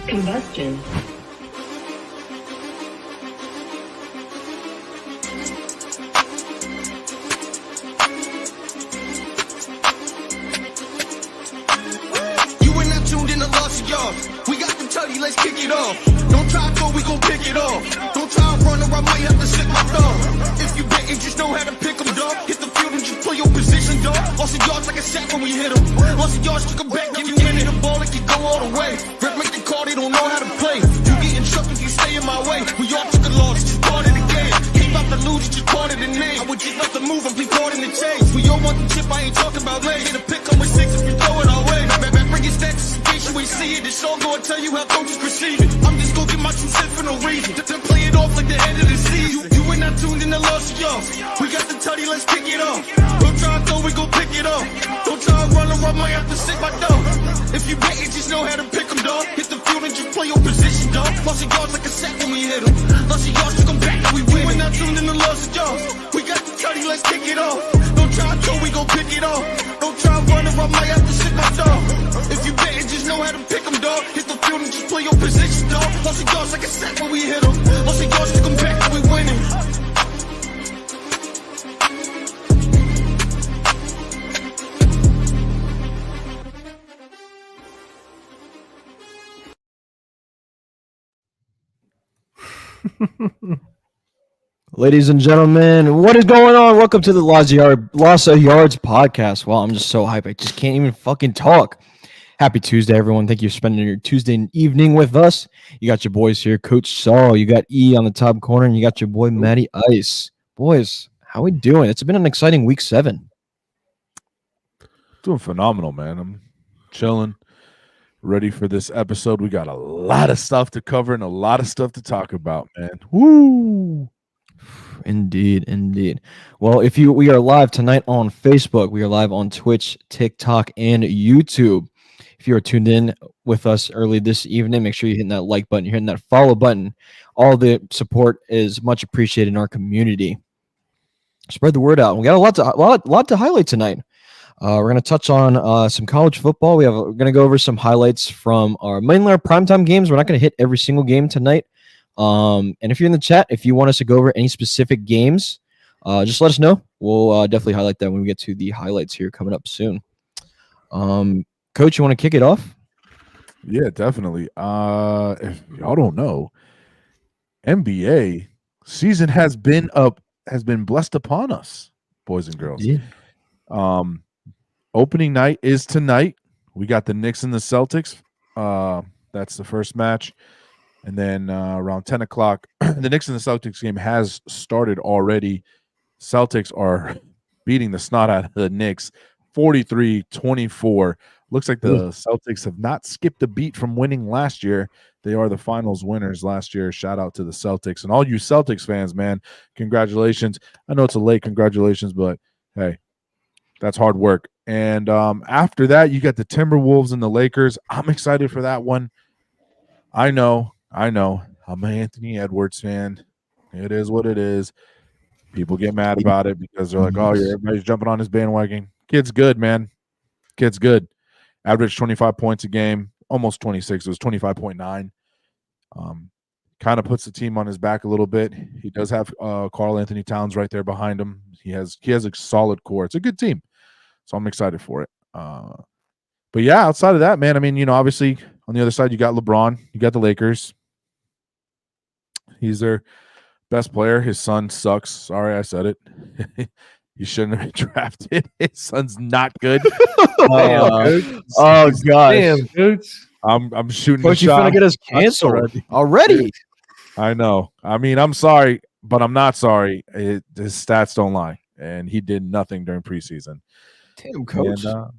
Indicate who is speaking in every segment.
Speaker 1: Combustion.
Speaker 2: We got to tell you, let's kick it off. Don't try to go, we gon' pick it off. Don't try to run or I might have to stick my thumb. If you betting, just know how to pick them, dog. Hit the field and just play your position, dog. Lost the yards like a sack when we hit them. Lost the yards, took them back. If you win it, the ball, it can go all the way. Ref make the call, they don't know how to play. You getting chucked if you stay in my way. We all took a loss, it's just part of the game. Came out to lose, it's just part of the name. I would just not to move and be part in the change. We all want the chip, I ain't talking about legs. Hit a pick, come with 6 if you throw it our way. Bring your stats in case you ain't see it. This song gonna tell you how coaches perceive it. I'm just gonna get my 2 cents for no reason. To play it off like the end of the season. You ain't not tuned in to lost y'all. We got the tutty, let's kick it off. Don't try to throw, we gon' pick it off. Don't try to run or I might have to stick my thumb. If you bet it, just know how to pick them, dog. Hit the field and just play your position, dog. Lost the yards like a sack when we hit them. Lost the yards, took them back and we win. You ain't not tuned in to lost y'all. We got the tutty, let's kick it off. Don't try to throw, we gon' pick it off. Don't try to run or I might have to stick my thumb. If you bet it, just know how to pick them, dog. Hit the field and just play your position, dog. Lost the yards like a sack when we hit them. Lost the yards, took them back and we winning.
Speaker 3: Ladies and gentlemen, what is going on? Welcome to the Loss of Yards podcast. Wow, I'm just so hyped. I just can't even fucking talk. Happy Tuesday, everyone. Thank you for spending your Tuesday evening with us. You got your boys here, Coach Saul. You got E on the top corner, and you got your boy, Matty Ice. Boys, how we doing? It's been an exciting week 7.
Speaker 4: Doing phenomenal, man. I'm chilling, ready for this episode. We got a lot of stuff to cover and a lot of stuff to talk about, man. Woo!
Speaker 3: Indeed. Well, we are live tonight on Facebook. We are live on Twitch, TikTok, and YouTube. If you are tuned in with us early this evening, make sure you're hitting that like button, you're hitting that follow button. All the support is much appreciated in our community. Spread the word out. We got a lot to highlight tonight. We're going to touch on some college football. We're going to go over some highlights from mainly our primetime games. We're not going to hit every single game tonight. And if you're in the chat, if you want us to go over any specific games, just let us know. We'll definitely highlight that when we get to the highlights here coming up soon. Coach, you want to kick it off?
Speaker 4: Yeah, definitely. If y'all don't know, NBA season has been blessed upon us, boys and girls.
Speaker 3: Yeah.
Speaker 4: Opening night is tonight. We got the Knicks and the Celtics. That's the first match. And then around 10 o'clock, the Knicks and the Celtics game has started already. Celtics are beating the snot out of the Knicks, 43-24. Looks like the Celtics have not skipped a beat from winning last year. They are the finals winners last year. Shout out to the Celtics. And all you Celtics fans, man, congratulations. I know it's a late congratulations, but hey, that's hard work. And after that, you got the Timberwolves and the Lakers. I'm excited for that one. I know. I'm an Anthony Edwards fan. It is what it is. People get mad about it because they're like, oh, everybody's jumping on his bandwagon. Kid's good, man. Kid's good. Average 25 points a game, almost 26. It was 25.9. Kind of puts the team on his back a little bit. He does have Karl Anthony Towns right there behind him. He has a solid core. It's a good team. So I'm excited for it. But yeah, outside of that, man, I mean, obviously on the other side, you got LeBron, you got the Lakers. He's their best player. His son sucks. Sorry, I said it. You shouldn't have been drafted. His son's not good.
Speaker 3: Oh gosh.
Speaker 5: Damn, dudes.
Speaker 4: I'm shooting
Speaker 3: Coach,
Speaker 4: the
Speaker 3: you're
Speaker 4: shot.
Speaker 3: going to get us canceled already.
Speaker 4: I know. I mean, I'm sorry, but I'm not sorry. His stats don't lie, and he did nothing during preseason.
Speaker 3: Damn, Coach.
Speaker 4: And,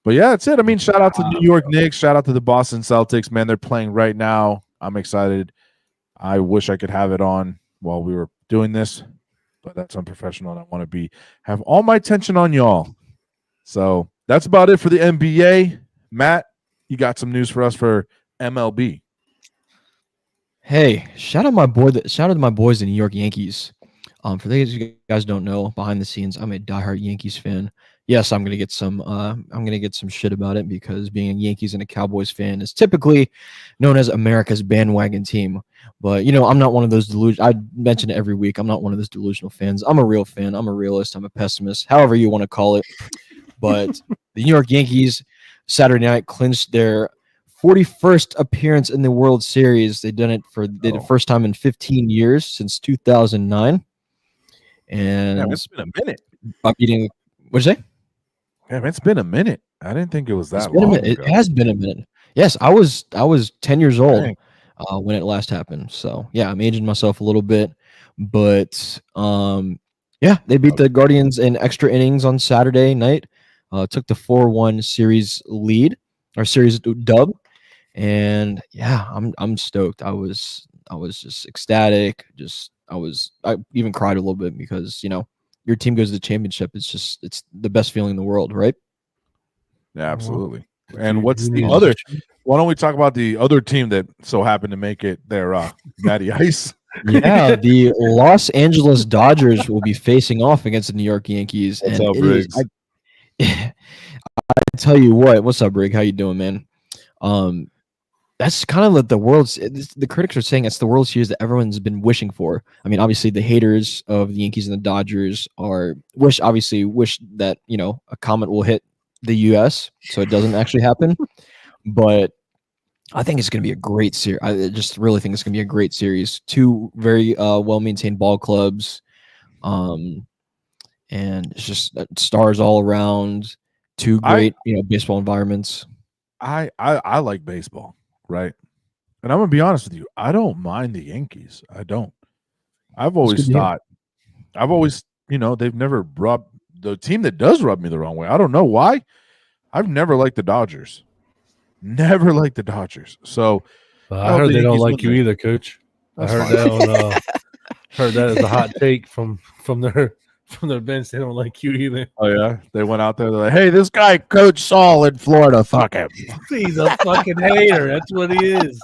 Speaker 4: but yeah, that's it. I mean, shout out to the New York Knicks. Shout out to the Boston Celtics. Man, they're playing right now. I'm excited. I wish I could have it on while we were doing this, but that's unprofessional, and I want to have all my attention on y'all. So that's about it for the NBA. Matt, you got some news for us for MLB.
Speaker 3: Hey, shout out to my boys, the New York Yankees. For those of you guys don't know, behind the scenes, I'm a diehard Yankees fan. yes, I'm gonna get some. I'm gonna get some shit about it because being a Yankees and a Cowboys fan is typically known as America's bandwagon team. But I'm not one of those delusion. I mention it every week. I'm not one of those delusional fans. I'm a real fan. I'm a realist. I'm a pessimist. However you want to call it. But the New York Yankees Saturday night clinched their 41st appearance in the World Series. They did it for the first time in 15 years since 2009. And
Speaker 4: it's been a minute.
Speaker 3: I'm beating. What'd you say?
Speaker 4: Yeah, it's been a minute. I didn't think it was that
Speaker 3: It's been
Speaker 4: long
Speaker 3: a minute.
Speaker 4: ago.
Speaker 3: It has been a minute. Yes, I was 10 years old when it last happened. So yeah, I'm aging myself a little bit, but yeah, they beat the Guardians in extra innings on Saturday night. Took the 4-1 series lead or series dub, and yeah, I'm stoked. I was just ecstatic. I even cried a little bit because your team goes to the championship. It's the best feeling in the world, right?
Speaker 4: Yeah, absolutely. And what's the other? Why don't we talk about the other team that so happened to make it there? Matty Ice.
Speaker 3: Yeah, the Los Angeles Dodgers will be facing off against the New York Yankees.
Speaker 4: What's
Speaker 3: and
Speaker 4: up, Riggs?
Speaker 3: I tell you what. What's up, Rig? How you doing, man? That's kind of like the critics are saying it's the World Series that everyone's been wishing for. I mean, obviously the haters of the Yankees and the Dodgers wish that, a comet will hit the US so it doesn't actually happen. But I think it's going to be a great series. I just really think it's going to be a great series. Two very well-maintained ball clubs. And it's just stars all around, two great, baseball environments.
Speaker 4: I like baseball. Right. And I'm going to be honest with you. I don't mind the Yankees. I don't. I've always thought, they've never rubbed the team that does rub me the wrong way. I don't know why. I've never liked the Dodgers. Never liked the Dodgers. So
Speaker 1: I heard they don't like you either, Coach. I heard that heard that as a hot take from their bench. They don't like you either.
Speaker 4: Oh yeah, they went out there. They're like, "Hey, this guy Coach Saul in Florida, fuck him."
Speaker 1: He's a fucking hater. That's what he is.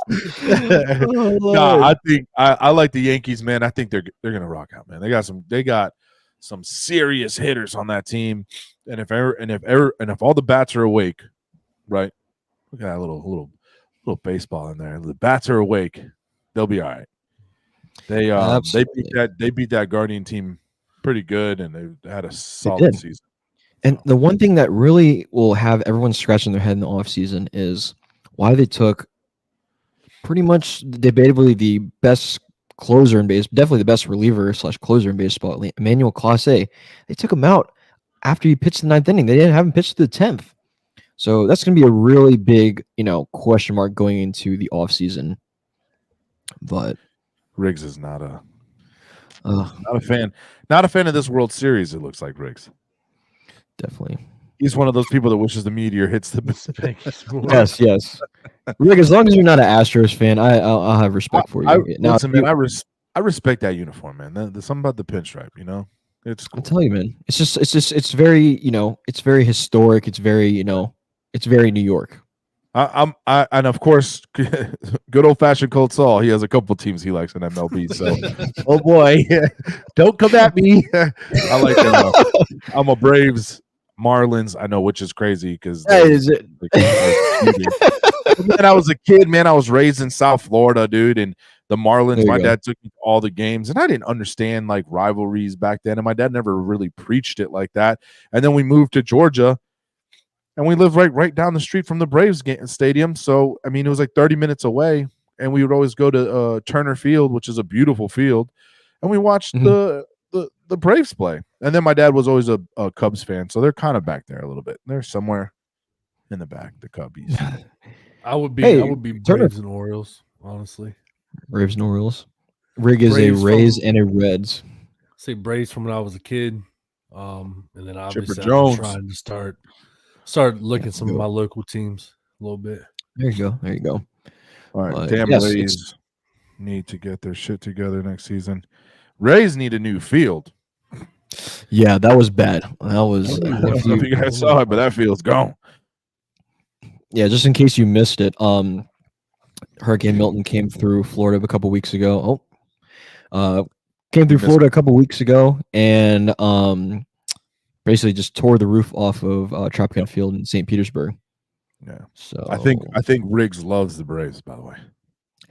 Speaker 4: No, I think I like the Yankees, man. I think they're gonna rock out, man. They got some serious hitters on that team, and if all the bats are awake, right? Look at that little baseball in there. The bats are awake, they'll be all right. They beat that Guardian team pretty good, and they had a solid season.
Speaker 3: And the one thing that really will have everyone scratching their head in the offseason is why they took pretty much debatably the best closer in baseball, definitely the best reliever / closer in baseball, Emmanuel Clase. They took him out after he pitched the 9th inning. They didn't have him pitch to the 10th. So that's going to be a really big, question mark going into the offseason. But
Speaker 4: Riggs is not a fan. Not a fan of this World Series, it looks like, Riggs.
Speaker 3: Definitely.
Speaker 4: He's one of those people that wishes the meteor hits the Pacific.
Speaker 3: Yes. Rick, as long as you're not an Astros fan, I'll have respect for you.
Speaker 4: Listen, man, I respect that uniform, man. There's something about the pinstripe, It's cool.
Speaker 3: I'll tell you, man. It's very, it's very historic. It's very, it's very New York.
Speaker 4: And of course, good old fashioned Cold Saul. He has a couple teams he likes in MLB. So, oh boy, don't come at me. I like that. I'm a Braves, Marlins. I know, which is crazy because
Speaker 3: it?
Speaker 4: Man, I was a kid, man. I was raised in South Florida, dude, and the Marlins. My dad took me to all the games, and I didn't understand like rivalries back then. And my dad never really preached it like that. And then we moved to Georgia. And we live right down the street from the Braves stadium. So, I mean, it was like 30 minutes away. And we would always go to Turner Field, which is a beautiful field. And we watched the Braves play. And then my dad was always a Cubs fan. So they're kind of back there a little bit. They're somewhere in the back, the Cubbies.
Speaker 1: I would be Braves and Orioles, honestly.
Speaker 3: Braves and Orioles. Rig is a Rays and a Reds.
Speaker 1: Say Braves from when I was a kid. And then obviously
Speaker 4: I'm
Speaker 1: trying to start looking at some of my local teams a little bit.
Speaker 3: There you go.
Speaker 4: All right, Rays need to get their shit together next season. Rays need a new field.
Speaker 3: Yeah, that was bad. That was.
Speaker 4: I don't know if you guys saw it, but that field's gone.
Speaker 3: Yeah, just in case you missed it, Hurricane Milton came through Florida a couple weeks ago. Florida a couple weeks ago, and basically just tore the roof off of Tropicana Field in St. Petersburg.
Speaker 4: Yeah.
Speaker 3: So
Speaker 4: I think Riggs loves the Braves, by the way.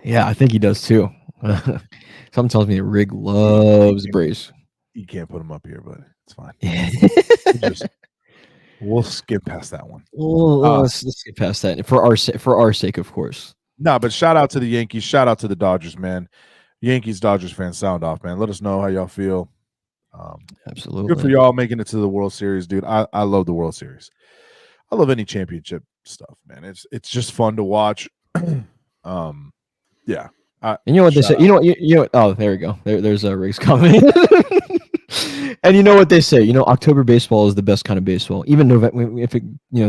Speaker 3: yeah, I think he does too. Something tells me that Rig loves Braves.
Speaker 4: You can't put him up here, but it's fine.
Speaker 3: Yeah.
Speaker 4: We'll skip past that one.
Speaker 3: Well, let's get past that for our sake, of course.
Speaker 4: No, but shout out to the Yankees. Shout out to the Dodgers, man. Yankees, Dodgers fans, sound off, man. Let us know how y'all feel.
Speaker 3: Absolutely.
Speaker 4: Good for y'all making it to the World Series, dude. I love the World Series. I love any championship stuff, man. It's just fun to watch. Yeah.
Speaker 3: And you know what they say? You know. Oh, there we go. There's a race coming. And you know what they say? You know, October baseball is the best kind of baseball. Even November, if the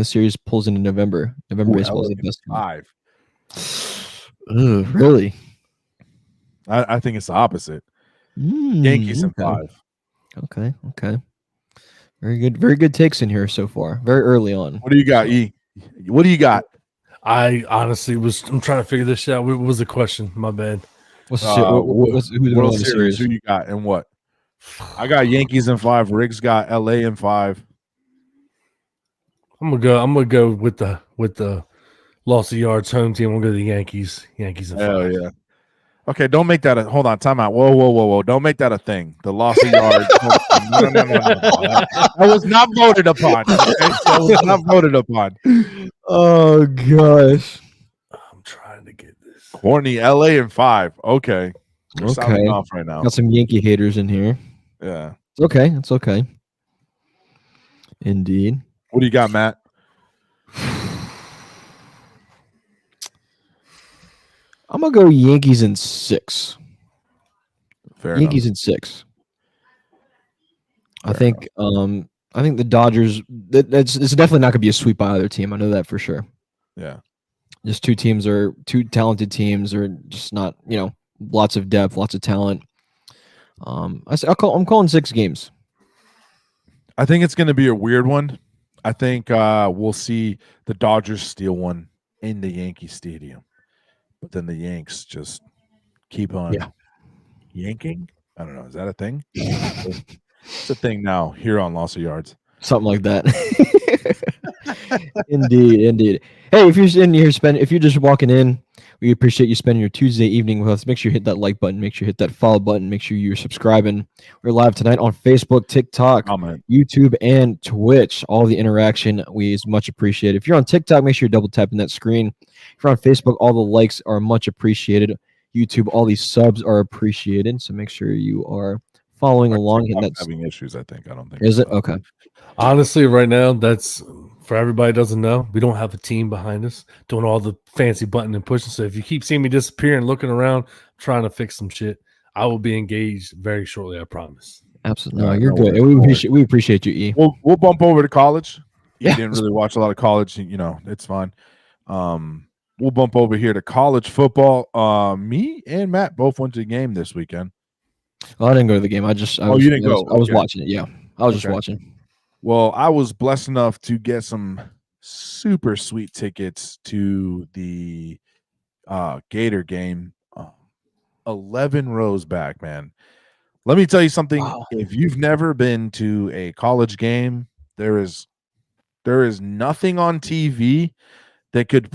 Speaker 3: series pulls into November, baseball is the best.
Speaker 4: 5.
Speaker 3: Really?
Speaker 4: I think it's the opposite. Yankees in 5.
Speaker 3: Okay. Very good takes in here so far. Very early on.
Speaker 4: What do you got, E? What do you got?
Speaker 1: I honestly I'm trying to figure this out. What was the question? My bad.
Speaker 3: What's the
Speaker 4: World Series? Who you got and what? I got Yankees in 5. Riggs got LA in 5.
Speaker 1: I'm gonna go with the loss of yards home team. I'm gonna go to the Yankees. Yankees in 5.
Speaker 4: Hell yeah. Okay, don't make that hold on, time out. Whoa. Don't make that a thing. The loss of yards. No. That was not voted upon. Okay? That was not voted upon.
Speaker 3: Oh gosh.
Speaker 1: I'm trying to get this.
Speaker 4: Corny LA in 5. Okay. We're sounding off right now.
Speaker 3: Got some Yankee haters in here.
Speaker 4: Yeah.
Speaker 3: It's okay. Indeed.
Speaker 4: What do you got, Matt?
Speaker 3: I'm gonna go Yankees in 6.
Speaker 4: Fair
Speaker 3: Yankees
Speaker 4: enough.
Speaker 3: in 6. I think the Dodgers. It's definitely not gonna be a sweep by either team. I know that for sure.
Speaker 4: Yeah.
Speaker 3: Just two talented teams, or just not. Lots of depth, lots of talent. I'm calling 6 games.
Speaker 4: I think it's going to be a weird one. I think we'll see the Dodgers steal one in the Yankee Stadium, but then the Yanks just keep on yanking. I don't know. Is that a thing? It's a thing now here on Loss of Yards.
Speaker 3: Something like that. Indeed. Hey, if you're in here if you're just walking in, we appreciate you spending your Tuesday evening with us. Make sure you hit that like button. Make sure you hit that follow button. Make sure you're subscribing. We're live tonight on Facebook, TikTok, YouTube, and Twitch. All the interaction is much appreciated. If you're on TikTok, make sure you're double tapping that screen. If you're on Facebook, all the likes are much appreciated. YouTube, all these subs are appreciated. So make sure you are following along.
Speaker 4: Having issues, I think. I don't think.
Speaker 3: Is it? Okay.
Speaker 1: Honestly, right now, that's for everybody who doesn't know. We don't have a team behind us doing all the fancy button and pushing. So if you keep seeing me disappear and looking around, trying to fix some shit, I will be engaged very shortly. I promise.
Speaker 3: Absolutely. No, you're good. We appreciate you, E.
Speaker 4: We'll bump over to college. You
Speaker 3: Yeah.
Speaker 4: didn't really watch a lot of college. It's fine. We'll bump over here to college football. Me and Matt both went to the game this weekend.
Speaker 3: Well, I didn't go to the game. You didn't
Speaker 4: go.
Speaker 3: I was watching it. Yeah, I was just watching.
Speaker 4: Well, I was blessed enough to get some super sweet tickets to the Gator game. 11 rows back, man. Let me tell you something. Wow. If you've never been to a college game, there is nothing on TV that could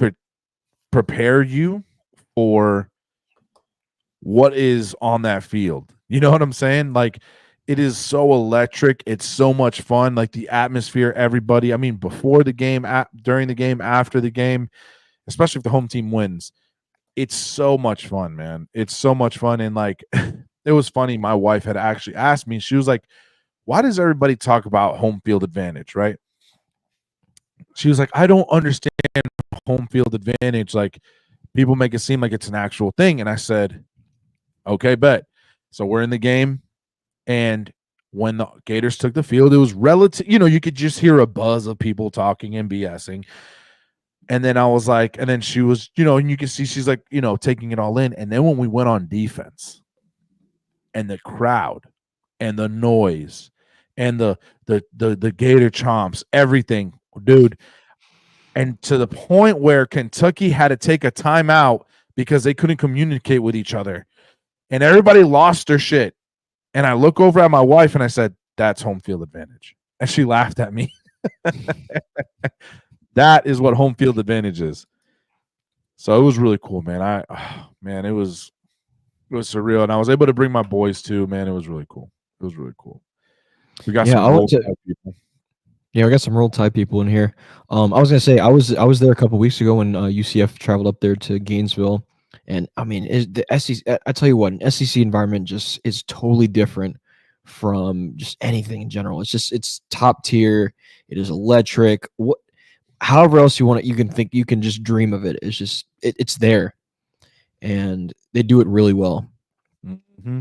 Speaker 4: prepare you for what is on that field. You know what I'm saying? Like, it is so electric. It's so much fun. Like, the atmosphere, everybody. I mean, before the game, during the game, after the game, especially if the home team wins, it's so much fun, man. It's so much fun. And like, it was funny. My wife had actually asked me, she was like, why does everybody talk about home field advantage, right? She was like, I don't understand home field advantage. Like, people make it seem like it's an actual thing. And I said, okay, bet. So we're in the game. And when the Gators took the field, it was relative, you could just hear a buzz of people talking and BSing. And then I was like, and then she was, and you can see she's like, taking it all in. And then when we went on defense and the crowd and the noise and the Gator chomps, everything, dude. And to the point where Kentucky had to take a timeout because they couldn't communicate with each other. And everybody lost their shit. And I look over at my wife and I said, that's home field advantage. and she laughed at me. That is what home field advantage is. So it was really cool, man. Man, it was surreal, and I was able to bring my boys too. Man, it was really cool. It was really cool. We got some Roll Tide people.
Speaker 3: Yeah, we got some Roll Tide people in here. I was gonna say I was there a couple weeks ago when UCF traveled up there to Gainesville, and I mean the SEC. I tell you what, an SEC environment just is totally different from just anything in general. It's top tier. It is electric. However else you can think, you can just dream of it. It's just it's there, and they do it really well.
Speaker 4: Mm-hmm.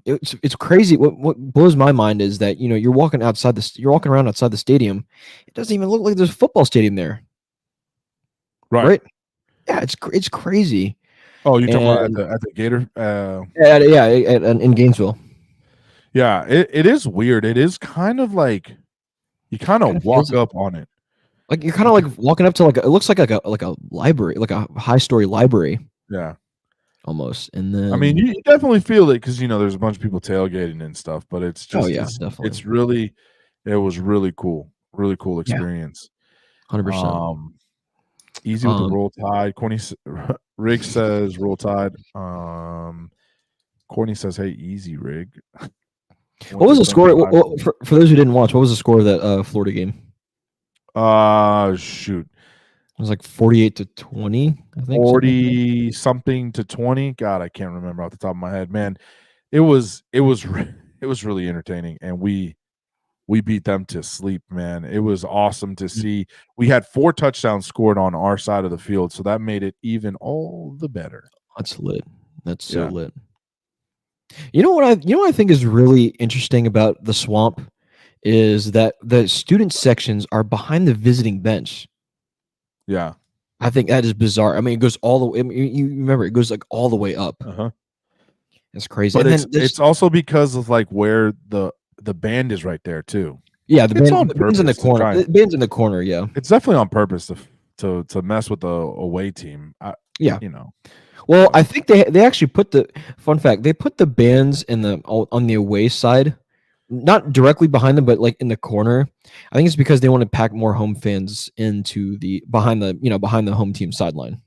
Speaker 3: It's crazy. What blows my mind is that you're walking around outside the stadium. It doesn't even look like there's a football stadium there.
Speaker 4: Right?
Speaker 3: Yeah, it's crazy.
Speaker 4: Oh, you're talking about at the Gator?
Speaker 3: In Gainesville.
Speaker 4: Yeah, it is weird. It is kind of like you kind of walk up on it.
Speaker 3: Like you're kind of like walking up to it looks like a library, like a high-story library.
Speaker 4: Yeah.
Speaker 3: Almost. And then
Speaker 4: I mean, you definitely feel it because there's a bunch of people tailgating and stuff, but it's just definitely. It was really cool experience.
Speaker 3: 100%.
Speaker 4: Easy with the Roll Tide. Rig says Roll Tide. Courtney says, "Hey, easy, Rig."
Speaker 3: What was the score? For those who didn't watch, what was the score of that Florida game?
Speaker 4: Shoot.
Speaker 3: It was like 48-20, I think.
Speaker 4: 40 something to 20. God, I can't remember off the top of my head. Man, it was really entertaining, and we beat them to sleep, man. It was awesome to see. We had 4 touchdowns scored on our side of the field, so that made it even all the better.
Speaker 3: That's lit. That's so lit. You know what I think is really interesting about the Swamp is that the student sections are behind the visiting bench.
Speaker 4: Yeah,
Speaker 3: I think that is bizarre. I mean, it goes all the way. I mean, you remember it goes like all the way up. It's crazy.
Speaker 4: But it's also because of like where the band is right there too.
Speaker 3: Yeah, the band's in the corner. The band's in the corner. Yeah,
Speaker 4: it's definitely on purpose to mess with the away team.
Speaker 3: Well, I think they actually put they put the bands on the away side. Not directly behind them, but like in the corner. I think it's because they want to pack more home fans into behind the home team sideline.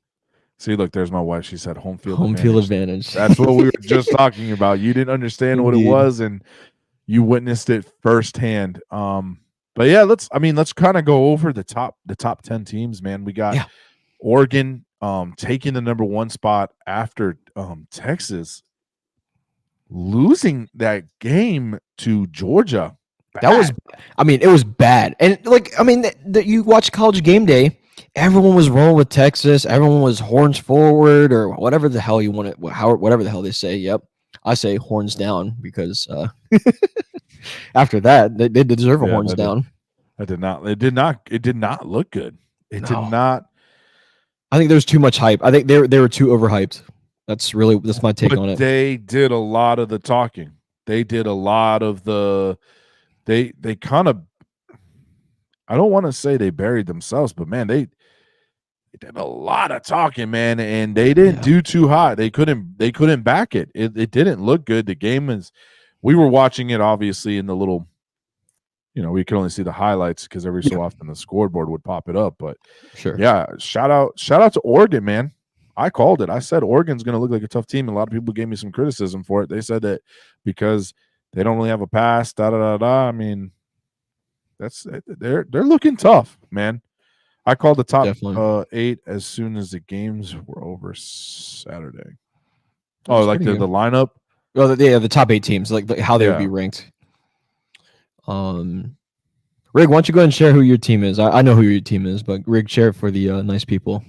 Speaker 4: See, look, there's my wife. She said home field
Speaker 3: advantage.
Speaker 4: That's what we were just talking about. You didn't understand what it was, and you witnessed it firsthand. But yeah, let's kind of go over the top 10 teams, man. We got Oregon taking the number 1 spot after Texas losing that game to Georgia.
Speaker 3: Bad. It was bad. And you watch College Game Day, everyone was rolling with Texas. Everyone was horns forward or whatever the hell you want it, whatever the hell they say. Yep. I say horns down because after that, they deserve a horns down.
Speaker 4: It did not look good. It did not.
Speaker 3: I think there was too much hype. I think they were too overhyped. That's my take on it.
Speaker 4: They did a lot of the talking. They did a lot of they kind of, I don't want to say they buried themselves, but man, they did a lot of talking, man, and they didn't do too hot. They couldn't back it. It didn't look good. The game we were watching it obviously in the little, we could only see the highlights because every so often the scoreboard would pop it up. But
Speaker 3: sure,
Speaker 4: shout out to Oregon, man. I called it. I said Oregon's going to look like a tough team. A lot of people gave me some criticism for it. They said that because they don't really have a pass, I mean, they're looking tough, man. I called the top 8 as soon as the games were over Saturday. That's like the lineup.
Speaker 3: Well, the top 8 teams, like how they would be ranked. Rig, why don't you go ahead and share who your team is? I know who your team is, but Rig, share it for the nice people.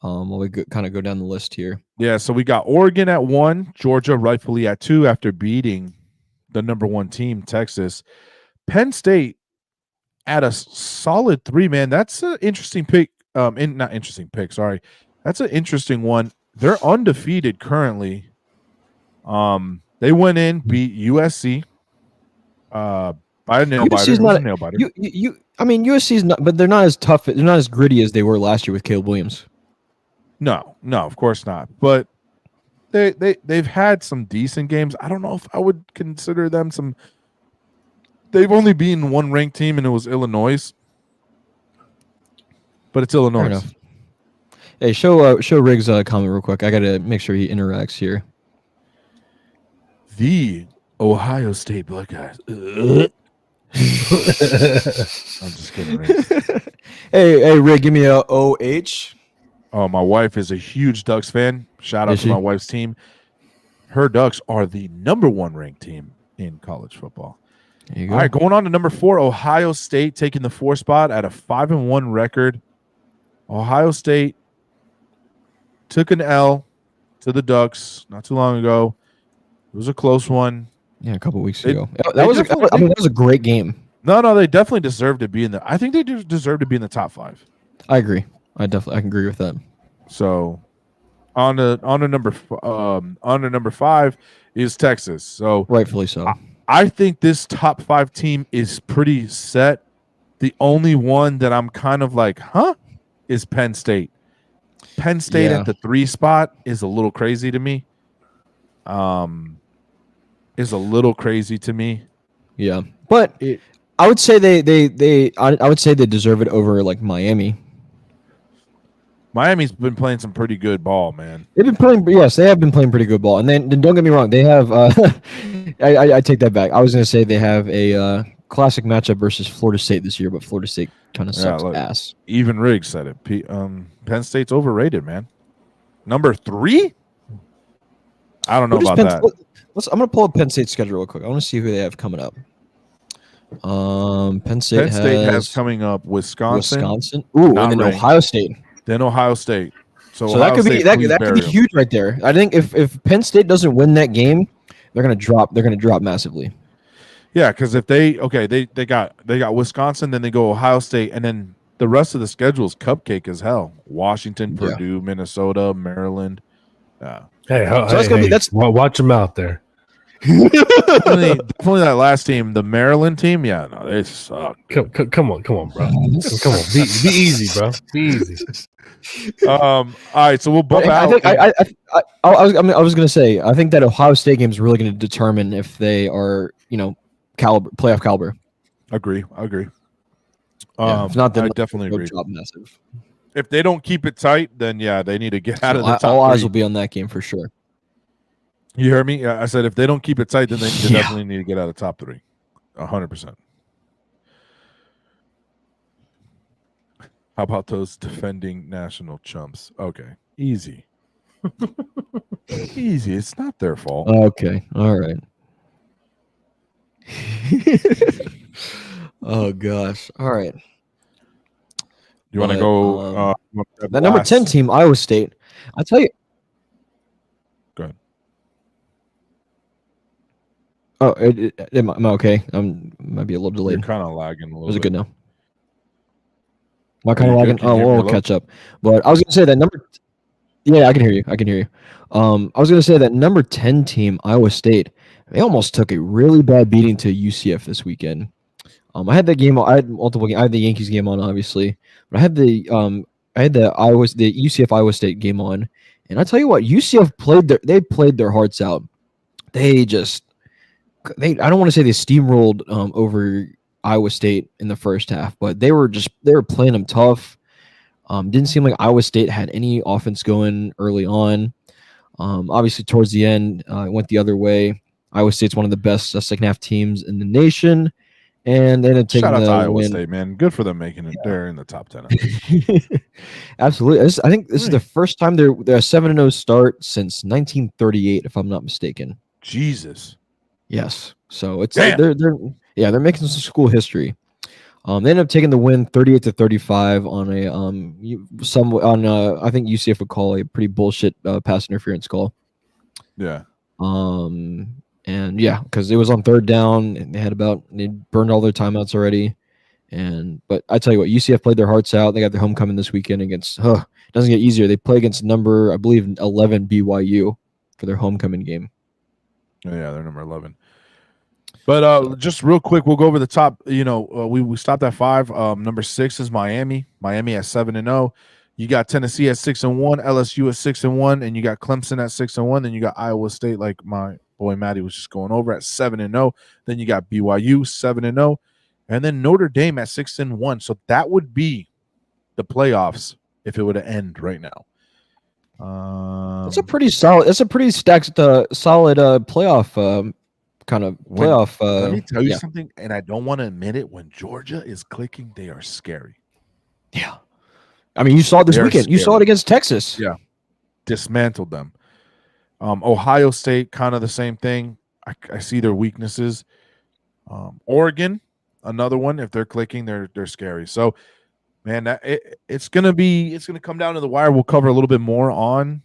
Speaker 3: While we kind of go down the list here.
Speaker 4: Yeah, so we got Oregon at 1, Georgia rightfully at 2 after beating the number 1 team, Texas. Penn State at a solid 3, man. That's an interesting pick. Not interesting pick, sorry. That's an interesting one. They're undefeated currently. They went in, beat USC by a nail biter.
Speaker 3: USC's not, but they're not as tough. They're not as gritty as they were last year with Caleb Williams.
Speaker 4: No, of course not. But they've had some decent games. I don't know if I would consider them some they've only beaten one ranked team, and it was Illinois. But it's
Speaker 3: Fair
Speaker 4: Illinois.
Speaker 3: enough. Hey, show Riggs comment real quick. I gotta make sure he interacts here.
Speaker 4: The Ohio State Buckeyes. I'm just kidding. Riggs.
Speaker 3: Hey, Rig, give me a OH.
Speaker 4: Oh, my wife is a huge Ducks fan. Shout out
Speaker 3: Is
Speaker 4: to my
Speaker 3: she?
Speaker 4: wife's team. Her Ducks are the #1 ranked team in college football.
Speaker 3: There you go.
Speaker 4: All right, going on to number 4, Ohio State taking the 4 spot at a 5-1 record. Ohio State took an L to the Ducks not too long ago. It was a close one.
Speaker 3: Yeah, a couple weeks
Speaker 4: They-
Speaker 3: ago.
Speaker 4: they
Speaker 3: That was a great game.
Speaker 4: No, they definitely deserve to be in the. I think they deserve to be in the top 5.
Speaker 3: I agree. I can agree with that.
Speaker 4: So, on to number 5 is Texas. So
Speaker 3: Rightfully so.
Speaker 4: I think this top 5 team is pretty set. The only one that I'm kind of like, is Penn State. Penn State
Speaker 3: Yeah.
Speaker 4: at the 3 spot is a little crazy to me.
Speaker 3: Yeah, but I would say I would say they deserve it over like Miami.
Speaker 4: Miami's been playing some pretty good ball, man.
Speaker 3: They've been playing. Yes, they have been playing pretty good ball. And then don't get me wrong, they have. I take that back. I was going to say they have a classic matchup versus Florida State this year, but Florida State kind of sucks
Speaker 4: look,
Speaker 3: ass.
Speaker 4: Even Riggs said it. Penn State's overrated, man. Number 3? I don't know about that.
Speaker 3: I'm going to pull up Penn State's schedule real quick. I want to see who they have coming up. Penn State
Speaker 4: has coming up Wisconsin.
Speaker 3: Ooh,
Speaker 4: Not
Speaker 3: and then
Speaker 4: ranked.
Speaker 3: Ohio State.
Speaker 4: Then Ohio State. So
Speaker 3: that could be that could be huge right there. I think if Penn State doesn't win that game, they're gonna drop massively.
Speaker 4: Yeah, because if they got Wisconsin, then they go Ohio State, and then the rest of the schedule is cupcake as hell. Washington,
Speaker 3: Yeah.
Speaker 4: Purdue, Minnesota, Maryland. Yeah.
Speaker 1: Hey,
Speaker 3: that's
Speaker 1: watch them out there.
Speaker 4: Definitely that last team, the Maryland team. Yeah, no, they suck.
Speaker 1: Come on, bro. Come on, be easy, bro. Be easy.
Speaker 4: All right, so we'll bump
Speaker 3: I
Speaker 4: out.
Speaker 3: think I was gonna say I think that Ohio State game is really gonna determine if they are playoff caliber.
Speaker 4: Agree.
Speaker 3: Yeah, if not, then
Speaker 4: I definitely
Speaker 3: they'll
Speaker 4: agree.
Speaker 3: drop massive.
Speaker 4: If they don't keep it tight, then yeah, they need to get out of the top
Speaker 3: All eyes
Speaker 4: 3.
Speaker 3: will be on that game for sure.
Speaker 4: You hear me? Yeah, I said if they don't keep it tight, then they
Speaker 3: Yeah.
Speaker 4: definitely need to get out of the top 3. 100%. How about those defending national chumps? Okay, easy. Easy. It's not their fault.
Speaker 3: Okay, all right. Oh gosh, all right.
Speaker 4: You want to
Speaker 3: but,
Speaker 4: go? You wanna grab
Speaker 3: That number
Speaker 4: last?
Speaker 3: 10 team, Iowa State. I tell you.
Speaker 4: Go ahead.
Speaker 3: Oh, am I okay? Might be a little
Speaker 4: You're
Speaker 3: delayed.
Speaker 4: kind of lagging a little
Speaker 3: Was it
Speaker 4: bit.
Speaker 3: good now? Am I kind of
Speaker 4: you good?
Speaker 3: lagging?
Speaker 4: Can you
Speaker 3: Oh,
Speaker 4: hear me
Speaker 3: we'll
Speaker 4: low?
Speaker 3: catch up. But I was gonna say that number. Yeah, I can hear you. I was gonna say that number 10 team, Iowa State. They almost took a really bad beating to UCF this weekend. I had that game. I had multiple games. I had the Yankees game on, obviously, but I had the UCF Iowa State game on, and I tell you what, UCF played their hearts out. I don't want to say they steamrolled over Iowa State in the first half, but they were playing them tough. Didn't seem like Iowa State had any offense going early on. Obviously, towards the end, it went the other way. Iowa State's one of the best second half teams in the nation, and they ended up taking
Speaker 4: Shout out to
Speaker 3: the
Speaker 4: Iowa
Speaker 3: win.
Speaker 4: State, man. Good for them making it. They're in the top 10.
Speaker 3: Absolutely. I think this is the first time they're a 7-0 start since 1938, if I'm not mistaken.
Speaker 4: Jesus.
Speaker 3: Yes. So it's
Speaker 4: Damn.
Speaker 3: they're making some school history. They ended up taking the win 38-35 on I think UCF would call a pretty bullshit pass interference call.
Speaker 4: Yeah.
Speaker 3: And yeah, because it was on third down and they burned all their timeouts already. But I tell you what, UCF played their hearts out. They got their homecoming this weekend against it doesn't get easier. They play against number, I believe, 11 BYU for their homecoming game.
Speaker 4: Oh, yeah, they're number 11. But just real quick, we'll go over the top. We stopped at 5. Number 6 is Miami. Miami at 7-0. You got Tennessee at 6-1, LSU at 6-1, and you got Clemson at 6-1. Then you got Iowa State, like my boy Matty was just going over at 7-0. Then you got BYU 7-0, and then Notre Dame at 6-1. So that would be the playoffs if it were to end right now.
Speaker 3: That's a pretty solid. That's a pretty stacked, solid playoff kind of playoff.
Speaker 4: Let me tell you something, and I don't want to admit it. When Georgia is clicking, they are scary.
Speaker 3: Yeah, I mean, you saw it this weekend.
Speaker 4: Scary.
Speaker 3: You saw it against Texas.
Speaker 4: Yeah, dismantled them. Ohio State, kind of the same thing. I see their weaknesses. Oregon, another one. If they're clicking, they're scary. So, man, it's gonna come down to the wire. We'll cover a little bit more on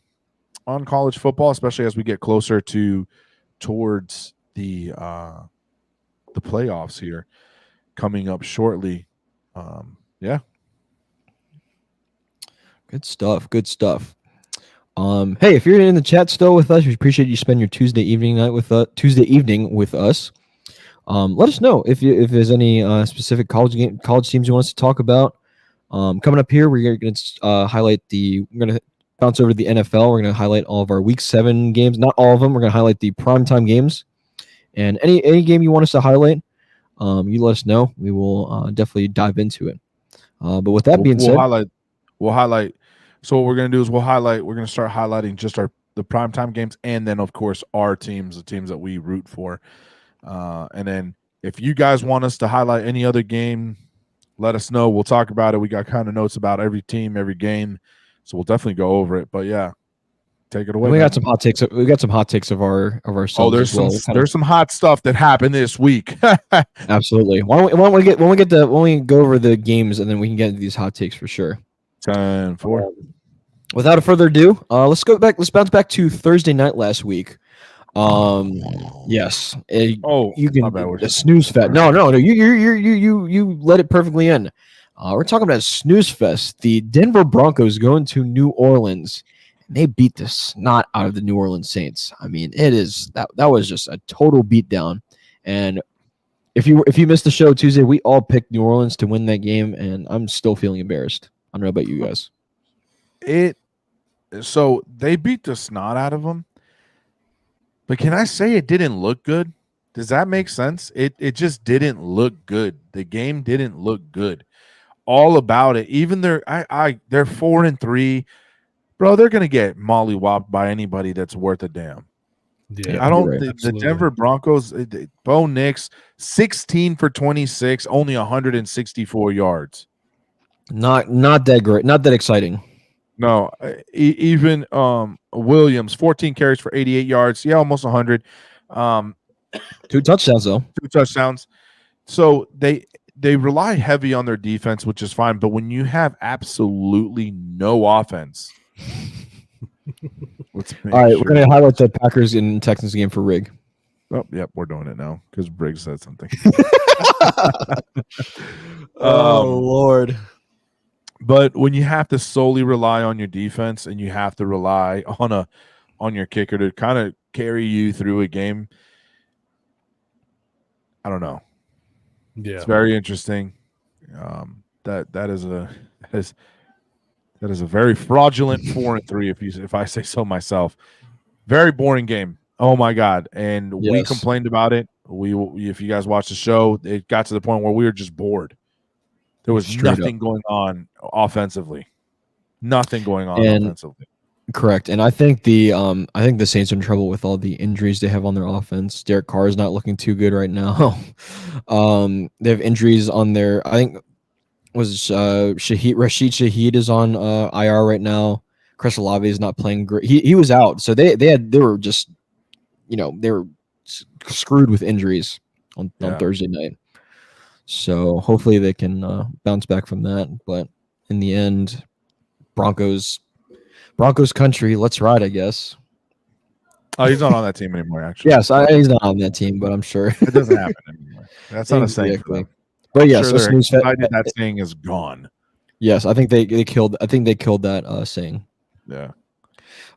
Speaker 4: college football, especially as we get closer towards the playoffs here coming up shortly. Yeah.
Speaker 3: Good stuff. Good stuff. Hey, if you're in the chat still with us, we appreciate you spend your Tuesday evening with us. Let us know if there's any specific college teams you want us to talk about. Coming up here, we're going to highlight we're going to bounce over to the NFL. We're going to highlight all of our Week 7 games. Not all of them. We're going to highlight the primetime games. And any game you want us to highlight, you let us know. We will definitely dive into it. But with that being said,
Speaker 4: we'll highlight. So what we're going to do is we're going to start highlighting just the primetime games, and then of course our teams, the teams that we root for. And then if you guys want us to highlight any other game, let us know. We'll talk about it. We got kind of notes about every team, every game, so we'll definitely go over it. But yeah, take it away.
Speaker 3: We got some hot takes. We got some hot takes of ourselves.
Speaker 4: Oh, there's some hot stuff that happened this week.
Speaker 3: Absolutely. Why don't we go over the games, and then we can get into these hot takes for sure.
Speaker 4: 10-4.
Speaker 3: Without further ado, let's go back. Let's bounce back to Thursday night last week. Yes. You can the snooze fest. No. You let it perfectly in. We're talking about snooze fest. The Denver Broncos going to New Orleans, and they beat the snot out of the New Orleans Saints. I mean, that was just a total beatdown. And if you missed the show Tuesday, we all picked New Orleans to win that game, and I'm still feeling embarrassed. I don't know about you guys.
Speaker 4: So they beat the snot out of them, but can I say it didn't look good? Does that make sense? It just didn't look good. The game didn't look good. All about it. Even they're 4-3, bro. They're gonna get mollywopped by anybody that's worth a damn.
Speaker 1: Yeah,
Speaker 4: I don't.
Speaker 3: Right.
Speaker 4: The Denver Broncos, Bo Nix, 16 for 26, only 164 yards.
Speaker 3: Not that great. Not that exciting.
Speaker 4: No, even Williams, 14 carries for 88 yards. Yeah, almost 100.
Speaker 3: 2 touchdowns though.
Speaker 4: 2 touchdowns. So they rely heavy on their defense, which is fine. But when you have absolutely no offense, all right,
Speaker 3: we're gonna highlight the Packers and Texans game for Rig.
Speaker 4: Oh, yep, we're doing it now because Briggs said something.
Speaker 3: Lord.
Speaker 4: But when you have to solely rely on your defense and you have to rely on your kicker to kind of carry you through a game, I don't know.
Speaker 1: Yeah,
Speaker 4: it's very interesting. That is a very fraudulent 4-3 if I say so myself. Very boring game. Oh my God! And we complained about it. If you guys watched the show, it got to the point where we were just bored. There was nothing going on offensively. Nothing going on offensively.
Speaker 3: Correct. And I think the Saints are in trouble with all the injuries they have on their offense. Derek Carr is not looking too good right now. They have injuries on their, I think Rashid Shaheed is on IR right now. Chris Olave is not playing great. He was out. So they were just, they were screwed with injuries on Thursday night. So hopefully they can bounce back from that. But in the end, Broncos country, let's ride, I guess.
Speaker 4: Oh, he's not on that team anymore, actually.
Speaker 3: Yes, he's not on that team, but I'm sure.
Speaker 4: It doesn't happen anymore. That's not a saying for them.
Speaker 3: But yes,
Speaker 4: sure that saying is gone.
Speaker 3: Yes, I think they killed that saying.
Speaker 4: Yeah.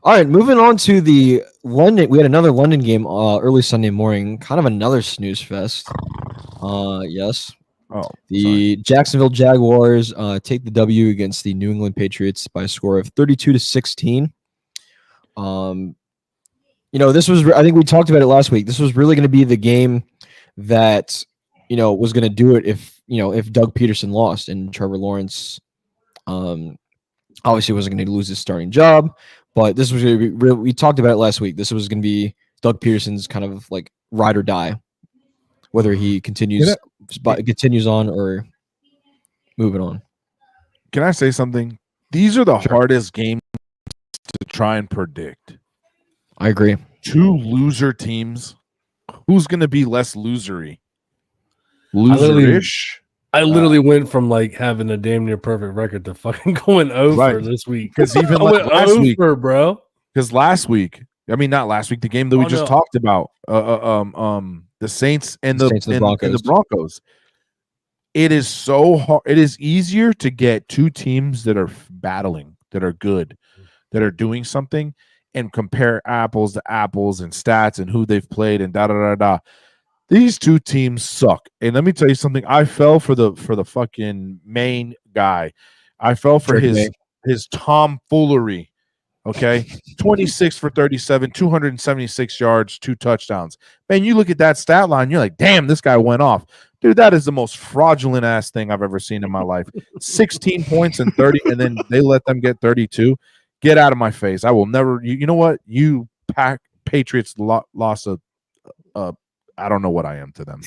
Speaker 3: All right, moving on to the London. We had another London game early Sunday morning, kind of another snooze fest. Yes.
Speaker 4: Oh,
Speaker 3: the Jacksonville Jaguars take the W against the New England Patriots by a score of 32-16. this was, I think we talked about it last week. This was really going to be the game that, was going to do it if Doug Peterson lost and Trevor Lawrence, obviously wasn't going to lose his starting job, but this was going to be, we talked about it last week. This was going to be Doug Peterson's kind of like ride or die, whether he continues on or moving on.
Speaker 4: Can I say something? These are the hardest games to try and predict.
Speaker 3: I agree.
Speaker 4: Two loser teams. Who's going to be less losery?
Speaker 1: Loserish. I literally went from like having a damn near perfect record to fucking going over this week.
Speaker 4: Because even last week,
Speaker 1: bro.
Speaker 4: Because last week, I mean not last week, the game that we just talked about, the Saints and the Broncos. It is so hard. It is easier to get two teams that are battling, that are good, that are doing something, and compare apples to apples and stats and who they've played and da da da da. These two teams suck. And let me tell you something. I fell for the fucking main guy. I fell for his tomfoolery. Okay. 26 for 37, 276 yards, 2 touchdowns. Man, you look at that stat line, you're like, damn, this guy went off. Dude, that is the most fraudulent ass thing I've ever seen in my life. 16 points and 30, and then they let them get 32. Get out of my face. I will never. You know what? You Patriots lost a I don't know what I am to them.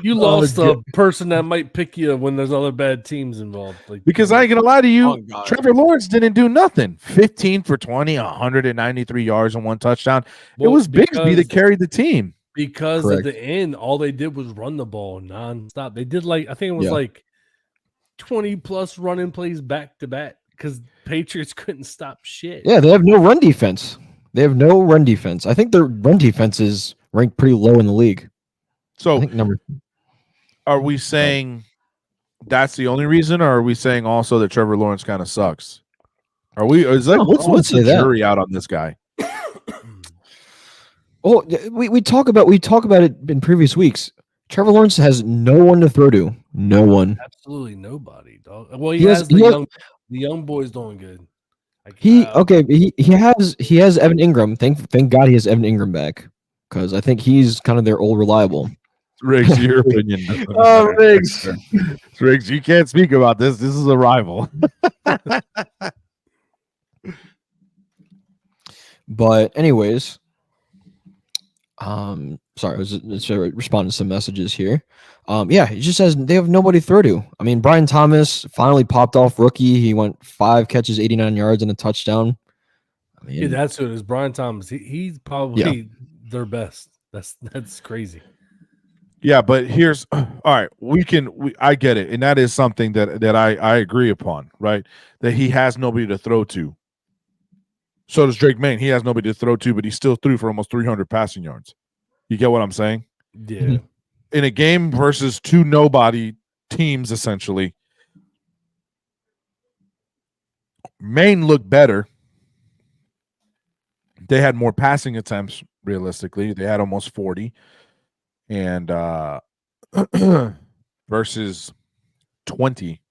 Speaker 1: You lost a person that might pick you when there's other bad teams involved.
Speaker 4: Because I ain't gonna lie to you, Trevor Lawrence didn't do nothing. 15 for 20, 193 yards and 1 touchdown. Well, it was Bigsby that carried the team.
Speaker 1: Because at the end, all they did was run the ball nonstop. They did I think it was 20 plus running plays back to back because Patriots couldn't stop shit.
Speaker 3: Yeah, they have no run defense. I think their run defense is ranked pretty low in the league.
Speaker 4: So, are we saying that's the only reason, or are we saying also that Trevor Lawrence kind of sucks? What's the jury out on this guy?
Speaker 3: Well, we talk about it in previous weeks. Trevor Lawrence has no one to throw to. No one.
Speaker 1: Absolutely nobody, dog. Well, he has the young boys doing good.
Speaker 3: He has Evan Ingram. Thank God he has Evan Ingram back, because I think he's kind of their old reliable.
Speaker 4: Riggs, your opinion. Riggs, you can't speak about this. This is a rival.
Speaker 3: But anyways, sorry, I was responding to some messages here. He just says they have nobody to throw to. I mean, Brian Thomas finally popped off rookie. He went 5 catches, 89 yards, and a touchdown. I mean,
Speaker 1: that's who it is. Brian Thomas. He's probably their best. That's crazy.
Speaker 4: Yeah, but here's all right. I get it, and that is something that I agree upon. Right, that he has nobody to throw to. So does Drake May. He has nobody to throw to, but he still threw for almost 300 passing yards. You get what I'm saying?
Speaker 1: Yeah.
Speaker 4: In a game versus two nobody teams, essentially, Maine looked better. They had more passing attempts, realistically. They had almost 40. And versus 20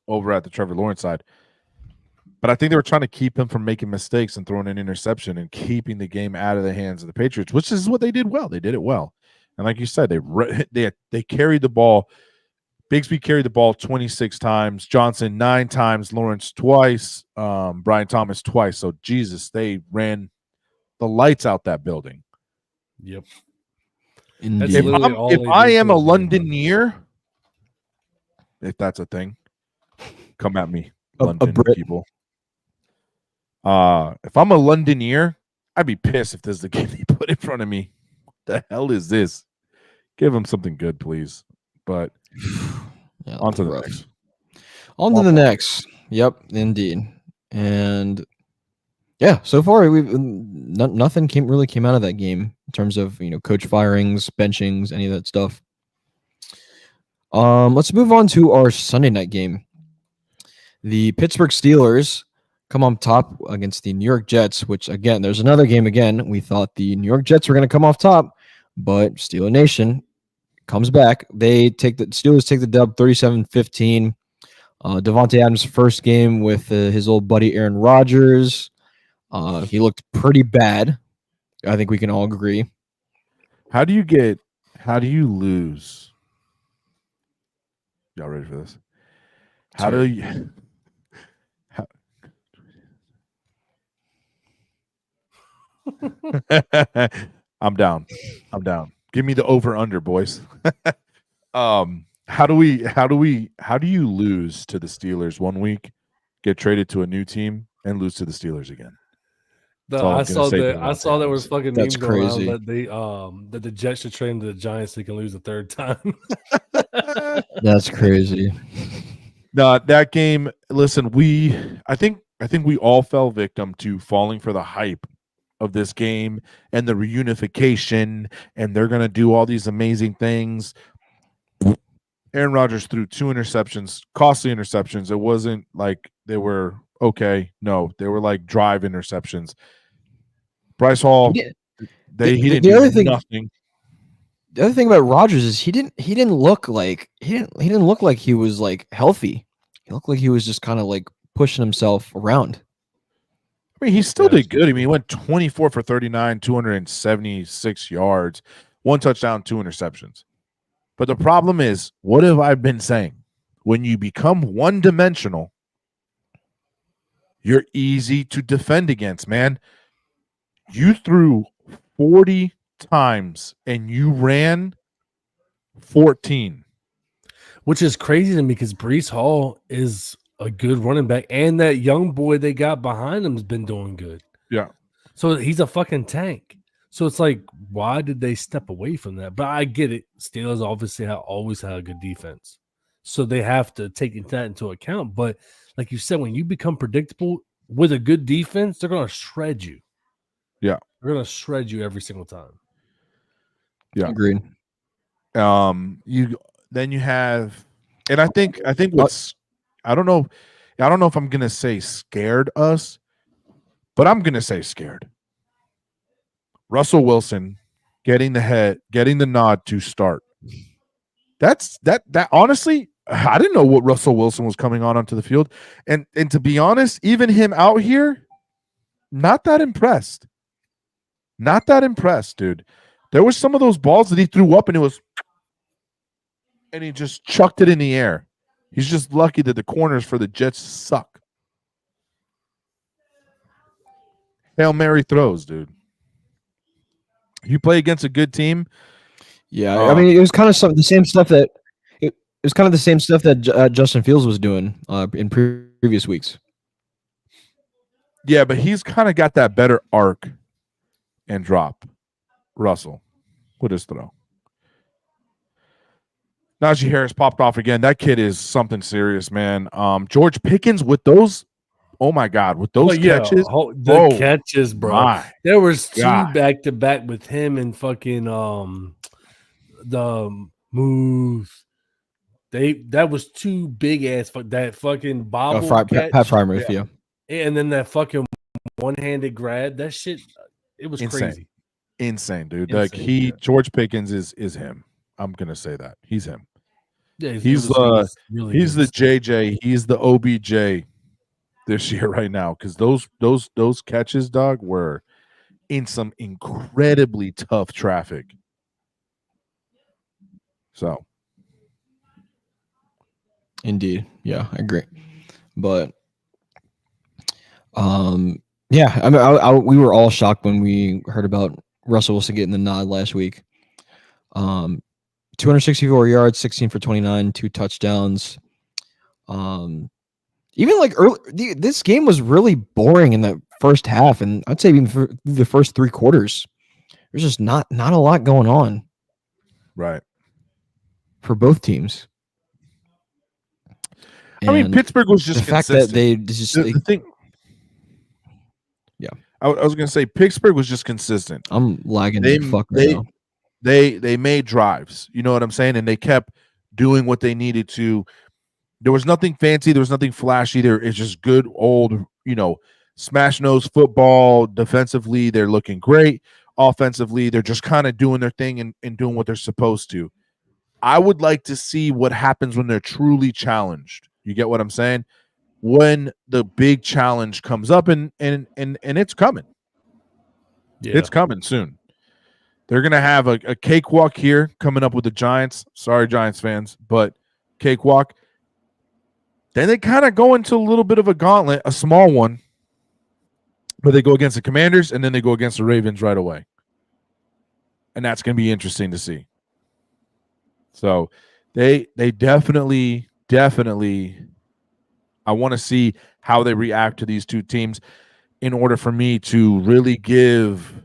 Speaker 4: over at the Trevor Lawrence side. But I think they were trying to keep him from making mistakes and throwing an interception and keeping the game out of the hands of the Patriots, which is what they did well. They did it well. And like you said, they carried the ball. Bigsby carried the ball 26 times, Johnson 9 times, Lawrence twice, Brian Thomas twice. So, Jesus, they ran the lights out that building.
Speaker 1: Yep.
Speaker 4: If I am a Londoner, if that's a thing, come at me, London people. If I'm a Londoner, I'd be pissed if this is the game they put in front of me. What the hell is this? Give them something good, please. But on to the next.
Speaker 3: On to the next. Yep, indeed. And yeah, so far nothing really came out of that game in terms of coach firings, benchings, any of that stuff. Let's move on to our Sunday night game. The Pittsburgh Steelers come on top against the New York Jets, which again, there's another game again. We thought the New York Jets were going to come off top, but Steeler Nation comes back. The Steelers take the dub 37-15. Davante Adams' first game with his old buddy Aaron Rodgers. He looked pretty bad. I think we can all agree.
Speaker 4: How do you lose? Y'all ready for this? How do you? I'm down. Give me the over under, boys. How do you lose to the Steelers one week, get traded to a new team, and lose to the Steelers again?
Speaker 1: I saw there was fucking
Speaker 3: That's
Speaker 1: memes going around
Speaker 3: crazy.
Speaker 1: that the Jets should trade to the Giants so they can lose a third time.
Speaker 3: That's crazy.
Speaker 4: No, that game. Listen, I think we all fell victim to falling for the hype of this game and the reunification, and they're gonna do all these amazing things. Aaron Rodgers threw 2 interceptions, costly interceptions. It wasn't like they were okay. No, they were like drive interceptions. Bryce Hall, he didn't do nothing.
Speaker 3: The other thing about Rodgers is he didn't look like he was like healthy. He looked like he was just kind of like pushing himself around.
Speaker 4: I mean, he still did good. I mean, he went 24 for 39, 276 yards, 1 touchdown, 2 interceptions. But the problem is, what have I been saying? When you become one-dimensional, you're easy to defend against, man. You threw 40 times and you ran 14.
Speaker 1: Which is crazy to me because Breece Hall is a good running back, and that young boy they got behind him has been doing good.
Speaker 4: Yeah.
Speaker 1: So he's a fucking tank. So it's like, why did they step away from that? But I get it. Steelers obviously always had a good defense. So they have to take that into account. But like you said, when you become predictable with a good defense, they're going to shred you.
Speaker 4: Yeah.
Speaker 1: They're going to shred you every single time.
Speaker 3: Yeah. Agreed.
Speaker 4: You have, and I think what's, I don't know if I'm going to say scared us, but I'm going to say scared. Russell Wilson getting the nod to start. That honestly, I didn't know what Russell Wilson was coming onto the field. And to be honest, even him out here, not that impressed. Not that impressed, dude. There was some of those balls that he threw up and he just chucked it in the air. He's just lucky that the corners for the Jets suck. Hail Mary throws, dude. You play against a good team.
Speaker 3: Yeah, I mean, it was kind of the same stuff that it was kind of the same stuff that Justin Fields was doing in previous weeks.
Speaker 4: Yeah, but he's kind of got that better arc and drop. Russell with his throw. Najee Harris popped off again. That kid is something serious, man. George Pickens with those. Oh my God, with those catches.
Speaker 1: Catches, bro. There was 2 back-to-back with him and fucking the moves. That was 2 big ass that fucking bobble catch.
Speaker 3: Pat Frymouth, yeah.
Speaker 1: And then that fucking one-handed grab. That shit, it was crazy.
Speaker 4: Insane, dude. George Pickens is him. I'm gonna say that. He's him.
Speaker 1: Yeah,
Speaker 4: he's the JJ, he's the OBJ this year right now, because those catches, dog, were in some incredibly tough traffic. So,
Speaker 3: indeed, yeah, I agree. But, yeah, I mean, we were all shocked when we heard about Russell Wilson getting the nod last week. 264 yards, 16 for 29, 2 touchdowns. Even like early, this game was really boring in the first half, and I'd say even for the first 3 quarters, there's just not a lot going on,
Speaker 4: right,
Speaker 3: for both teams.
Speaker 4: And I mean, Pittsburgh was just
Speaker 3: the fact that they just
Speaker 4: the thing.
Speaker 3: Yeah,
Speaker 4: I was gonna say Pittsburgh was just consistent.
Speaker 3: I'm lagging the fuck right now.
Speaker 4: They made drives, you know what I'm saying, and they kept doing what they needed to. There was nothing fancy. There was nothing flashy. It's just good old, smash nose football. Defensively, they're looking great. Offensively, they're just kind of doing their thing and doing what they're supposed to. I would like to see what happens when they're truly challenged. You get what I'm saying? when the big challenge comes up, and it's coming.
Speaker 1: Yeah.
Speaker 4: It's coming soon. They're going to have a cakewalk here coming up with the Giants. Sorry, Giants fans, but cakewalk. Then they kind of go into a little bit of a gauntlet, a small one, but they go against the Commanders, and then they go against the Ravens right away. And that's going to be interesting to see. So they definitely, I want to see how they react to these two teams in order for me to really give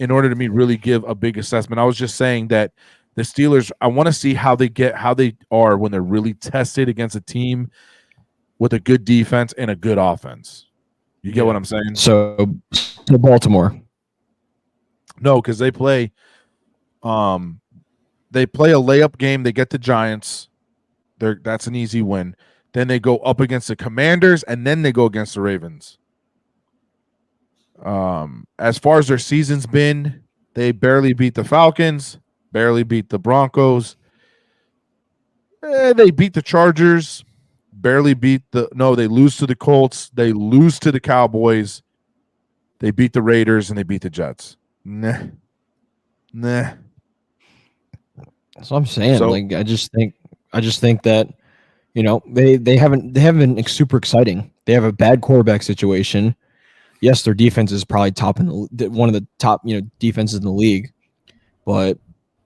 Speaker 4: a big assessment. I was just saying that the Steelers, I want to see how they are when they're really tested against a team with a good defense and a good offense. You get what I'm saying?
Speaker 3: So Baltimore.
Speaker 4: No, because they play a layup game. They get the Giants. That's an easy win. Then they go up against the Commanders, and then they go against the Ravens. As far as their season's been, they barely beat the Falcons, barely beat the Broncos. They beat the Chargers, they lose to the Colts, they lose to the Cowboys, they beat the Raiders, and they beat the Jets. Nah.
Speaker 3: That's what I'm saying. I just think that, they haven't been super exciting. They have a bad quarterback situation. Yes, their defense is probably one of the top, defenses in the league, but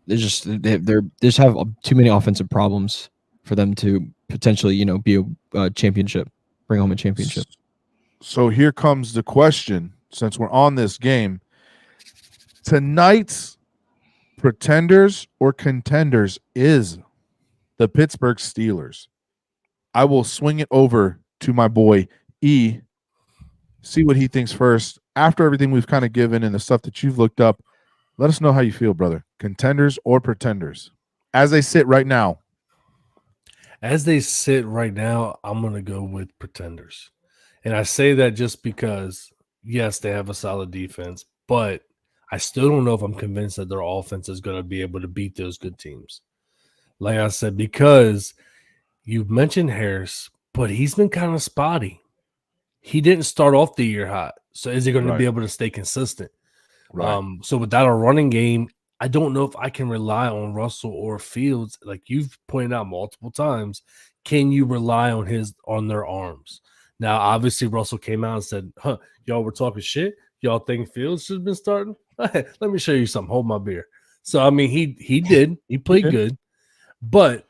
Speaker 3: they just have too many offensive problems for them to potentially, be a championship, bring home a championship.
Speaker 4: So here comes the question, since we're on this game. Tonight's pretenders or contenders is the Pittsburgh Steelers. I will swing it over to my boy E. See what he thinks first. After everything we've kind of given and the stuff that you've looked up, let us know how you feel, brother. Contenders or pretenders? As they sit right now.
Speaker 1: I'm going to go with pretenders. And I say that just because, yes, they have a solid defense, but I still don't know if I'm convinced that their offense is going to be able to beat those good teams. Like I said, because you mentioned Harris, but he's been kind of spotty. He didn't start off the year hot. So is he going to be able to stay consistent?
Speaker 4: Right.
Speaker 1: So without a running game, I don't know if I can rely on Russell or Fields. Like you've pointed out multiple times, can you rely on their arms? Now, obviously, Russell came out and said, y'all were talking shit. Y'all think Fields should have been starting? Let me show you something. Hold my beer. So, I mean, he did. He played good. But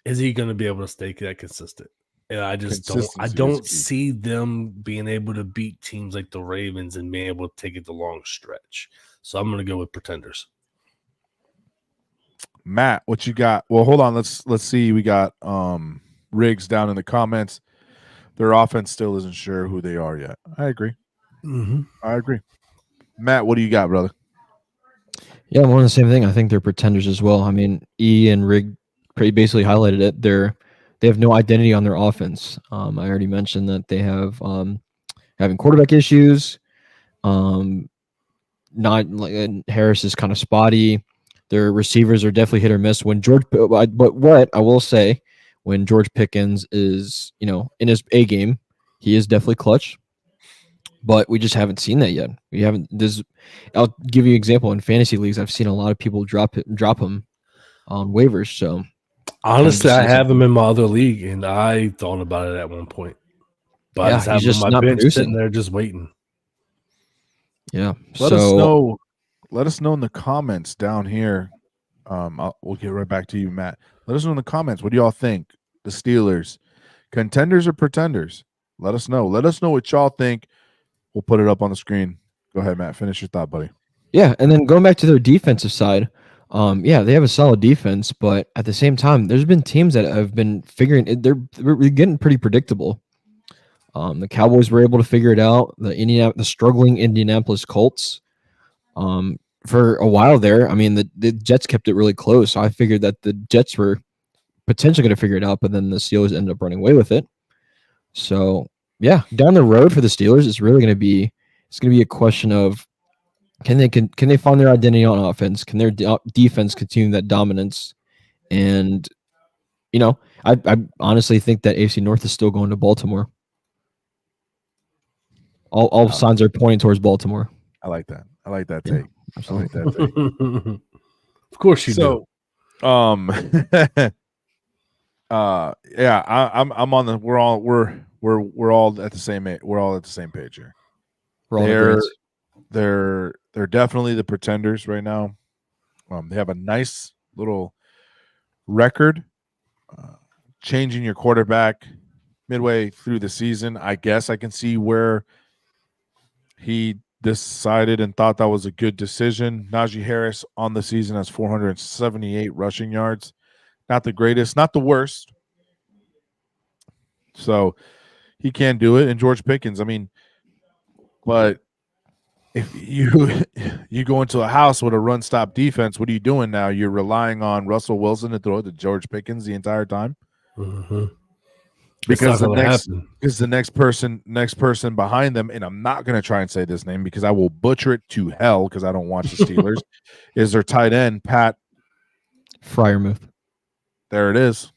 Speaker 1: is he going to be able to stay that consistent? And I just don't see them being able to beat teams like the Ravens and being able to take it the long stretch. So I'm going to go with pretenders.
Speaker 4: Matt, what you got? Well, hold on. Let's see. We got Riggs down in the comments. Their offense still isn't sure who they are yet. I agree.
Speaker 1: Mm-hmm.
Speaker 4: I agree. Matt, what do you got, brother?
Speaker 3: Yeah, I'm on the same thing. I think they're pretenders as well. I mean, E and Rig pretty basically highlighted it. They have no identity on their offense. I already mentioned that they have having quarterback issues. Not like Harris is kind of spotty. Their receivers are definitely hit or miss. But what I will say, when George Pickens is in his A game, he is definitely clutch. But we just haven't seen that yet. We haven't. I'll give you an example. In fantasy leagues, I've seen a lot of people drop him on waivers. So
Speaker 1: honestly, I have him in my other league, and I thought about it at one point. But I just have him on my bench sitting there just waiting.
Speaker 3: Yeah.
Speaker 4: Let us know. Let us know in the comments down here. We'll get right back to you, Matt. Let us know in the comments. What do y'all think? The Steelers, contenders or pretenders? Let us know. Let us know what y'all think. We'll put it up on the screen. Go ahead, Matt. Finish your thought, buddy.
Speaker 3: Yeah, and then going back to their defensive side, they have a solid defense, but at the same time, there's been teams that have been figuring it. They're getting pretty predictable. The Cowboys were able to figure it out. The struggling Indianapolis Colts, for a while there. I mean, the Jets kept it really close. So I figured that the Jets were potentially going to figure it out, but then the Steelers ended up running away with it. So yeah, down the road for the Steelers, it's going to be a question of can they find their identity on offense? Can their defense continue that dominance? And I honestly think that AFC North is still going to Baltimore. All signs are pointing towards Baltimore.
Speaker 4: I like that. I like that
Speaker 3: Yeah,
Speaker 4: take. I like that take.
Speaker 1: Of course you do.
Speaker 4: Yeah, I'm on the. We're all at the same. We're all at the same page here.
Speaker 3: We're all in agreement.
Speaker 4: They're definitely the pretenders right now. They have a nice little record. Changing your quarterback midway through the season, I guess I can see where he decided and thought that was a good decision. Najee Harris on the season has 478 rushing yards. Not the greatest, not the worst. So he can do it. And George Pickens, I mean, but if you go into a house with a run-stop defense, what are you doing now? You're relying on Russell Wilson to throw to George Pickens the entire time?
Speaker 1: Mm-hmm.
Speaker 4: Because the next person behind them, and I'm not going to try and say this name because I will butcher it to hell because I don't watch the Steelers, is their tight end, Pat
Speaker 3: Freiermuth.
Speaker 4: There it is.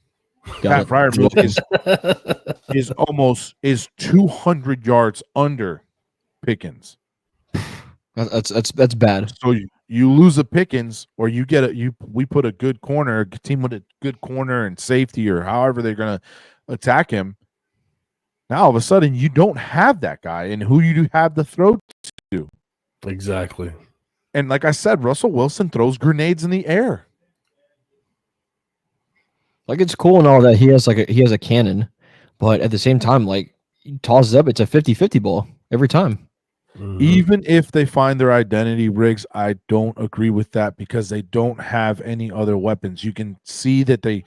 Speaker 4: Pat Freiermuth is 200 yards under Pickens.
Speaker 3: That's bad.
Speaker 4: So you lose a Pickens, or you get we put a good corner, a team with a good corner and safety, or however they're gonna attack him. Now all of a sudden you don't have that guy, and who you do have to throw to?
Speaker 1: Exactly.
Speaker 4: And like I said, Russell Wilson throws grenades in the air.
Speaker 3: Like, it's cool and all that he has a cannon, but at the same time, like, he tosses up, it's a 50-50 ball every time.
Speaker 4: Mm-hmm. Even if they find their identity, Riggs, I don't agree with that because they don't have any other weapons. You can see that they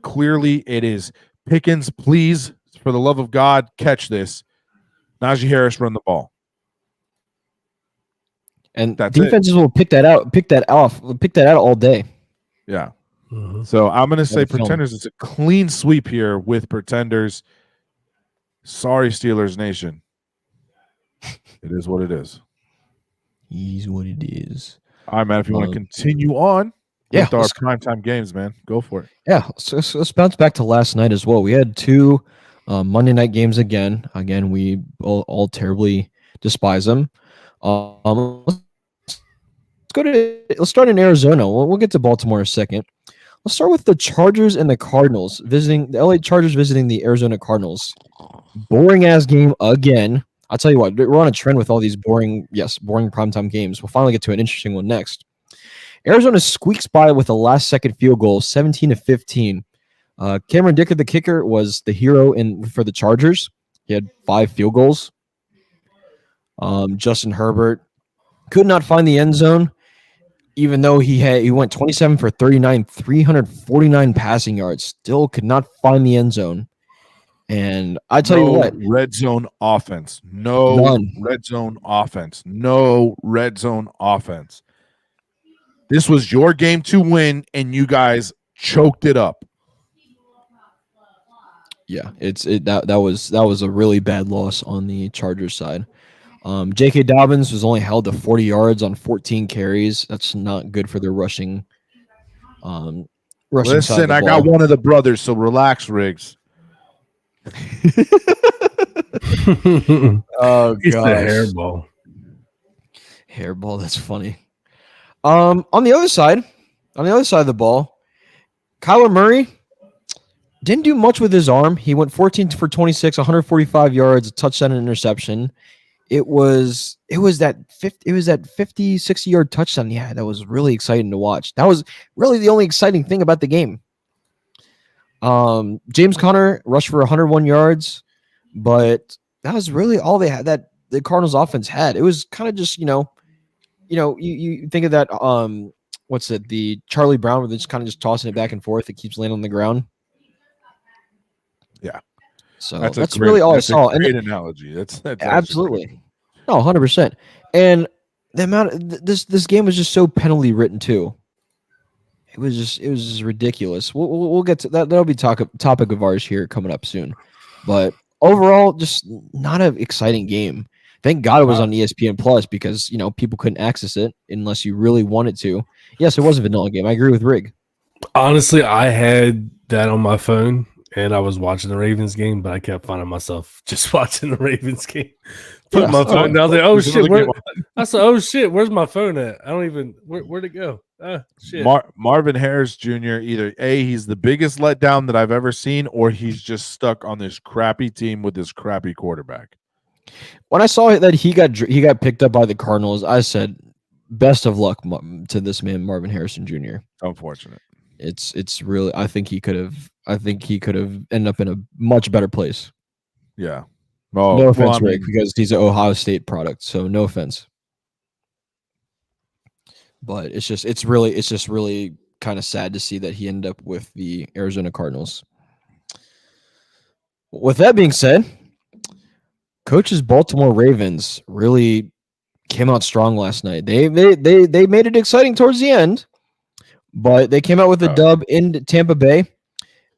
Speaker 4: clearly it is Pickens, please, for the love of God, catch this. Najee Harris, run the ball.
Speaker 3: And defenses will pick that out all day.
Speaker 4: Yeah. Mm-hmm. So I'm going to say Pretenders. It's a clean sweep here with Pretenders. Sorry, Steelers Nation. It is what it is.
Speaker 3: It is what it is.
Speaker 4: All right, man. If you want to continue on with our primetime games, man, go for it.
Speaker 3: Yeah. So let's bounce back to last night as well. We had two Monday night games again. Again, we all terribly despise them. Let's start in Arizona. We'll get to Baltimore in a second. Let's start with the Chargers and the Cardinals the LA Chargers visiting the Arizona Cardinals. Boring ass game again. I'll tell you what, we're on a trend with all these boring primetime games. We'll finally get to an interesting one next. Arizona squeaks by with a last-second field goal, 17-15. Cameron Dicker, the kicker, was the hero for the Chargers. He had 5 field goals. Justin Herbert could not find the end zone, even though he went 27 for 39, 349 passing yards. Still could not find the end zone. And I tell you what,
Speaker 4: red zone offense. None. Red zone offense. No red zone offense. This was your game to win, and you guys choked it up.
Speaker 3: Yeah, that was a really bad loss on the Chargers side. J.K. Dobbins was only held to 40 yards on 14 carries. That's not good for their rushing.
Speaker 4: Listen, I got one of the brothers, so relax, Riggs.
Speaker 3: Oh,
Speaker 1: it's the
Speaker 3: hairball. That's funny. On the other side of the ball, Kyler Murray didn't do much with his arm. He went 14 for 26, 145 yards, a touchdown and interception. It was that 50, 60-yard touchdown. Yeah, that was really exciting to watch. That was really the only exciting thing about the game. James Conner rushed for 101 yards, but that was really all they had that the Cardinals offense had. It was kind of just, you think of that, the Charlie Brown where they're just kind of just tossing it back and forth. It keeps landing on the ground.
Speaker 4: Yeah.
Speaker 3: So that's really all I saw.
Speaker 4: Great analogy. That's
Speaker 3: absolutely. No, 100%. And the amount of this game was just so penalty written too. It was just ridiculous. We'll get to that. That'll be topic of ours here coming up soon. But overall, just not an exciting game. Thank God it was on ESPN Plus because people couldn't access it unless you really wanted to. Yes, it was a vanilla game. I agree with Rig.
Speaker 1: Honestly, I had that on my phone, and I was watching the Ravens game, but I kept finding myself just watching the Ravens game. Put my phone down. I was like, "Oh shit!" I said, "Oh shit! Where's my phone at? I don't even. Where'd it go? Shit."
Speaker 4: Marvin Harris Jr. Either he's the biggest letdown that I've ever seen, or he's just stuck on this crappy team with this crappy quarterback.
Speaker 3: When I saw that he got picked up by the Cardinals, I said, "Best of luck to this man, Marvin Harrison Jr."
Speaker 4: Unfortunate.
Speaker 3: It's really. I think he could have ended up in a much better place.
Speaker 4: Yeah.
Speaker 3: Oh, no offense, Rick, because he's an Ohio State product. So no offense. But it's just really kind of sad to see that he ended up with the Arizona Cardinals. With that being said, coach's Baltimore Ravens really came out strong last night. They made it exciting towards the end, but they came out with a dub in Tampa Bay.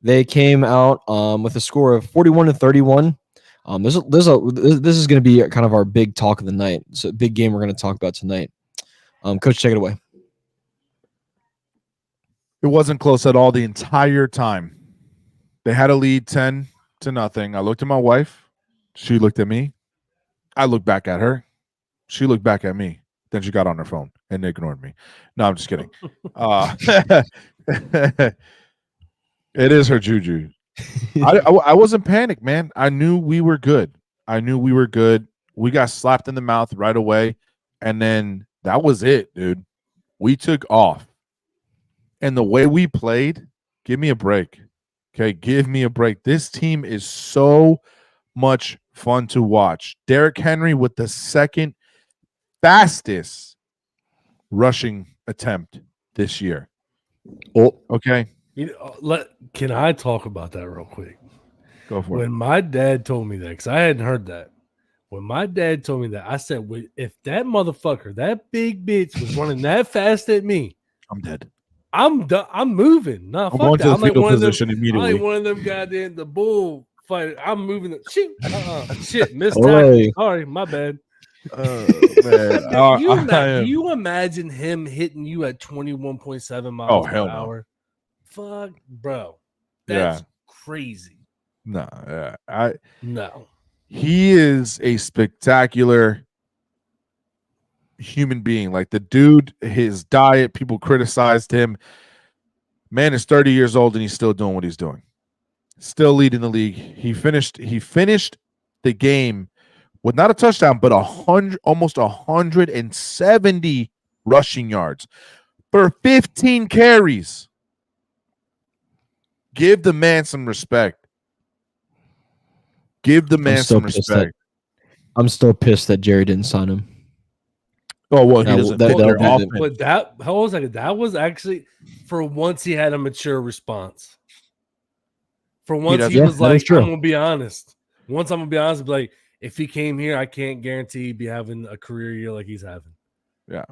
Speaker 3: They came out with a score of 41-31. This is going to be kind of our big talk of the night. It's a big game we're going to talk about tonight. Coach, take it away.
Speaker 4: It wasn't close at all the entire time. They had a lead 10-0. I looked at my wife. She looked at me. I looked back at her. She looked back at me. Then she got on her phone and ignored me. No, I'm just kidding. It is her juju. I wasn't panicked, man. I knew we were good. We got slapped in the mouth right away. And then that was it, dude. We took off. And the way we played, give me a break. Okay, give me a break. This team is so much fun to watch. Derrick Henry with the second fastest rushing attempt this year.
Speaker 3: Oh,
Speaker 4: okay.
Speaker 1: Can I talk about that real quick?
Speaker 4: Go for it.
Speaker 1: When my dad told me that, because I hadn't heard that. When my dad told me that, I said, if that motherfucker, that big bitch was running that fast at me,
Speaker 4: I'm dead.
Speaker 1: I'm done. I'm moving. No,
Speaker 4: I'm going to the fetal position immediately.
Speaker 1: I ain't one of them goddamn the bull fighter. I'm moving. Shoot. Shit. Missed tackle. Sorry, my bad. Man. You imagine him hitting you at 21.7 miles per hour? Fuck, bro. That's crazy.
Speaker 4: No.
Speaker 1: No.
Speaker 4: He is a spectacular human being. Like the dude, his diet, people criticized him. Man is 30 years old and he's still doing what he's doing. Still leading the league. He finished the game with not a touchdown, but almost 170 rushing yards for 15 carries. Give the man some respect. Give the man some respect.
Speaker 3: I'm still pissed that Jerry didn't sign him.
Speaker 4: Oh, well, he doesn't fit their offense.
Speaker 1: But that was actually, for once, he had a mature response. For once, he was like, I'm going to be honest. Once I'm going to be honest, like, if he came here, I can't guarantee he'd be having a career year like he's having.
Speaker 4: Yeah.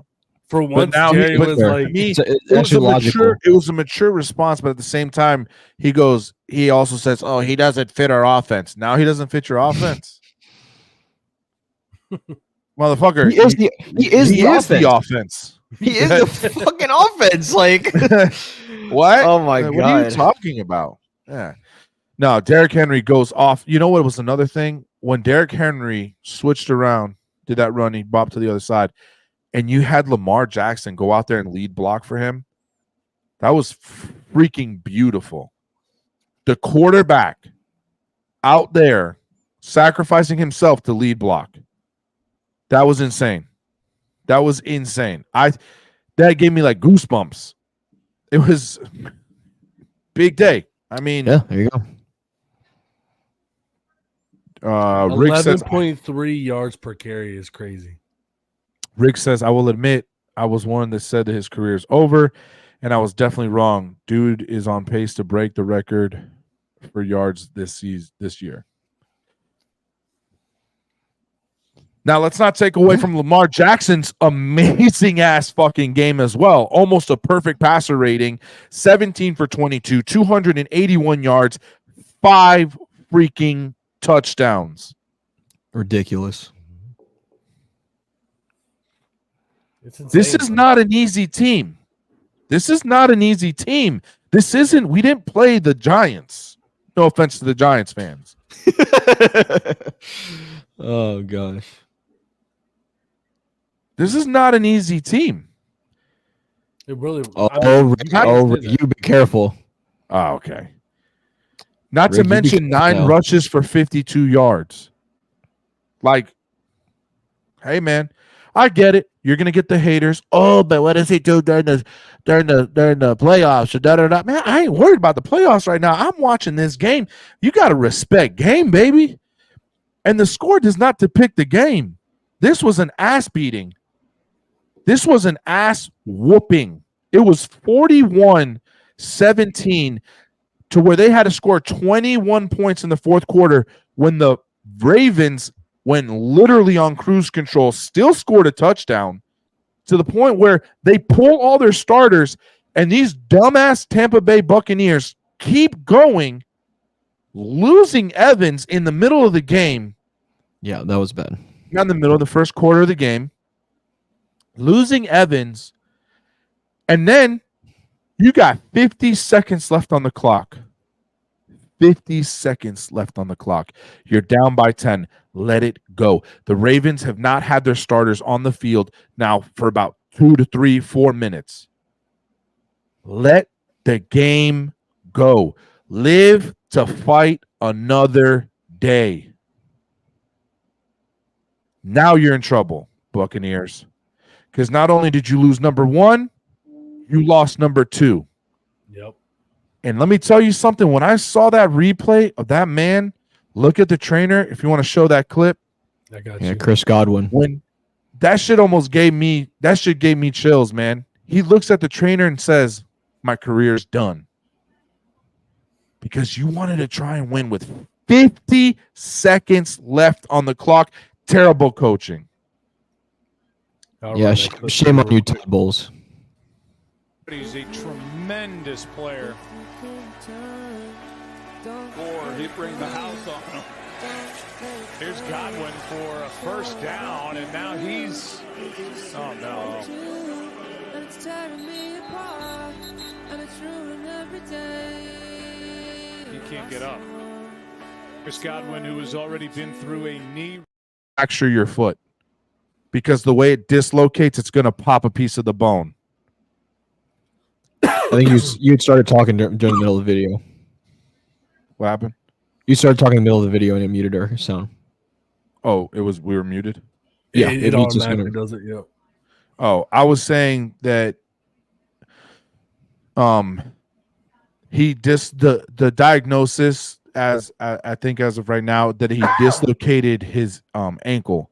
Speaker 1: For once, Jerry was like,
Speaker 4: it was a mature response, but at the same time, he also says, oh, he doesn't fit our offense. Now he doesn't fit your offense. Motherfucker.
Speaker 3: He is the offense.
Speaker 4: He
Speaker 3: is the fucking offense. Like,
Speaker 4: what?
Speaker 3: Oh my God.
Speaker 4: What are you talking about? Yeah. No, Derrick Henry goes off. You know what was another thing? When Derrick Henry switched around, did that run, he bopped to the other side, and you had Lamar Jackson go out there and lead block for him. That was freaking beautiful. The quarterback out there sacrificing himself to lead block. That was insane. That gave me like goosebumps. It was big day. I mean,
Speaker 3: yeah, there you go.
Speaker 1: 11.3 yards per carry is crazy.
Speaker 4: Rick says, I will admit I was one that said that his career is over, and I was definitely wrong. Dude is on pace to break the record for yards this year. Now, let's not take away from Lamar Jackson's amazing ass fucking game as well. Almost a perfect passer rating, 17 for 22, 281 yards, 5 freaking touchdowns.
Speaker 3: Ridiculous.
Speaker 4: This is not an easy team. This is not an easy team. This isn't. We didn't play the Giants. No offense to the Giants fans.
Speaker 3: Oh gosh.
Speaker 4: This is not an easy team.
Speaker 1: It really.
Speaker 3: Rick, you be careful.
Speaker 4: Oh, okay. Not
Speaker 3: Rick,
Speaker 4: to mention 9 rushes for 52 yards. Like, hey man, I get it. You're gonna get the haters. Oh, but what does he do during the playoffs? Man, I ain't worried about the playoffs right now. I'm watching this game. You gotta respect game, baby. And the score does not depict the game. This was an ass beating. This was an ass whooping. It was 41-17 to where they had to score 21 points in the fourth quarter when the Ravens went literally on cruise control, still scored a touchdown to the point where they pull all their starters, and these dumbass Tampa Bay Buccaneers keep going, losing Evans in the middle of the game.
Speaker 3: Yeah, that was bad.
Speaker 4: In the middle of the first quarter of the game, losing Evans, and then you got 50 seconds left on the clock. 50 seconds left on the clock. You're down by 10. Let it go. The Ravens have not had their starters on the field now for about 2 to 3, 4 minutes. Let the game go. Live to fight another day. Now you're in trouble, Buccaneers. Because not only did you lose number 1, you lost number 2.
Speaker 1: Yep.
Speaker 4: And let me tell you something. When I saw that replay of that man, look at the trainer. If you want to show that clip.
Speaker 1: I got you.
Speaker 3: Chris Godwin.
Speaker 4: When that shit almost gave me chills, man. He looks at the trainer and says, my career's done. Because you wanted to try and win with 50 seconds left on the clock. Terrible coaching.
Speaker 3: Yeah, shame on you, Todd Bowles.
Speaker 5: He's a tremendous player. Or he brings the house on him. Here's Godwin for a first down, and now he's. Oh no! He can't get up. Chris Godwin, who has already been through a knee.
Speaker 4: Fracture your foot because the way it dislocates, it's going to pop a piece of the bone.
Speaker 3: I think you had started talking during the middle of the video.
Speaker 4: What happened?
Speaker 3: You started talking in the middle of the video and it muted our sound.
Speaker 4: Oh, we were muted?
Speaker 1: Yeah, it automatically does it, yeah.
Speaker 4: Oh, I was saying that the diagnosis as I think as of right now that he dislocated his ankle.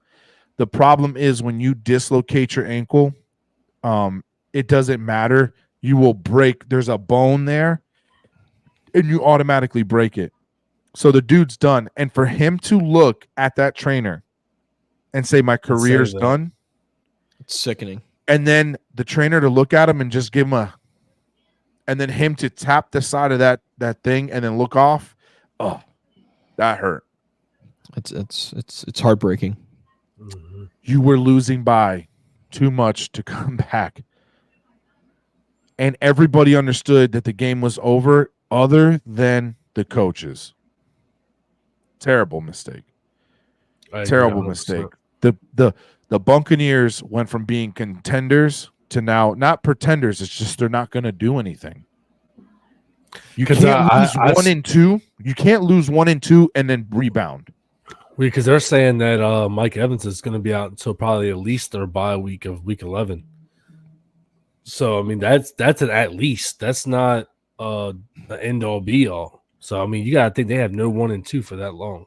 Speaker 4: The problem is when you dislocate your ankle, it doesn't matter. You will break. There's a bone there, and you automatically break it. So the dude's done. And for him to look at that trainer and say, my career's done.
Speaker 3: It's sickening.
Speaker 4: And then the trainer to look at him and just give him and then him to tap the side of that thing and then look off. Oh, that hurt.
Speaker 3: It's heartbreaking.
Speaker 1: Mm-hmm.
Speaker 4: You were losing by too much to come back. And everybody understood that the game was over other than the coaches. Terrible mistake. Terrible mistake. The Buccaneers went from being contenders to now not pretenders. It's just they're not going to do anything. You can't lose 1 and 2. You can't lose 1 and 2 and then rebound.
Speaker 1: Because they're saying that Mike Evans is going to be out until probably at least their bye week of week 11. So I mean that's an at least. That's not the end all be all. So I mean you gotta think they have no 1 and 2 for that long.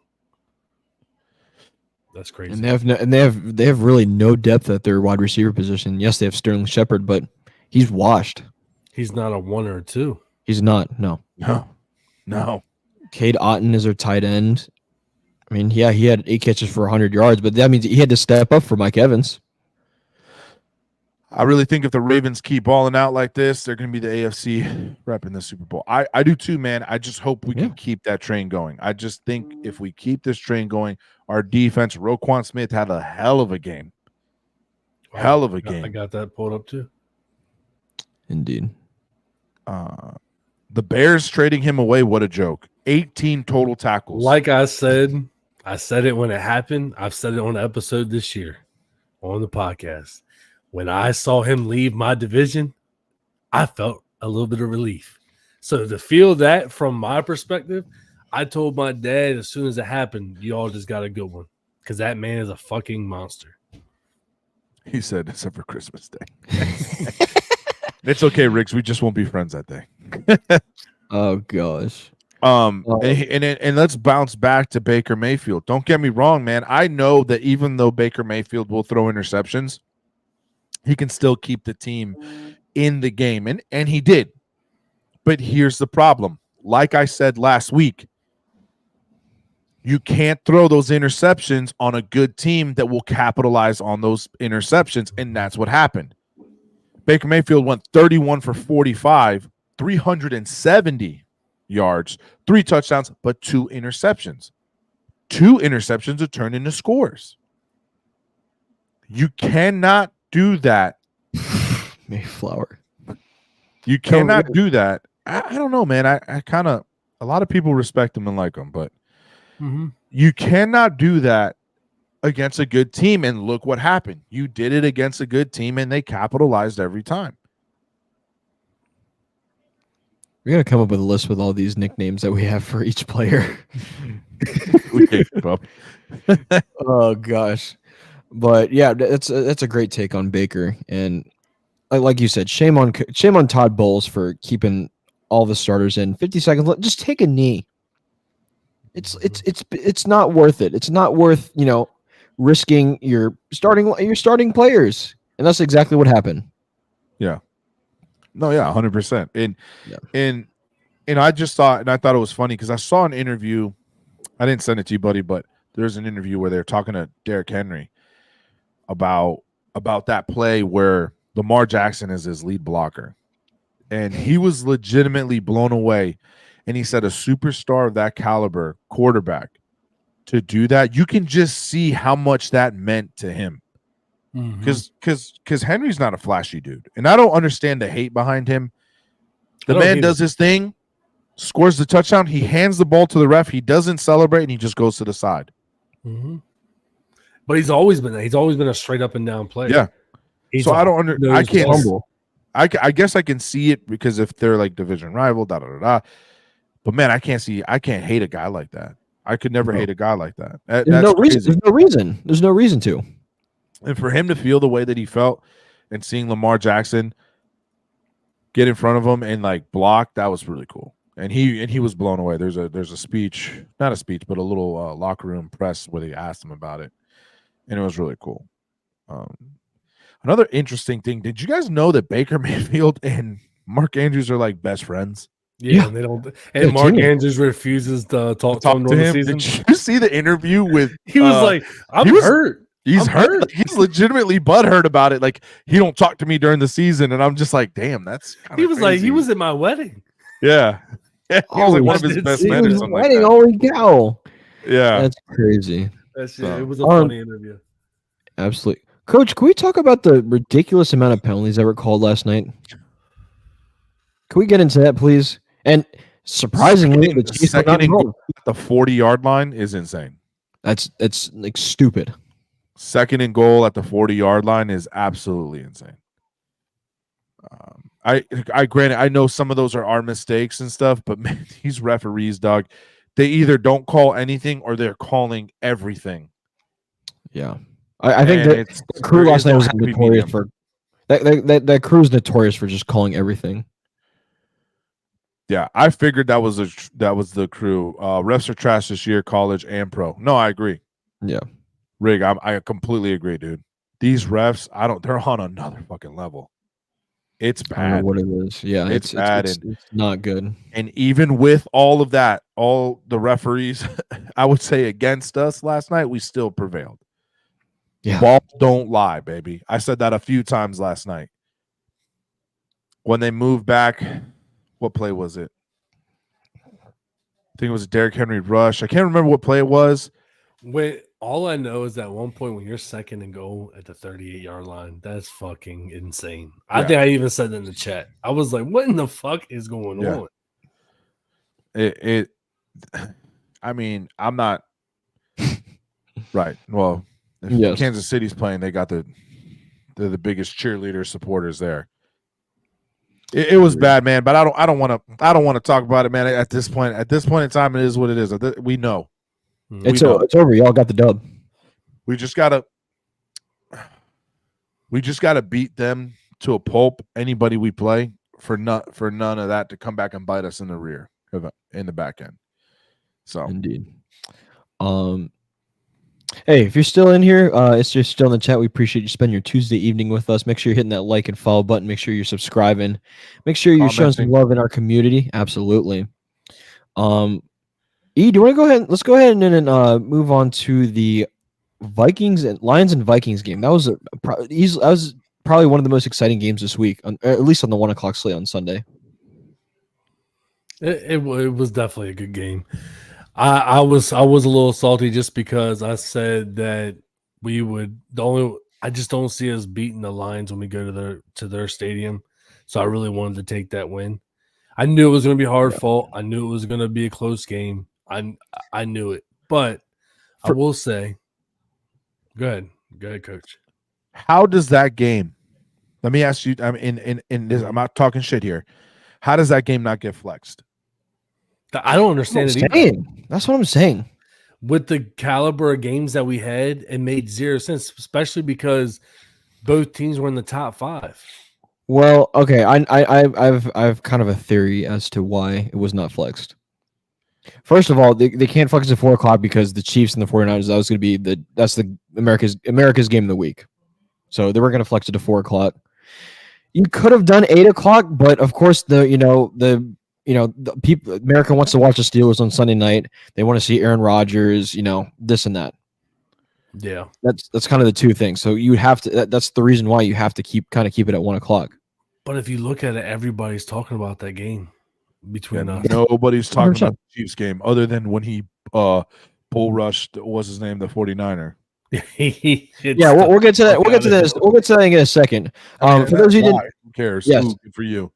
Speaker 1: That's crazy.
Speaker 3: And they have really no depth at their wide receiver position. Yes, they have Sterling Shepard, but he's washed.
Speaker 1: He's not a 1 or a 2.
Speaker 3: He's not. No. Cade Otton is their tight end. I mean, yeah, he had 8 catches for 100 yards, but that means he had to step up for Mike Evans.
Speaker 4: I really think if the Ravens keep balling out like this, they're going to be the AFC rep in the Super Bowl. I do too, man. I just hope we can keep that train going. I just think if we keep this train going, our defense, Roquan Smith had a hell of a game. Hell of a game.
Speaker 1: I got that pulled up too.
Speaker 3: Indeed.
Speaker 4: The Bears trading him away, what a joke. 18 total tackles.
Speaker 1: Like I said it when it happened. I've said it on the episode this year on the podcast. When I saw him leave my division, I felt a little bit of relief. So to feel that from my perspective, I told my dad as soon as it happened, y'all just got a good one. Because that man is a fucking monster.
Speaker 4: He said, except for Christmas Day. It's okay, Riggs. We just won't be friends that day.
Speaker 3: Oh gosh.
Speaker 4: And let's bounce back to Baker Mayfield. Don't get me wrong, man. I know that even though Baker Mayfield will throw interceptions, he can still keep the team in the game. And he did. But here's the problem. Like I said last week, you can't throw those interceptions on a good team that will capitalize on those interceptions, and that's what happened. Baker Mayfield went 31 for 45, 370 yards, 3 touchdowns, but 2 interceptions. 2 interceptions that turned into scores. You cannot do that.
Speaker 3: Mayflower.
Speaker 4: You cannot do that. I don't know, man. I kind of, a lot of people respect him and like him, but you cannot do that against a good team. And look what happened. You did it against a good team, and they capitalized every time.
Speaker 3: We're going to come up with a list with all these nicknames that we have for each player.
Speaker 4: We can't keep up.
Speaker 3: Oh, gosh. But, yeah, that's a great take on Baker. And like you said, shame on Todd Bowles for keeping all the starters in 50 seconds. Just take a knee. It's not worth it. It's not worth, risking your starting players. And that's exactly what happened.
Speaker 4: Yeah. No, yeah, 100%. And I just thought, and I thought it was funny because I saw an interview. I didn't send it to you, buddy, but there's an interview where they're talking to Derrick Henry about that play where Lamar Jackson is his lead blocker. And he was legitimately blown away. And he said a superstar of that caliber, quarterback, to do that, you can just see how much that meant to him. Because Henry's not a flashy dude. And I don't understand the hate behind him. The man does his thing, scores the touchdown. He hands the ball to the ref. He doesn't celebrate, and he just goes to the side.
Speaker 1: But he's always been a straight up and down player.
Speaker 4: Yeah. So I don't I can't
Speaker 3: humble.
Speaker 4: I guess I can see it because if they're like division rival, But man, I can't hate a guy like that. I could never hate a guy like that.
Speaker 3: There's no reason. There's no reason to.
Speaker 4: And for him to feel the way that he felt and seeing Lamar Jackson get in front of him and like block, that was really cool. And he was blown away. There's a speech, not a speech, but a little locker room press where they asked him about it, and it was really cool. Another interesting thing, did you guys know that Baker Mayfield and Mark Andrews are like best friends?
Speaker 1: Yeah. And they don't. And Mark Andrews refuses to talk to him during the season.
Speaker 4: Did you see the interview with?
Speaker 1: He was like, "I'm hurt.
Speaker 4: He's hurt. Like, he's legitimately butthurt about it. Like he don't talk to me during the season, and I'm just like, damn, that's.
Speaker 1: He was
Speaker 4: crazy.
Speaker 1: like, he was at my wedding.
Speaker 4: Yeah, he was like one of his best men or something like that.
Speaker 3: Holy cow!
Speaker 4: Yeah,
Speaker 3: that's crazy.
Speaker 1: It was a funny interview.
Speaker 3: Absolutely, Coach. Can we talk about the ridiculous amount of penalties that were called last night? Can we get into that, please? And surprisingly, the
Speaker 4: second and goal at the 40-yard line is insane.
Speaker 3: That's like stupid.
Speaker 4: Second and goal at the 40-yard line is absolutely insane. I granted, I know some of those are our mistakes and stuff, but man, these referees, dog, they either don't call anything or they're calling everything.
Speaker 3: Yeah, I think that the crew last night was notorious for that crew's notorious for just calling everything.
Speaker 4: Yeah, I figured that was the crew. Refs are trash this year, college and pro. No, I agree.
Speaker 3: Yeah.
Speaker 4: Rig, I completely agree, dude. They's refs, they're on another fucking level. It's bad.
Speaker 3: I don't know what it is. Yeah,
Speaker 4: it's bad.
Speaker 3: It's not good.
Speaker 4: And even with all of that, all the referees, I would say against us last night, we still prevailed.
Speaker 3: Yeah.
Speaker 4: Balls don't lie, baby. I said that a few times last night. When they moved back, what play was it? I think it was a Derrick Henry rush. I can't remember what play it was.
Speaker 1: When All I know is that at one point when you're second and goal at the 38-yard line, that's fucking insane. I
Speaker 4: Yeah.
Speaker 1: think I even said that in the chat. I was like, what in the fuck is going
Speaker 4: Yeah.
Speaker 1: on?
Speaker 4: I mean, I'm not right. Well, if
Speaker 3: Yes.
Speaker 4: Kansas City's playing, they're the biggest cheerleader supporters there. It was bad, man, but I don't want to talk about it, man. At this point in time, it is what it is. We know.
Speaker 3: It's over. Y'all got the dub.
Speaker 4: We just gotta beat them to a pulp. Anybody we play for none of that to come back and bite us in the rear, in the back end. So
Speaker 3: Indeed. Hey, if you're still in here, it's just still in the chat. We appreciate you spending your Tuesday evening with us. Make sure you're hitting that like and follow button. Make sure you're subscribing. Make sure you're showing some love in our community. Absolutely. E, do you want to go ahead? Let's go ahead and then move on to the Lions and Vikings game. That was probably one of the most exciting games this week, at least on the 1 o'clock slate on Sunday.
Speaker 1: It was definitely a good game. I was a little salty just because I said that we would I just don't see us beating the Lions when we go to their stadium. So I really wanted to take that win. I knew it was going to be hard fought. I knew it was going to be a close game. I knew it. But I will say, go ahead, Coach.
Speaker 4: how does that game? Let me ask you. I'm in this. I'm not talking shit here. How does that game not get flexed?
Speaker 1: I don't understand it either.
Speaker 3: That's what I'm saying.
Speaker 1: With the caliber of games that we had, it made zero sense, especially because both teams were in the top 5.
Speaker 3: Well, okay, I've kind of a theory as to why it was not flexed. First of all, they can't flex at 4 o'clock because the Chiefs and the 49ers, that was going to be that's the America's game of the week. So they were going to flex it to 4 o'clock. You could have done 8 o'clock, but of course the people, America wants to watch the Steelers on Sunday night. They want to see Aaron Rodgers, this and that.
Speaker 1: Yeah,
Speaker 3: that's kind of the two things. So you have to. That's the reason why you have to keep it at 1 o'clock.
Speaker 1: but if you look at it, everybody's talking about that game between us.
Speaker 4: Nobody's talking
Speaker 3: 100%.
Speaker 4: about the Chiefs game other than when he bull rushed. What's his name? The 49er.
Speaker 3: Yeah, we'll get to that. We'll get to this. We'll get to that in a second. For those who didn't,
Speaker 4: who cares?
Speaker 3: Yes.
Speaker 4: Ooh, good for you.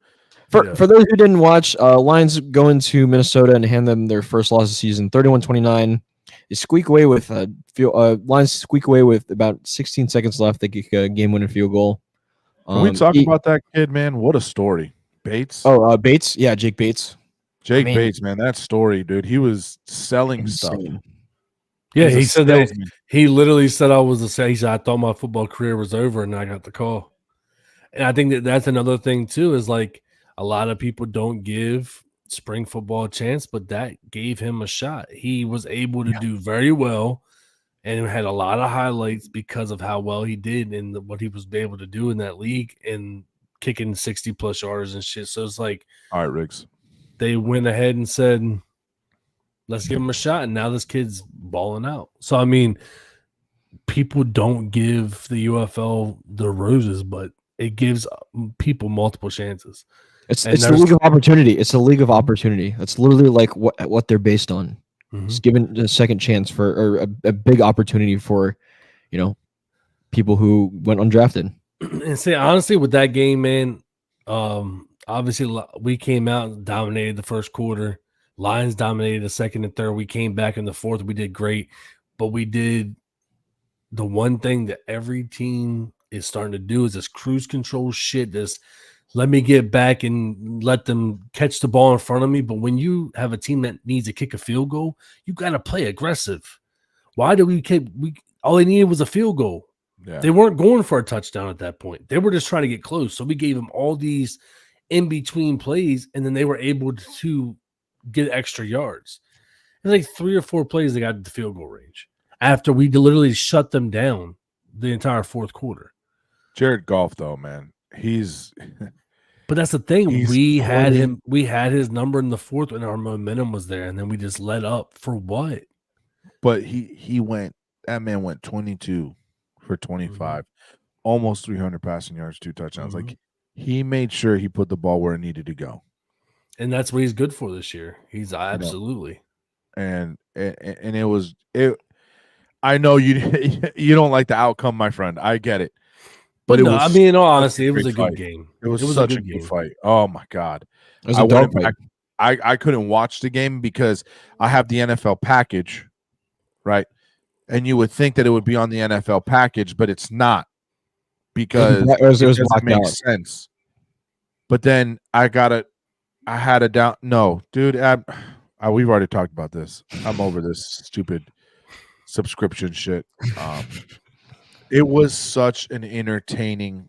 Speaker 3: For those who didn't watch, Lions go into Minnesota and hand them their first loss of the season, 31-29. They squeak away with Lions squeak away with about 16 seconds left. They kick a game-winning field goal.
Speaker 4: Can we talk about that kid, man? What a story. Bates.
Speaker 3: Oh, Bates. Yeah, Jake Bates.
Speaker 4: Bates, man. That story, dude. He was selling stuff.
Speaker 1: Yeah,
Speaker 4: He's
Speaker 1: he
Speaker 4: a
Speaker 1: said that.
Speaker 4: salesman.
Speaker 1: He literally said he said, I thought my football career was over, and I got the call. And I think that's another thing too. Is like a lot of people don't give spring football a chance, but that gave him a shot. He was able to do very well, and had a lot of highlights because of how well he did and what he was able to do in that league and kicking 60+ yards and shit. So it's like,
Speaker 4: all right, Riggs. They
Speaker 1: went ahead and said, let's give him a shot. And now this kid's balling out. So, I mean, people don't give the UFL the roses, but it gives people multiple chances.
Speaker 3: It's the league of opportunity. It's a league of opportunity. That's literally like what they're based on.
Speaker 1: Mm-hmm.
Speaker 3: It's given a second chance or a big opportunity for, people who went undrafted.
Speaker 1: And say, honestly, with that game, man, obviously we came out and dominated the first quarter. Lions dominated the second and third. We came back in the fourth. We did great, but we did the one thing that every team is starting to do is this cruise control shit. This let me get back and let them catch the ball in front of me. But when you have a team that needs to kick a field goal, you got to play aggressive. Why do we all they needed was a field goal.
Speaker 4: Yeah.
Speaker 1: They weren't going for a touchdown at that point. They were just trying to get close. So we gave them all these in-between plays, and then they were able to get extra yards. It's like 3 or 4 plays they got to the field goal range after we literally shut them down the entire fourth quarter.
Speaker 4: Jared Goff, though, man,
Speaker 1: but that's the thing. We had his number in the fourth, and our momentum was there, and then we just let up for what?
Speaker 4: But that man went 22 for 25, almost 300 passing yards, 2 touchdowns.
Speaker 1: Mm-hmm.
Speaker 4: Like, he made sure he put the ball where it needed to go.
Speaker 1: And that's what he's good for this year. He's absolutely.
Speaker 4: And it was I know you you don't like the outcome, my friend. I get it.
Speaker 1: But
Speaker 4: it
Speaker 1: no,
Speaker 4: was
Speaker 1: I mean, in all
Speaker 4: such
Speaker 1: honesty, it was a
Speaker 4: great
Speaker 1: good
Speaker 4: fight.
Speaker 1: game.
Speaker 4: It was
Speaker 1: a
Speaker 4: such a
Speaker 1: good
Speaker 4: good
Speaker 1: game.
Speaker 4: fight. Oh my God.
Speaker 3: It was a dog fight.
Speaker 4: I couldn't watch the game because I have the NFL package, right? And you would think that it would be on the NFL package, but it's not because
Speaker 3: It was
Speaker 4: doesn't
Speaker 3: blacked
Speaker 4: make
Speaker 3: out.
Speaker 4: sense. But then I had a down. No, dude, we've already talked about this. I'm over this stupid subscription shit. It was such an entertaining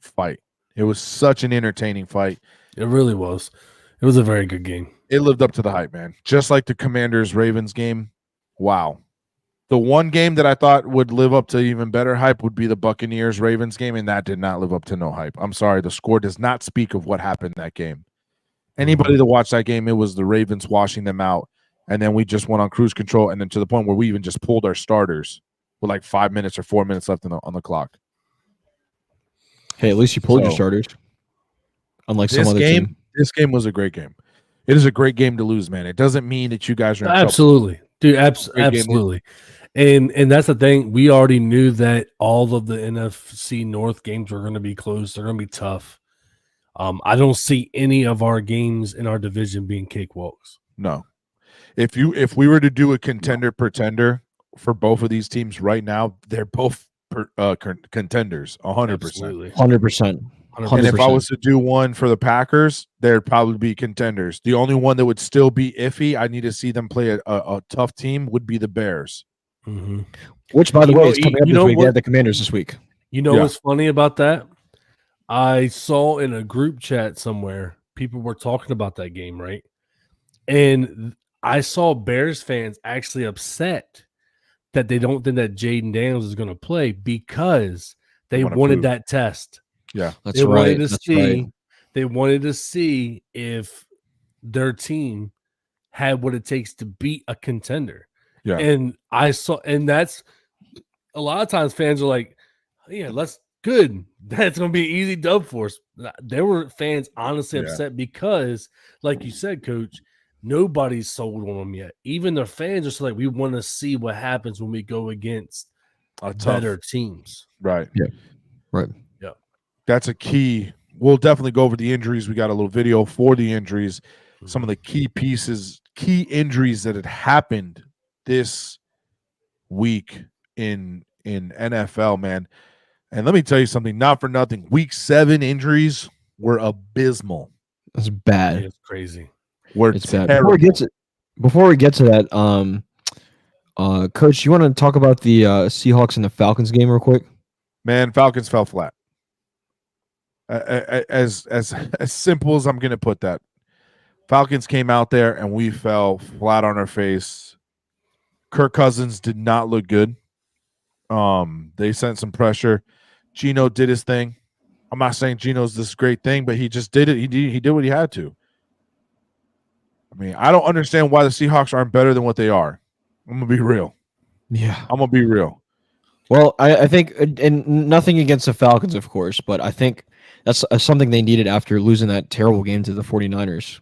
Speaker 4: fight. It was such an entertaining fight.
Speaker 1: It really was. It was a very good game.
Speaker 4: It lived up to the hype, man. Just like the Commanders-Ravens game. Wow. The one game that I thought would live up to even better hype would be the Buccaneers-Ravens game, and that did not live up to no hype. I'm sorry. The score does not speak of what happened in that game. Anybody that watched that game, it was the Ravens washing them out, and then we just went on cruise control, and then to the point where we even just pulled our starters with like 5 minutes or 4 minutes left on the clock.
Speaker 3: Hey, at least you pulled your starters. Unlike some other team.
Speaker 4: This game was a great game. It is a great game to lose, man. It doesn't mean that you guys are in
Speaker 1: absolutely, dude. Absolutely, and that's the thing. We already knew that all of the NFC North games were going to be close. They're going to be tough. I don't see any of our games in our division being cakewalks.
Speaker 4: No. If we were to do a contender pretender for both of these teams right now, they're both contenders, 100%.
Speaker 3: 100%.
Speaker 4: And if I was to do one for the Packers, they'd probably be contenders. The only one that would still be iffy, I need to see them play a tough team, would be the Bears.
Speaker 1: Mm-hmm.
Speaker 3: Which, by the way, is coming up this week. They had the Commanders this week.
Speaker 1: You know what's funny about that? I saw in a group chat somewhere, people were talking about that game, right? And I saw Bears fans actually upset that they don't think that Jaden Daniels is going to play because they wanted that test.
Speaker 4: Yeah,
Speaker 3: they wanted
Speaker 1: to see if their team had what it takes to beat a contender.
Speaker 4: Yeah.
Speaker 1: And that's a lot of times fans are like, yeah, that's good. That's going to be an easy dub for us. There were fans honestly upset because, like you said, Coach, nobody's sold on them yet. Even the fans are just like, we want to see what happens when we go against better teams.
Speaker 4: Right.
Speaker 3: Yeah. Right.
Speaker 1: Yeah.
Speaker 4: That's a key. We'll definitely go over the injuries. We got a little video for the injuries. Some of the key injuries that had happened this week in NFL, man. And let me tell you something, not for nothing. Week 7 injuries were abysmal.
Speaker 3: That's bad.
Speaker 1: It's crazy.
Speaker 3: It's bad. Before we get to that, Coach, you want to talk about the Seahawks and the Falcons game real quick?
Speaker 4: Man, Falcons fell flat. As simple as I'm going to put that. Falcons came out there and we fell flat on our face. Kirk Cousins did not look good. They sent some pressure. Geno did his thing. I'm not saying Geno's this great thing, but he just did it. He did what he had to. I mean, I don't understand why the Seahawks aren't better than what they are. I'm going to be real.
Speaker 3: Yeah.
Speaker 4: I'm going to be real.
Speaker 3: Well, I think, and nothing against the Falcons, of course, but I think that's something they needed after losing that terrible game to the 49ers.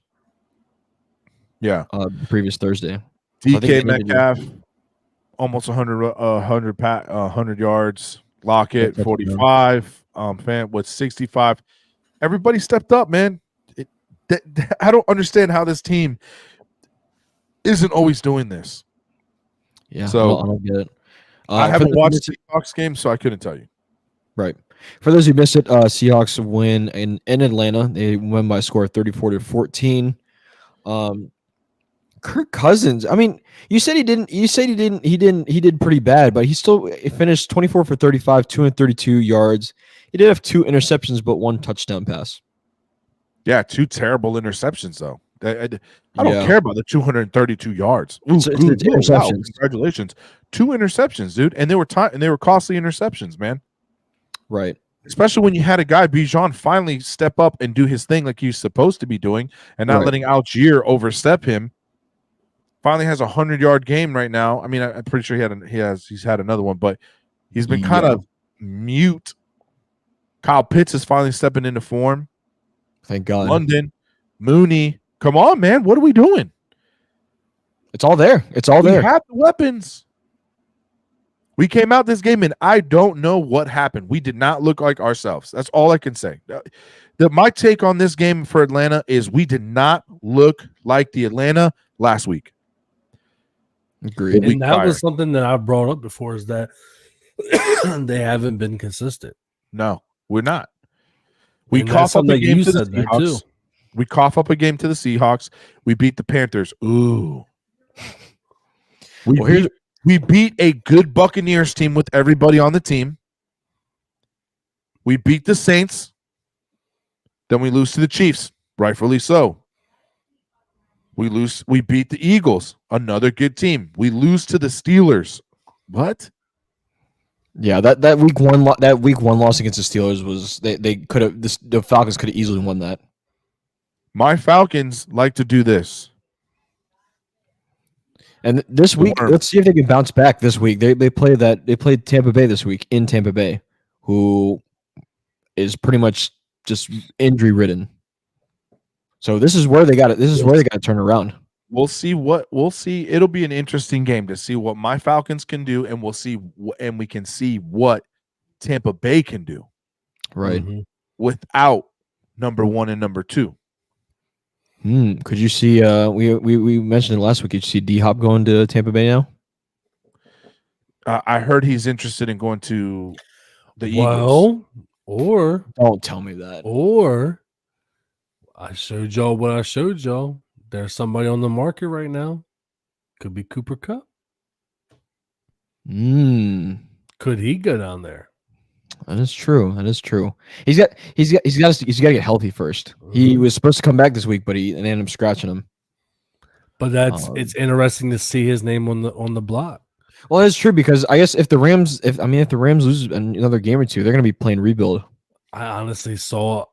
Speaker 4: Yeah.
Speaker 3: Previous Thursday.
Speaker 4: DK Metcalf, almost 100 yards. Lockett, 45. Fan with 65. Everybody stepped up, man. I don't understand how this team isn't always doing this.
Speaker 3: Yeah,
Speaker 4: so
Speaker 3: I don't get it.
Speaker 4: I haven't watched the Seahawks game, so I couldn't tell you.
Speaker 3: Right. For those who missed it, Seahawks win in Atlanta. They win by a score of 34-14. Kirk Cousins. I mean, you said he didn't. You said he didn't. He did pretty bad, but he finished 24 for 35, 232 yards. He did have 2 interceptions, but 1 touchdown pass.
Speaker 4: Yeah, 2 terrible interceptions though. I don't care about the 232 yards.
Speaker 3: Interceptions.
Speaker 4: Wow, congratulations. 2 interceptions, dude, and they were costly interceptions, man.
Speaker 3: Right.
Speaker 4: Especially when you had a guy, Bijan, finally step up and do his thing like he's supposed to be doing, and not letting Algier overstep him. Finally has a 100-yard game right now. I mean, I'm pretty sure he's had another one, but he's been kind of mute. Kyle Pitts is finally stepping into form.
Speaker 3: Thank God.
Speaker 4: London, Mooney. Come on, man. What are we doing?
Speaker 3: It's all there. We
Speaker 4: have the weapons. We came out this game, and I don't know what happened. We did not look like ourselves. That's all I can say. My take on this game for Atlanta is we did not look like the Atlanta last week.
Speaker 3: Agreed.
Speaker 1: And that was something that I brought up before, is that they haven't been consistent.
Speaker 4: No, we're not. We
Speaker 1: And
Speaker 4: cough up a game
Speaker 1: you
Speaker 4: to the
Speaker 1: said that
Speaker 4: Seahawks.
Speaker 1: too.
Speaker 4: We cough up a game to the Seahawks. We beat the Panthers. Ooh. We beat a good Buccaneers team with everybody on the team. We beat the Saints. Then we lose to the Chiefs, rightfully so. We beat the Eagles, another good team. We lose to the Steelers. What?
Speaker 3: Yeah, that week one loss against the Steelers was they could have the Falcons could have easily won that.
Speaker 4: My Falcons like to do this.
Speaker 3: And this week, let's see if they can bounce back this week. They played Tampa Bay this week in Tampa Bay, who is pretty much just injury ridden. So this is where they got it. This is where they got to turn around.
Speaker 4: We'll see. It'll be an interesting game to see what my Falcons can do, and we can see what Tampa Bay can do.
Speaker 3: Right.
Speaker 4: Without number 1 and number 2.
Speaker 3: Could you see? We mentioned it last week. Could you see D-Hop going to Tampa Bay now?
Speaker 4: I heard he's interested in going to the Eagles.
Speaker 1: Or
Speaker 3: don't tell me that.
Speaker 1: Or I showed y'all what I showed y'all. There's somebody on the market right now. Could be Cooper Kupp. Could he go down there?
Speaker 3: That is true. He's got to get healthy first. He was supposed to come back this week, but they ended up scratching him.
Speaker 1: But it's interesting to see his name on the block.
Speaker 3: Well, it's true because I guess if the Rams lose another game or two, they're going to be playing rebuild.
Speaker 1: I honestly saw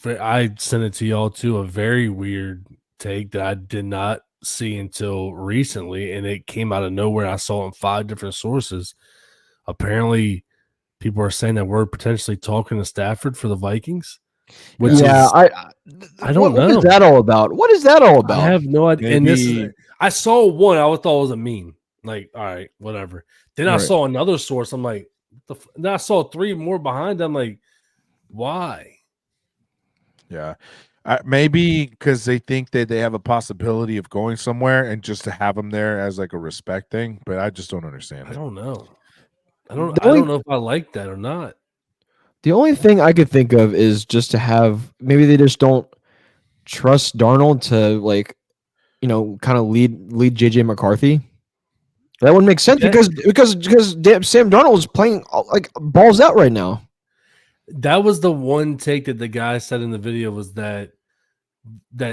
Speaker 1: I sent it to y'all too, a very weird take that I did not see until recently, and it came out of nowhere. I saw it in 5 different sources. Apparently, people are saying that we're potentially talking to Stafford for the Vikings.
Speaker 3: I don't know. What is that all about?
Speaker 1: I have no idea. Maybe. And I saw one. I thought it was a meme. Like, all right, whatever. Then I saw another source. I'm like, then I saw 3 more behind. I'm like, why?
Speaker 4: Yeah. Maybe because they think that they have a possibility of going somewhere, and just to have them there as like a respect thing. But I just don't understand.
Speaker 1: I don't know. I don't know if I like that or not.
Speaker 3: The only thing I could think of is just to have, maybe they just don't trust Darnold to, like, kind of lead JJ McCarthy. That wouldn't make sense because Sam Darnold is playing like balls out right now.
Speaker 1: That was the one take that the guy said in the video, was that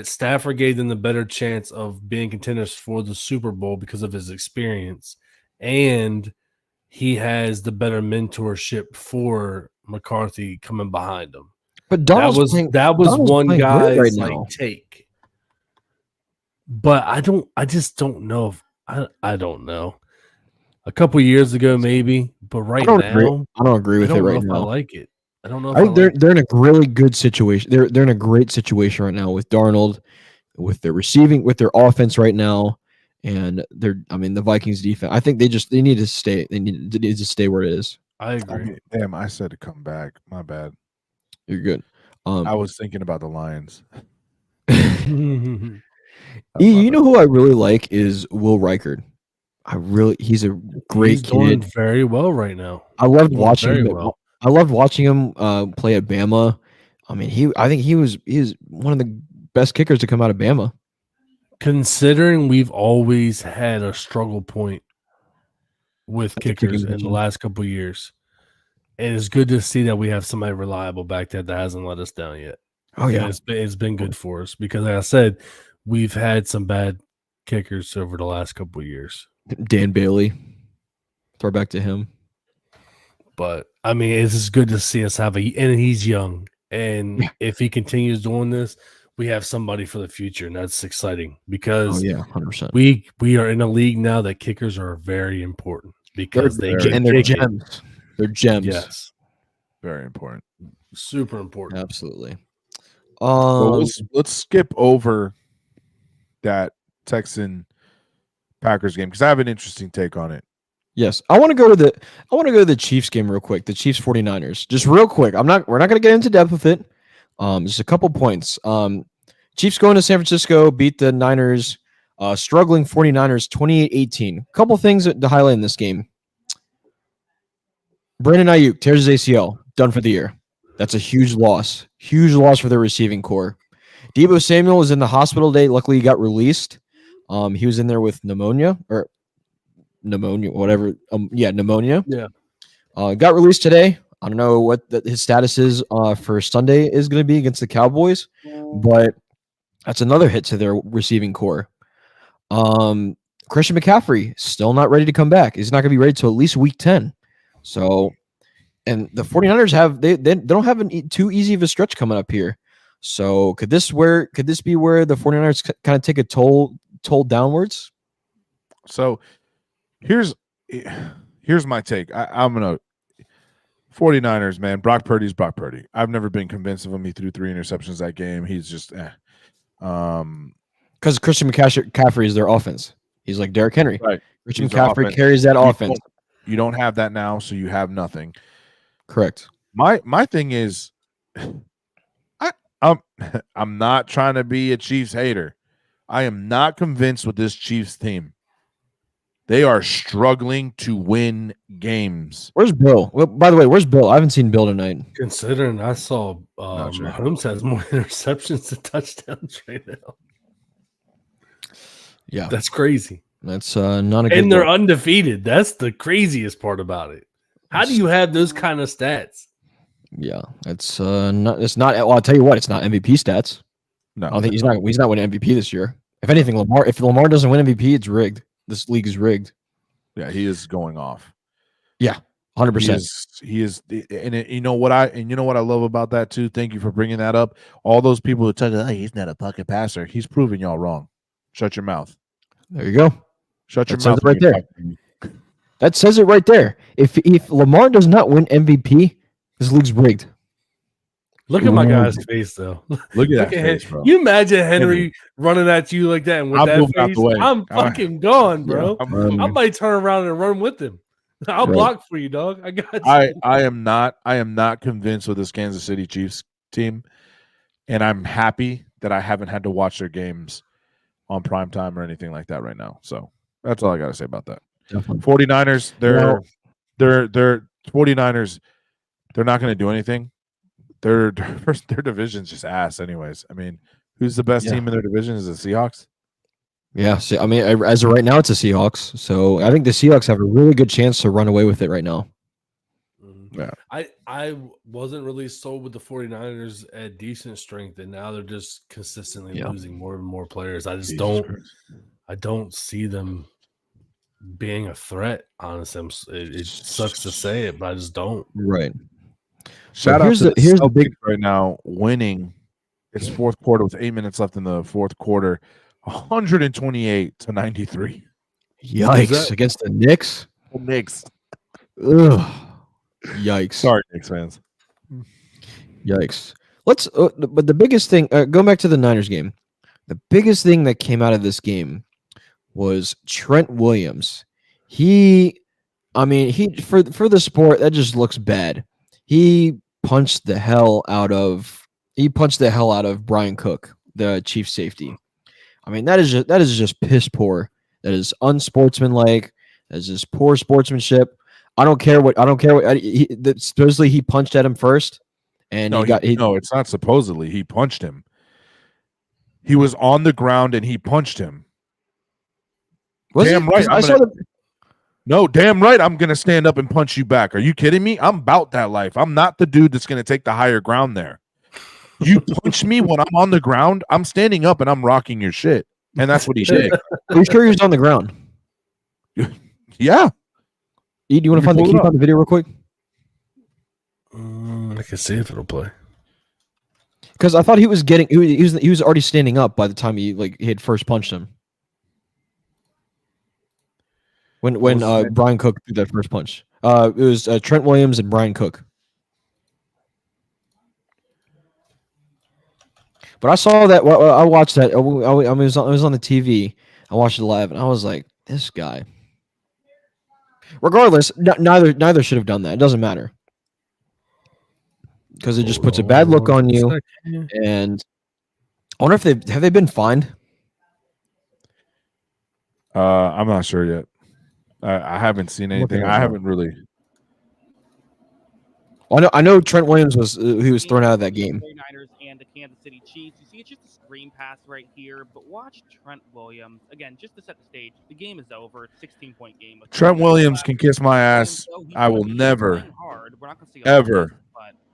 Speaker 1: Stafford gave them the better chance of being contenders for the Super Bowl because of his experience, and he has the better mentorship for McCarthy coming behind him.
Speaker 3: But
Speaker 1: that was one guy's take. But I just don't know if I don't know. A couple years ago, maybe, but right now,
Speaker 3: I don't agree with it right now.
Speaker 1: I like it. I don't know.
Speaker 3: I think they're in a really good situation. They're in a great situation right now with Darnold, with their receiving, with their offense right now, and the Vikings defense. I think they need to stay. They need to stay where it is.
Speaker 1: I agree.
Speaker 4: Damn, I said to come back. My bad.
Speaker 3: You're good.
Speaker 4: I was thinking about the Lions.
Speaker 3: You know who I really like is Will Reichard. He's a great kid.
Speaker 1: Doing very well right now.
Speaker 3: I loved watching him. I loved watching him play at Bama. I mean, I think he is one of the best kickers to come out of Bama.
Speaker 1: Considering we've always had a struggle point with kickers in the last couple of years, and it's good to see that we have somebody reliable back there that hasn't let us down yet.
Speaker 3: Oh yeah,
Speaker 1: and it's been good for us because, like I said, we've had some bad kickers over the last couple of years.
Speaker 3: Dan Bailey, throw back to him.
Speaker 1: But I mean, it's just good to see us and he's young, and if he continues doing this, we have somebody for the future, and that's exciting because
Speaker 3: 100%.
Speaker 1: We are in a league now that kickers are very important because they're
Speaker 3: gems. They're gems.
Speaker 1: Yes,
Speaker 4: very important,
Speaker 1: super important.
Speaker 3: Absolutely.
Speaker 4: Let's skip over that Texan Packers game because I have an interesting take on it.
Speaker 3: Yes. I want to go to the Chiefs game real quick. The Chiefs 49ers. Just real quick. We're not going to get into depth with it. Just a couple points. Chiefs going to San Francisco, beat the Niners, struggling 49ers 28-18. Couple things to highlight in this game. Brandon Ayuk tears his ACL, done for the year. That's a huge loss. Huge loss for their receiving core. Deebo Samuel is in the hospital today. Luckily, he got released. He was in there with pneumonia, whatever. Pneumonia.
Speaker 1: Yeah.
Speaker 3: Got released today. I don't know what his status is for Sunday is going to be against the Cowboys, but that's another hit to their receiving core. Christian McCaffrey still not ready to come back. He's not going to be ready till at least week 10. So, and the 49ers they don't have too easy of a stretch coming up here. So could this be where the 49ers kind of take a toll downwards?
Speaker 4: So here's my take. I'm gonna 49ers, man. Brock Purdy's Brock Purdy. I've never been convinced of him. He threw 3 interceptions that game. He's just
Speaker 3: because Christian McCaffrey is their offense. He's like Derrick Henry.
Speaker 4: Right.
Speaker 3: Christian McCaffrey carries that offense.
Speaker 4: You don't have that now, so you have nothing.
Speaker 3: Correct.
Speaker 4: My thing is, I'm not trying to be a Chiefs hater. I am not convinced with this Chiefs team. They are struggling to win games.
Speaker 3: Where's Bill? Well, by the way, where's Bill? I haven't seen Bill tonight.
Speaker 1: Considering I saw Mahomes has more interceptions than touchdowns right now.
Speaker 3: Yeah,
Speaker 1: that's crazy.
Speaker 3: That's not a good.
Speaker 1: And they're undefeated. That's the craziest part about it. How do you have those kind of stats?
Speaker 3: Yeah, it's not. It's not. Well, I'll tell you what. It's not MVP stats.
Speaker 4: No,
Speaker 3: I don't think he's not winning MVP this year. If anything, if Lamar doesn't win MVP, it's rigged. This league is rigged.
Speaker 4: Yeah, he is going off.
Speaker 3: Yeah, 100%.
Speaker 4: He is, and you know what I love about that too. Thank you for bringing that up. All those people who tell you, he's not a pocket passer. He's proving y'all wrong. Shut your mouth.
Speaker 3: There you go.
Speaker 4: Shut your mouth
Speaker 3: right there. That says it right there. If Lamar does not win MVP, this league's rigged.
Speaker 1: Look at my guy's face, though.
Speaker 4: Look at that face, bro.
Speaker 1: You imagine Henry running at you like that, and with that face, I'm fucking gone, bro. I might turn around and run with him. I'll block for you, dog. I got you.
Speaker 4: I am not convinced with this Kansas City Chiefs team, and I'm happy that I haven't had to watch their games on primetime or anything like that right now. So that's all I got to say about that.
Speaker 3: Definitely.
Speaker 4: 49ers, they're 49ers. They're not going to do anything. Their division's just ass, anyways. I mean, who's the best team in their division? Is the Seahawks?
Speaker 3: Yeah. See, I mean, as of right now, it's the Seahawks. So I think the Seahawks have a really good chance to run away with it right now.
Speaker 4: Yeah.
Speaker 1: I wasn't really sold with the 49ers at decent strength, and now they're just consistently losing more and more players. I just don't see them being a threat, honestly. It sucks to say it, but I just don't.
Speaker 3: Right.
Speaker 4: Shout out to the Celtics right now winning. It's fourth quarter with 8 minutes left in the fourth quarter, 128-93.
Speaker 3: Yikes! Against the Knicks.
Speaker 4: The Knicks.
Speaker 3: Ugh. Yikes!
Speaker 4: Sorry, Knicks fans.
Speaker 3: Yikes! But the biggest thing, going back to the Niners game, the biggest thing that came out of this game was Trent Williams. For the sport, that just looks bad. He punched the hell out of Brian Cook, the chief safety. I mean, that is just piss poor. That is unsportsmanlike. That is just poor sportsmanship. I don't care what supposedly he punched at him first, and
Speaker 4: no, it's not supposedly he punched him. He was on the ground and he punched him. Damn right. Damn right. I'm going to stand up and punch you back. Are you kidding me? I'm about that life. I'm not the dude that's going to take the higher ground there. You punch me when I'm on the ground, I'm standing up and I'm rocking your shit. And that's what he did.
Speaker 3: Are you sure he was on the ground?
Speaker 4: Yeah.
Speaker 3: Do you want to find the clip on the video real quick?
Speaker 1: I can see if it'll play.
Speaker 3: Because I thought he was already standing up by the time he had first punched him. When Brian Cook threw that first punch. It was Trent Williams and Brian Cook. But I saw that. I watched that. It was on the TV. I watched it live, and I was like, "This guy." Regardless, neither should have done that. It doesn't matter because it just puts a bad look on you. And I wonder if have they been fined?
Speaker 4: I'm not sure yet. I haven't seen anything. I haven't really.
Speaker 3: I know Trent Williams was thrown out of that game.
Speaker 6: 49ers and the Kansas City Chiefs. You see, it's just a screen pass right here, but watch Trent Williams again, just to set the stage. The game is over. 16-point game.
Speaker 4: Trent Williams can kiss my ass. I will never, ever,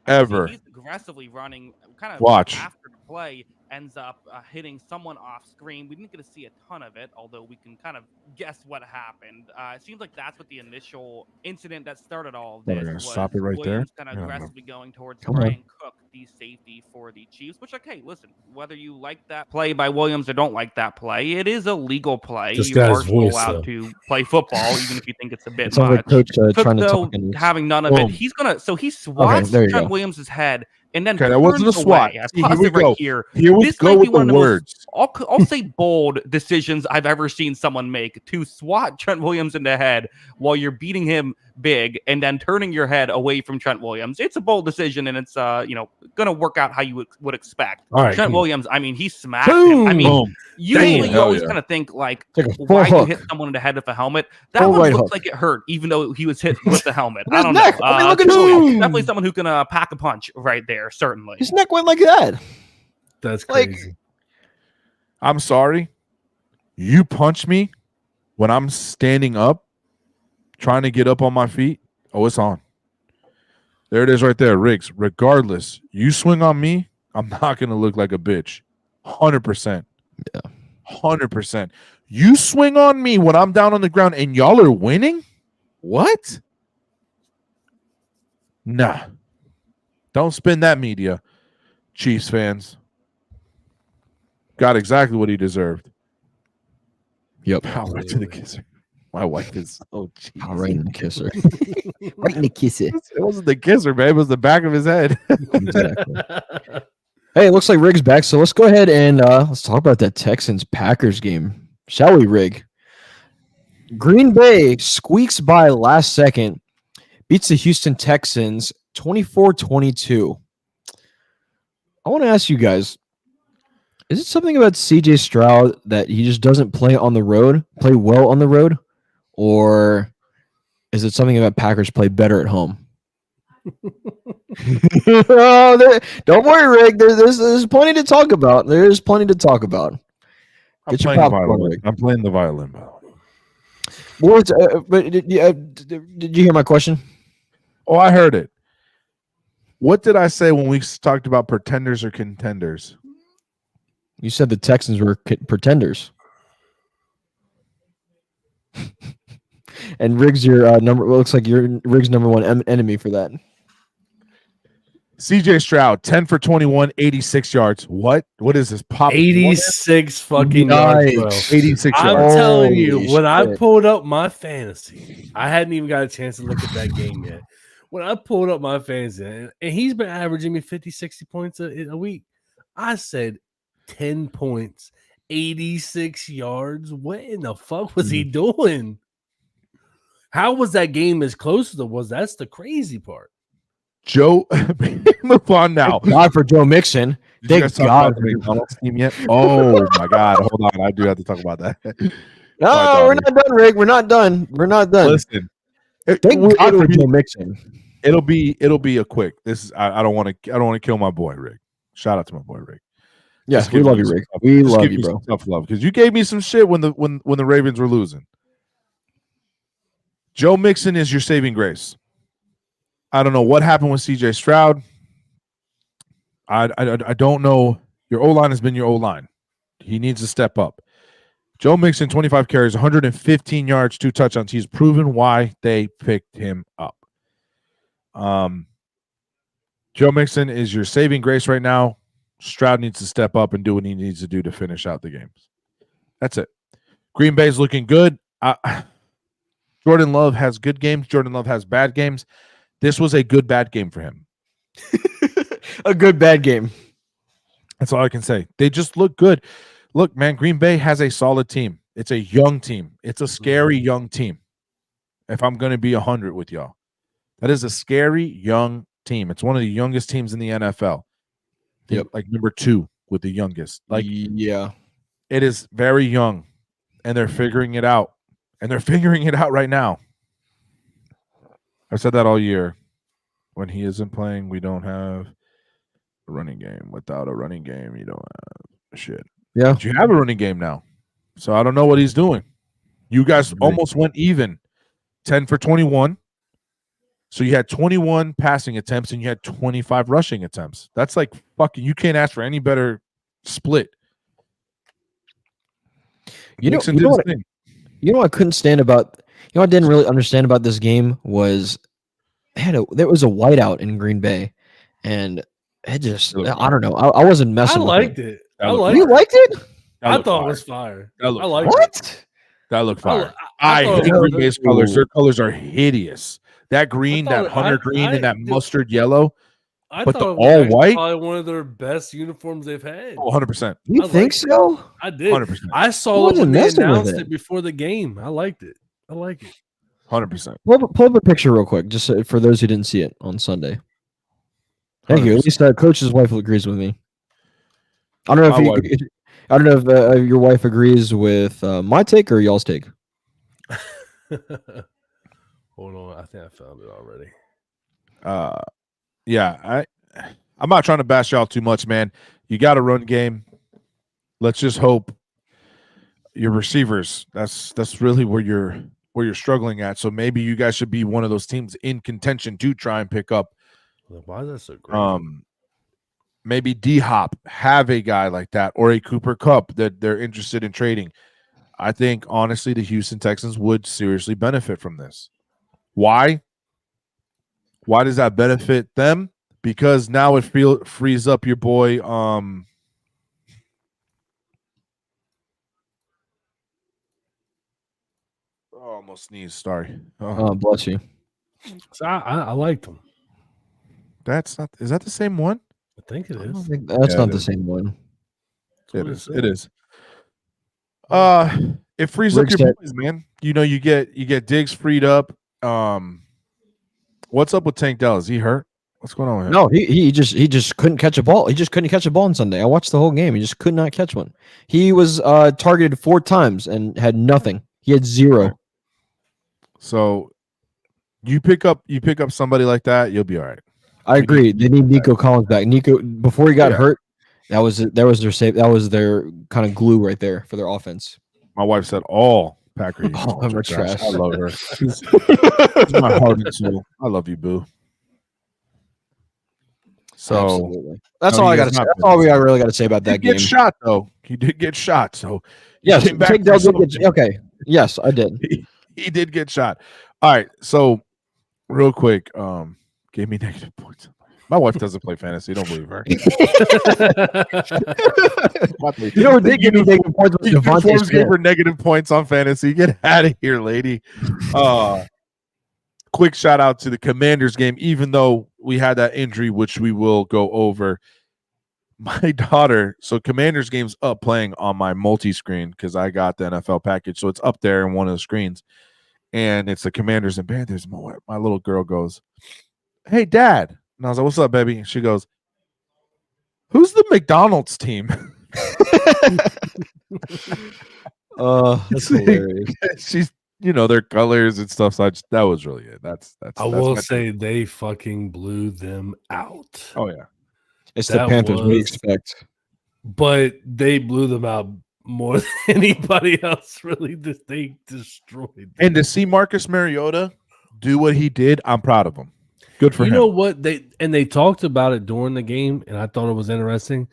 Speaker 4: ever.
Speaker 6: He's aggressively running, kind of
Speaker 4: watch
Speaker 6: after the play. Ends up hitting someone off screen. We didn't get to see a ton of it, although we can kind of guess what happened. It seems like that's what the initial incident that started all of this was.
Speaker 4: Stop it right
Speaker 6: Williams
Speaker 4: there.
Speaker 6: Kind of aggressively going towards Brian Cook, the safety for the Chiefs. Which, okay, listen, whether you like that play by Williams or don't like that play, it is a legal play.
Speaker 1: This
Speaker 6: you are
Speaker 1: guy's voice,
Speaker 6: allowed to play football, even if you think it's a bit
Speaker 3: Sounds
Speaker 6: much.
Speaker 3: like Coach trying to
Speaker 6: though,
Speaker 3: talk in
Speaker 6: having none of it, he's gonna. So he swats Trent Williams' head. And then
Speaker 4: that wasn't a swat.
Speaker 6: Here we go.
Speaker 4: Here we go with the words.
Speaker 6: I'll say bold decisions I've ever seen someone make to swat Trent Williams in the head while you're beating him big and then turning your head away from Trent Williams. It's a bold decision, and it's gonna work out how you would expect.
Speaker 1: All right,
Speaker 6: Trent Williams, I mean, he smacked him. I mean, usually you always kind of think like why you hit someone in the head with a helmet. That one looks like it hurt, even though he was hit with the helmet. I don't know.
Speaker 3: I mean, look at
Speaker 6: definitely someone who can pack a punch right there. Certainly,
Speaker 3: his neck went like that.
Speaker 1: That's crazy.
Speaker 4: I'm sorry. You punch me when I'm standing up, trying to get up on my feet. Oh, it's on. There it is right there, Riggs. Regardless, you swing on me, I'm not going to look like a bitch. 100%.
Speaker 3: Yeah.
Speaker 4: 100%. You swing on me when I'm down on the ground and y'all are winning? What? Nah. Don't spin that media, Chiefs fans. Got exactly what he deserved.
Speaker 3: Yep.
Speaker 4: Right to the kisser. My wife is
Speaker 3: right in the kisser. Right in the kisser.
Speaker 4: It wasn't the kisser, man. It was the back of his head.
Speaker 3: Exactly. Hey, it looks like Rig's back, so let's go ahead and let's talk about that Texans-Packers game. Shall we, Rig? Green Bay squeaks by last second, beats the Houston Texans 24-22. I want to ask you guys, is it something about CJ Stroud that he just doesn't play well on the road? Or is it something about Packers play better at home? Don't worry, Rick. There's plenty to talk about. There's plenty to talk about.
Speaker 4: Get your popcorn, Rick. I'm playing the violin, by the way.
Speaker 3: But did you hear my question?
Speaker 4: Oh, I heard it. What did I say when we talked about pretenders or contenders?
Speaker 3: You said the Texans were pretenders. And Riggs, your number looks like you're Riggs' number one enemy for that.
Speaker 4: CJ Stroud, 10 for 21, 86 yards. What? What is this?
Speaker 1: 86 fucking yards, bro.
Speaker 4: 86 yards.
Speaker 1: I'm telling you, when I pulled up my fantasy, I hadn't even got a chance to look at that game yet. When I pulled up my fantasy, and he's been averaging me 50, 60 points a week, I said 10 points, 86 yards. What in the fuck was he doing? How was that game as close as it was? That's the crazy part.
Speaker 4: Joe, move on now.
Speaker 3: Thank God for Joe Mixon. Thank God for
Speaker 4: McDonald's team yet. Oh my God! Hold on, I do have to talk about that.
Speaker 3: No, we're not done, Rick. We're not done. We're not done.
Speaker 4: Listen,
Speaker 3: thank God for Joe Mixon.
Speaker 4: It'll be a quick. This is I don't want to kill my boy Rick. Shout out to my boy Rick.
Speaker 3: Yes, we love you, Rick. We love you, bro.
Speaker 4: Tough love because you gave me some shit when the Ravens were losing. Joe Mixon is your saving grace. I don't know what happened with CJ Stroud. I don't know. Your O-line has been your O-line. He needs to step up. Joe Mixon, 25 carries, 115 yards, 2 touchdowns. He's proven why they picked him up. Joe Mixon is your saving grace right now. Stroud needs to step up and do what he needs to do to finish out the games. That's it. Green Bay's looking good. Jordan Love has good games. Jordan Love has bad games. This was a good bad game for him.
Speaker 3: A good bad game.
Speaker 4: That's all I can say. They just look good. Look, man, Green Bay has a solid team. It's a young team. It's a scary young team. if I'm going to be 100 with y'all. That is a scary young team. It's one of the youngest teams in the NFL.
Speaker 3: Yep.
Speaker 4: Like number 2 with the youngest. Like,
Speaker 3: yeah.
Speaker 4: it is very young, and they're figuring it out. And they're figuring it out right now. I've said that all year. When he isn't playing, we don't have a running game. Without a running game, you don't have shit.
Speaker 3: Yeah.
Speaker 4: But you have a running game now. So I don't know what he's doing. You guys almost went even. 10 for 21. So you had 21 passing attempts and you had 25 rushing attempts. That's like fucking, you can't ask for any better split.
Speaker 3: You know what I couldn't stand about, what I didn't really understand about this game was there was a whiteout in Green Bay, and it just, I don't know. I wasn't messing with it.
Speaker 1: I liked it.
Speaker 3: You liked it?
Speaker 1: I thought it was fire.
Speaker 4: I liked
Speaker 3: what?
Speaker 4: That looked fire.
Speaker 1: I
Speaker 4: hate Green Bay's colors. Their colors are hideous. That green, that hunter green, and that mustard yellow. But the all white,
Speaker 1: probably one of their best uniforms they've had.
Speaker 4: 100%.
Speaker 3: You think so?
Speaker 1: I did.
Speaker 4: 100%.
Speaker 1: I saw it when they announced it before the game. I liked it. I like it.
Speaker 4: 100%.
Speaker 3: Pull up a picture real quick, just for those who didn't see it on Sunday. Thank 100%. You. At least Coach's wife agrees with me. I don't know if your wife agrees with my take or y'all's take.
Speaker 1: Hold on, I think I found it already.
Speaker 4: Yeah, I'm not trying to bash y'all too much, man. You got a run game. Let's just hope your receivers. That's really where you're struggling at. So maybe you guys should be one of those teams in contention to try and pick up.
Speaker 1: Why is that so great?
Speaker 4: Maybe D-Hop have a guy like that, or a Cooper Kupp that they're interested in trading. I think honestly the Houston Texans would seriously benefit from this. Why? Why does that benefit them? Because now it frees up your boy. Oh, almost sneezed. Sorry.
Speaker 3: Oh, bless you.
Speaker 1: So I liked them.
Speaker 4: That's not. Is that the same one?
Speaker 1: I think it is.
Speaker 3: That's not the same one.
Speaker 4: It is. It is. It frees up your boys, man. You know, you get Diggs freed up. What's up with Tank Dell? Is he hurt? What's going on with him?
Speaker 3: No, he just couldn't catch a ball. He just couldn't catch a ball on Sunday. I watched the whole game. He just could not catch one. He was targeted 4 times and had nothing. He had 0.
Speaker 4: So you pick up somebody like that, you'll be all right.
Speaker 3: I agree. They need Nico Collins back. Nico, before he got hurt, that was their save. That was their kind of glue right there for their offense.
Speaker 4: My wife said all Packers.
Speaker 3: All of them are trash.
Speaker 4: I love her. She's my heart and soul. I love you, boo. So
Speaker 3: absolutely. That's all I got to say. That's all we really got to say about that game.
Speaker 4: He did get shot though. He did get shot. So
Speaker 3: yes, okay. Yes, I did.
Speaker 4: He did get shot. All right. So real quick, gave me negative points. My wife doesn't play fantasy. Don't believe her.
Speaker 3: You know what? They give me negative points.
Speaker 4: Davante gave her negative points on fantasy. Get out of here, lady. Quick shout out to the Commanders game. Even though we had that injury, which we will go over. My daughter. So Commanders game's up playing on my multi-screen because I got the NFL package. So it's up there in one of the screens, and it's the Commanders and Panthers. My little girl goes, "Hey, Dad." And I was like, "What's up, baby?" And she goes, "Who's the McDonald's team?"
Speaker 3: That's hilarious.
Speaker 4: She's, their colors and stuff. So that was really it. That's
Speaker 1: I will say they fucking blew them out.
Speaker 4: Oh yeah,
Speaker 3: it's the Panthers. We expect,
Speaker 1: but they blew them out more than anybody else. Really, they destroyed them.
Speaker 4: And to see Marcus Mariota do what he did, I'm proud of him. Good for him.
Speaker 1: You know what? They talked about it during the game, and I thought it was interesting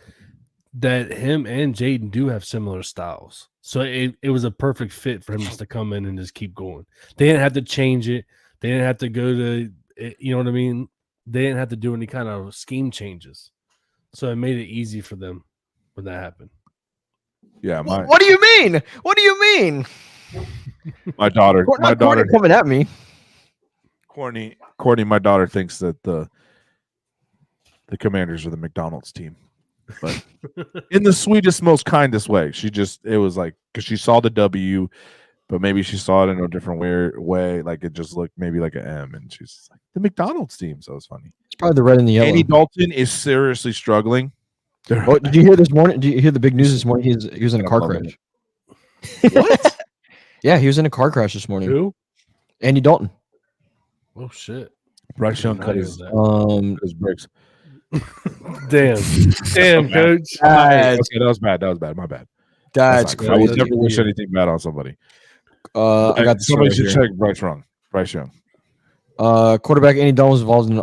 Speaker 1: that him and Jaden do have similar styles. So it was a perfect fit for him just to come in and just keep going. They didn't have to change it. They didn't have to go to, you know what I mean? They didn't have to do any kind of scheme changes. So it made it easy for them when that happened.
Speaker 4: Yeah.
Speaker 3: What do you mean? What do you mean?
Speaker 4: My daughter
Speaker 3: coming at me.
Speaker 4: Courtney, my daughter thinks that the Commanders are the McDonald's team, but in the sweetest, most kindest way. It was like, because she saw the W, but maybe she saw it in a different weird way. Like it just looked maybe like an M, and she's just like the McDonald's team. So it's funny.
Speaker 3: It's probably the red and the yellow.
Speaker 4: Andy Dalton is seriously struggling.
Speaker 3: Oh, did you hear this morning? Did you hear the big news this morning? He was in a car crash.
Speaker 4: What?
Speaker 3: Yeah, he was in a car crash this morning.
Speaker 1: Who?
Speaker 3: Andy Dalton.
Speaker 1: Oh shit!
Speaker 4: Bryce Young cut his bricks.
Speaker 1: Damn, coach.
Speaker 3: Guys,
Speaker 4: Okay, that was bad. My bad.
Speaker 3: that's
Speaker 4: I would
Speaker 3: crazy.
Speaker 4: never wish anything bad on somebody.
Speaker 3: I got
Speaker 4: somebody should
Speaker 3: here.
Speaker 4: check Bryce Young.
Speaker 3: Quarterback Andy Dalton was involved in an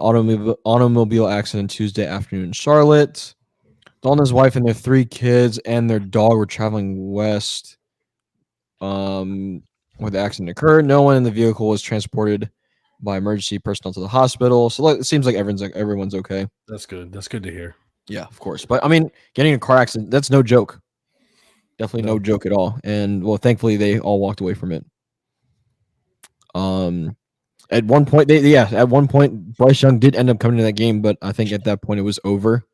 Speaker 3: automobile accident Tuesday afternoon in Charlotte. Dalton, his wife, and their 3 kids and their dog were traveling west where the accident occurred. No one in the vehicle was transported by emergency personnel to the hospital. So it seems like everyone's okay.
Speaker 1: That's good. That's good to hear.
Speaker 3: Yeah, of course. But I mean, getting a car accident, that's no joke. Definitely no joke at all. And well, thankfully they all walked away from it. At one point, Bryce Young did end up coming to that game, but I think at that point it was over.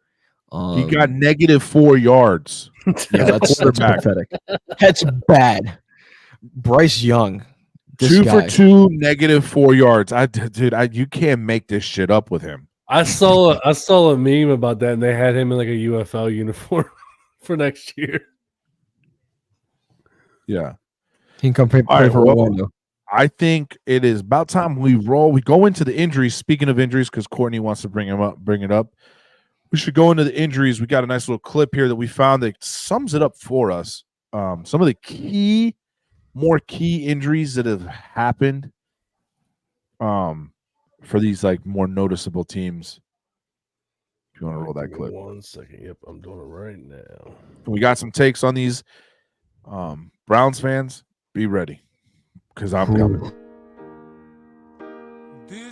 Speaker 4: He got -4 yards.
Speaker 3: Yeah, that's pathetic. That's bad. Bryce Young,
Speaker 4: 2 for 2, -4 yards. You can't make this shit up with him.
Speaker 1: I saw a meme about that, and they had him in like a UFL uniform for next year.
Speaker 4: Yeah,
Speaker 3: he can come play for Orlando.
Speaker 4: I think it is about time we go into the injuries. Speaking of injuries, because Courtney wants to bring it up. We should go into the injuries. We got a nice little clip here that we found that sums it up for us. Some of the more key injuries that have happened for these like more noticeable teams. If you want to roll that clip.
Speaker 1: 1 second. Yep, I'm doing it right now.
Speaker 4: We got some takes on these. Browns fans, be ready because I'm coming.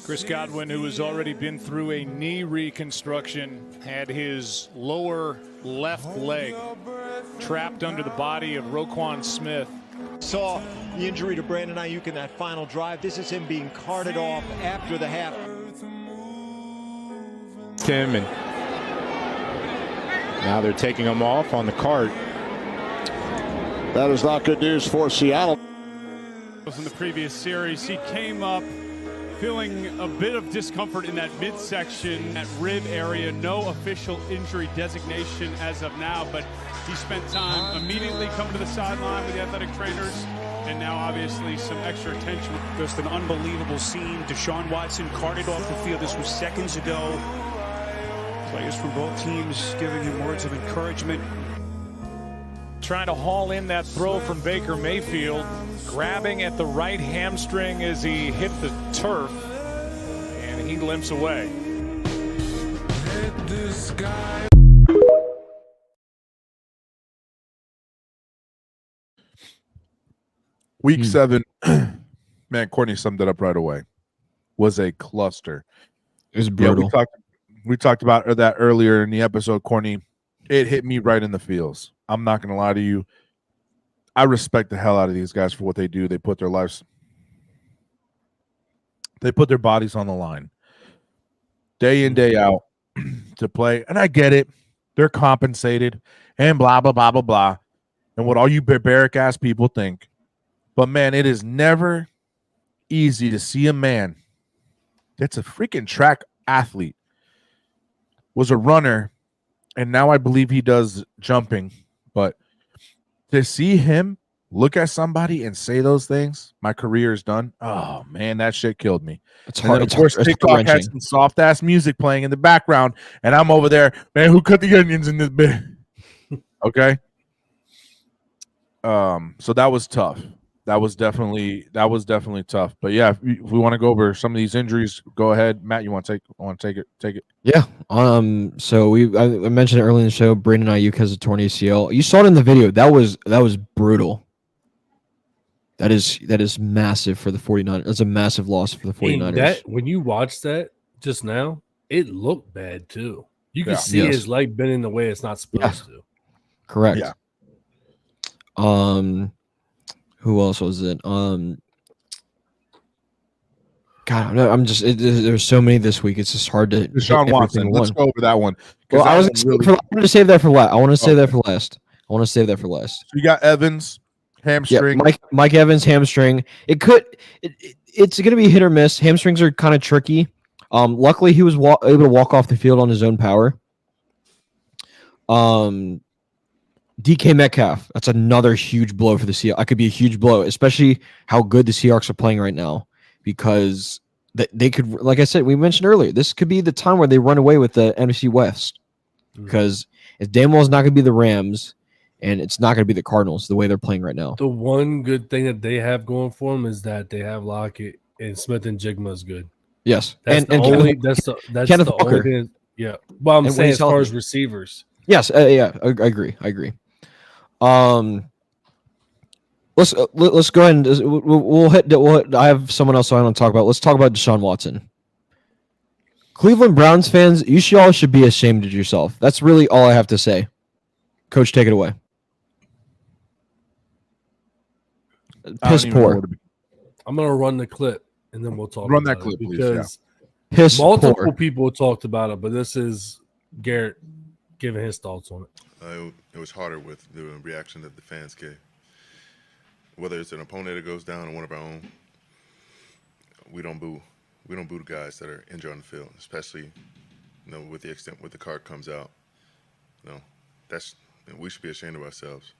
Speaker 5: Chris Godwin, who has already been through a knee reconstruction, had his lower left leg trapped under the body of Roquan Smith.
Speaker 7: Saw the injury to Brandon Ayuk in that final drive. This is him being carted off after the half.
Speaker 8: Tim, and now they're taking him off on the cart.
Speaker 9: That is not good news for Seattle.
Speaker 10: In the previous series, he came up feeling a bit of discomfort in that midsection, that rib area. No official injury designation as of now, but he spent time immediately coming to the sideline with the athletic trainers, and now obviously some extra attention.
Speaker 11: Just an unbelievable scene. Deshaun Watson carted off the field. This was seconds ago. Players from both teams giving him words of encouragement.
Speaker 5: Trying to haul in that throw from Baker Mayfield, grabbing at the right hamstring as he hit the turf, and he limps away.
Speaker 4: Week 7, man, Courtney summed it up right away. Was a cluster.
Speaker 3: It was brutal.
Speaker 4: Yeah, we talked about that earlier in the episode, Courtney. It hit me right in the feels. I'm not going to lie to you. I respect the hell out of these guys for what they do. They put their bodies on the line day in, day out to play. And I get it. They're compensated and blah, blah, blah, blah, blah. And what all you barbaric ass people think. But, man, it is never easy to see a man that's a freaking track athlete, was a runner, and now I believe he does jumping. But to see him look at somebody and say those things, my career is done. Oh, man, that shit killed me.
Speaker 3: It's
Speaker 4: and
Speaker 3: hard.
Speaker 4: then, of course, TikTok has some soft-ass music playing in the background, and I'm over there, man, who cut the onions in this bit? Okay? So that was tough. That was definitely tough. But yeah, if we want to go over some of these injuries, go ahead. Matt, you want to take it?
Speaker 3: Yeah. So I mentioned it early in the show. Brandon Ayuk has a torn ACL. You saw it in the video. That was brutal. That is massive for the 49ers. That's a massive loss for the 49ers.
Speaker 1: When you watched that just now, it looked bad too. You could see his leg bending the way it's not supposed to.
Speaker 3: Correct.
Speaker 4: Yeah.
Speaker 3: Who else was it? God, there's so many this week. It's just hard to.
Speaker 4: Deshaun Watson. Let's go over that one.
Speaker 3: Well, I want to save that for last. I want to save that for last.
Speaker 4: So you got Evans, hamstring.
Speaker 3: Yeah, Mike Evans hamstring. It's going to be hit or miss. Hamstrings are kind of tricky. Luckily, he was able to walk off the field on his own power. DK Metcalf. That's another huge blow for the Seahawks. That could be a huge blow, especially how good the Seahawks are playing right now, because they could, like I said, we mentioned earlier, this could be the time where they run away with the NFC West, because if Damon's not going to be the Rams, and it's not going to be the Cardinals the way they're playing right now.
Speaker 1: The one good thing that they have going for them is that they have Lockett, and Smith and Jigma is good.
Speaker 3: Yes,
Speaker 1: that's the only thing. Yeah, well, I'm saying as far as receivers.
Speaker 3: Yes, yeah, I agree. Let's go ahead and we'll hit. I have someone else I want to talk about. Let's talk about Deshaun Watson. Cleveland Browns fans, you all should be ashamed of yourself. That's really all I have to say. Coach, take it away. Piss poor.
Speaker 1: I'm gonna run the clip and then we'll talk.
Speaker 4: Run that clip, please.
Speaker 1: Because
Speaker 3: piss
Speaker 1: multiple people talked about it, but this is Garrett giving his thoughts on it.
Speaker 12: It was harder with the reaction that the fans gave. Whether it's an opponent that goes down or one of our own, we don't boo. We don't boo the guys that are injured on the field, especially, with the extent where the card comes out. We should be ashamed of ourselves,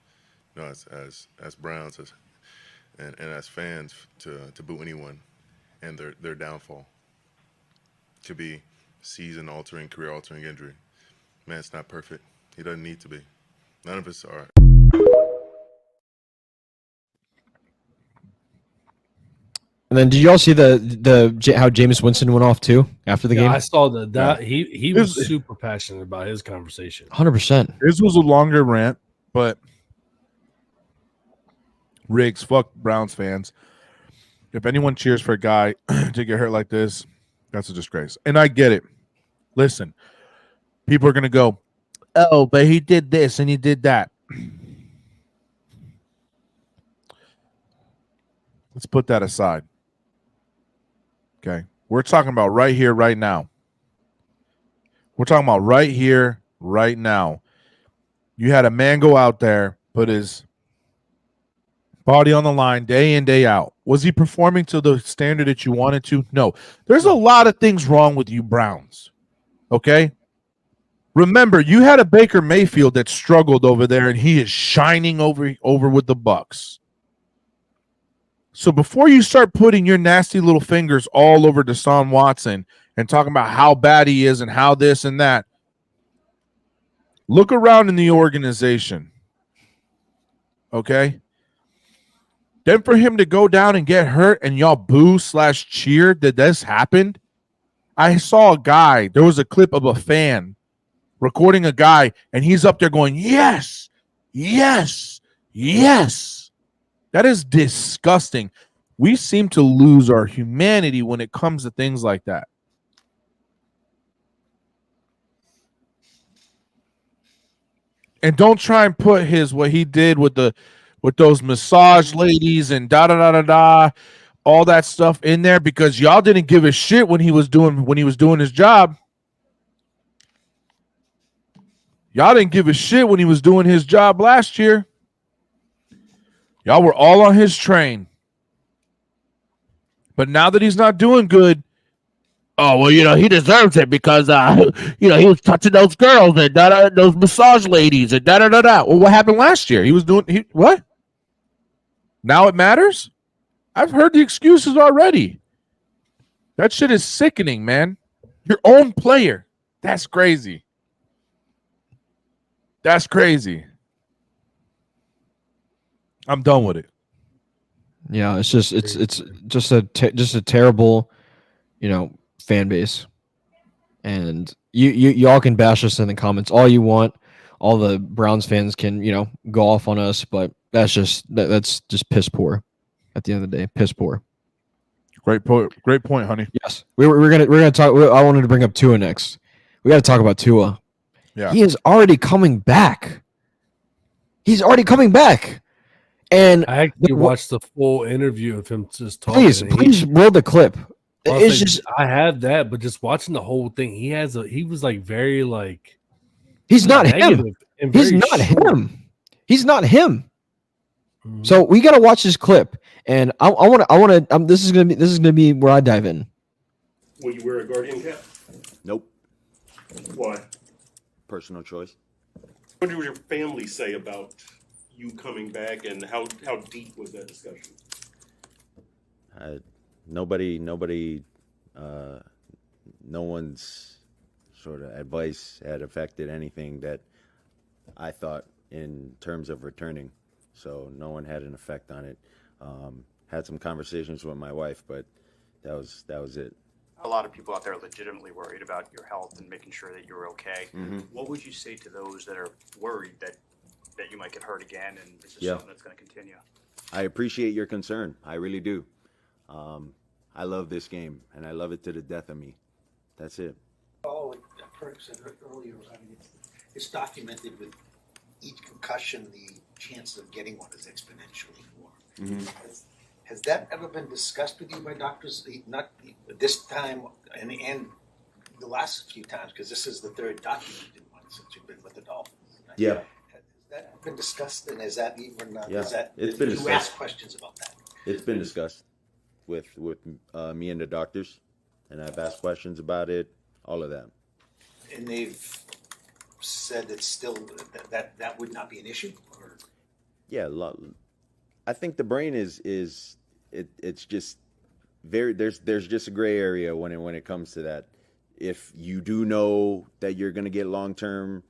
Speaker 12: as Browns, and as fans to boo anyone and their downfall. To be season-altering, career-altering injury. Man, it's not perfect. He doesn't need to be. None of us are.
Speaker 3: And then, did you all see the how Jameis Winston went off too after the game?
Speaker 1: I saw that. He was super passionate about his conversation.
Speaker 3: 100%.
Speaker 4: His was a longer rant, but Riggs, fuck Browns fans. If anyone cheers for a guy to get hurt like this, that's a disgrace. And I get it. Listen, people are going to go, oh, but he did this and he did that. Let's put that aside. Okay. We're talking about right here, right now. We're talking about right here, right now. You had a man go out there, put his body on the line day in, day out. Was he performing to the standard that you wanted to? No. There's a lot of things wrong with you Browns. Okay? Remember, you had a Baker Mayfield that struggled over there, and he is shining over with the Bucs. So before you start putting your nasty little fingers all over Deshaun Watson and talking about how bad he is and how this and that, look around in the organization. Okay? Then for him to go down and get hurt and y'all boo/cheer that this happened, I saw a guy, there was a clip of a fan recording a guy, and he's up there going, yes, yes, yes. That is disgusting. We seem to lose our humanity when it comes to things like that. And don't try and put what he did with those massage ladies and all that stuff in there, because y'all didn't give a shit when he was doing his job. Y'all didn't give a shit when he was doing his job last year. Y'all were all on his train. But now that he's not doing good, oh, well, he deserves it because, he was touching those girls and those massage ladies and Well, what happened last year? What? Now it matters? I've heard the excuses already. That shit is sickening, man. Your own player. That's crazy. That's crazy. I'm done with it.
Speaker 3: Yeah, it's just a terrible, fan base, and you all can bash us in the comments all you want. All the Browns fans can go off on us, but that's just piss poor. At the end of the day, piss poor.
Speaker 4: Great point, honey.
Speaker 3: Yes, we're gonna talk. I wanted to bring up Tua next. We got to talk about Tua.
Speaker 4: Yeah,
Speaker 3: he is already coming back. He's already coming back. And
Speaker 1: I actually watched the full interview of him just talking.
Speaker 3: Please roll the clip.
Speaker 1: I have that, but just watching the whole thing, he was like very
Speaker 3: he's not him. He's not him. He's not him. So we got to watch this clip, and I want to. This is gonna be where I dive in.
Speaker 13: Will you wear a Guardian cap?
Speaker 14: Nope.
Speaker 13: Why?
Speaker 14: Personal choice.
Speaker 13: What did your family say about you coming back, and how deep was that discussion?
Speaker 14: Nobody, no one's sort of advice had affected anything that I thought in terms of returning. So no one had an effect on it. Had some conversations with my wife, but that was it.
Speaker 15: A lot of people out there are legitimately worried about your health and making sure that you're okay.
Speaker 14: Mm-hmm.
Speaker 15: What would you say to those that are worried that you might get hurt again, and is this
Speaker 14: Yeah.
Speaker 15: something that's going to continue?
Speaker 14: I appreciate your concern. I really do. I love this game, and I love it to the death of me. That's it.
Speaker 16: Oh, like Kirk said earlier, I mean, it's documented with each concussion, the chance of getting one is exponentially more.
Speaker 14: Mm-hmm.
Speaker 16: Has that ever been discussed with you by doctors? Not this time, and the last few times, because this is the third documented one since you've been with the Dolphins. Right?
Speaker 14: Yeah.
Speaker 16: Has that been discussed, and is that even?
Speaker 14: Yeah.
Speaker 16: Is that,
Speaker 14: It's been
Speaker 16: you
Speaker 14: discussed.
Speaker 16: ask questions about that?
Speaker 14: It's been discussed with me and the doctors, and I've asked questions about it, all of that.
Speaker 16: And they've said it's still that would not be an issue. Or?
Speaker 14: Yeah, I think the brain is it's just very there's just a gray area when it comes to that. If you do know that you're going to get long-term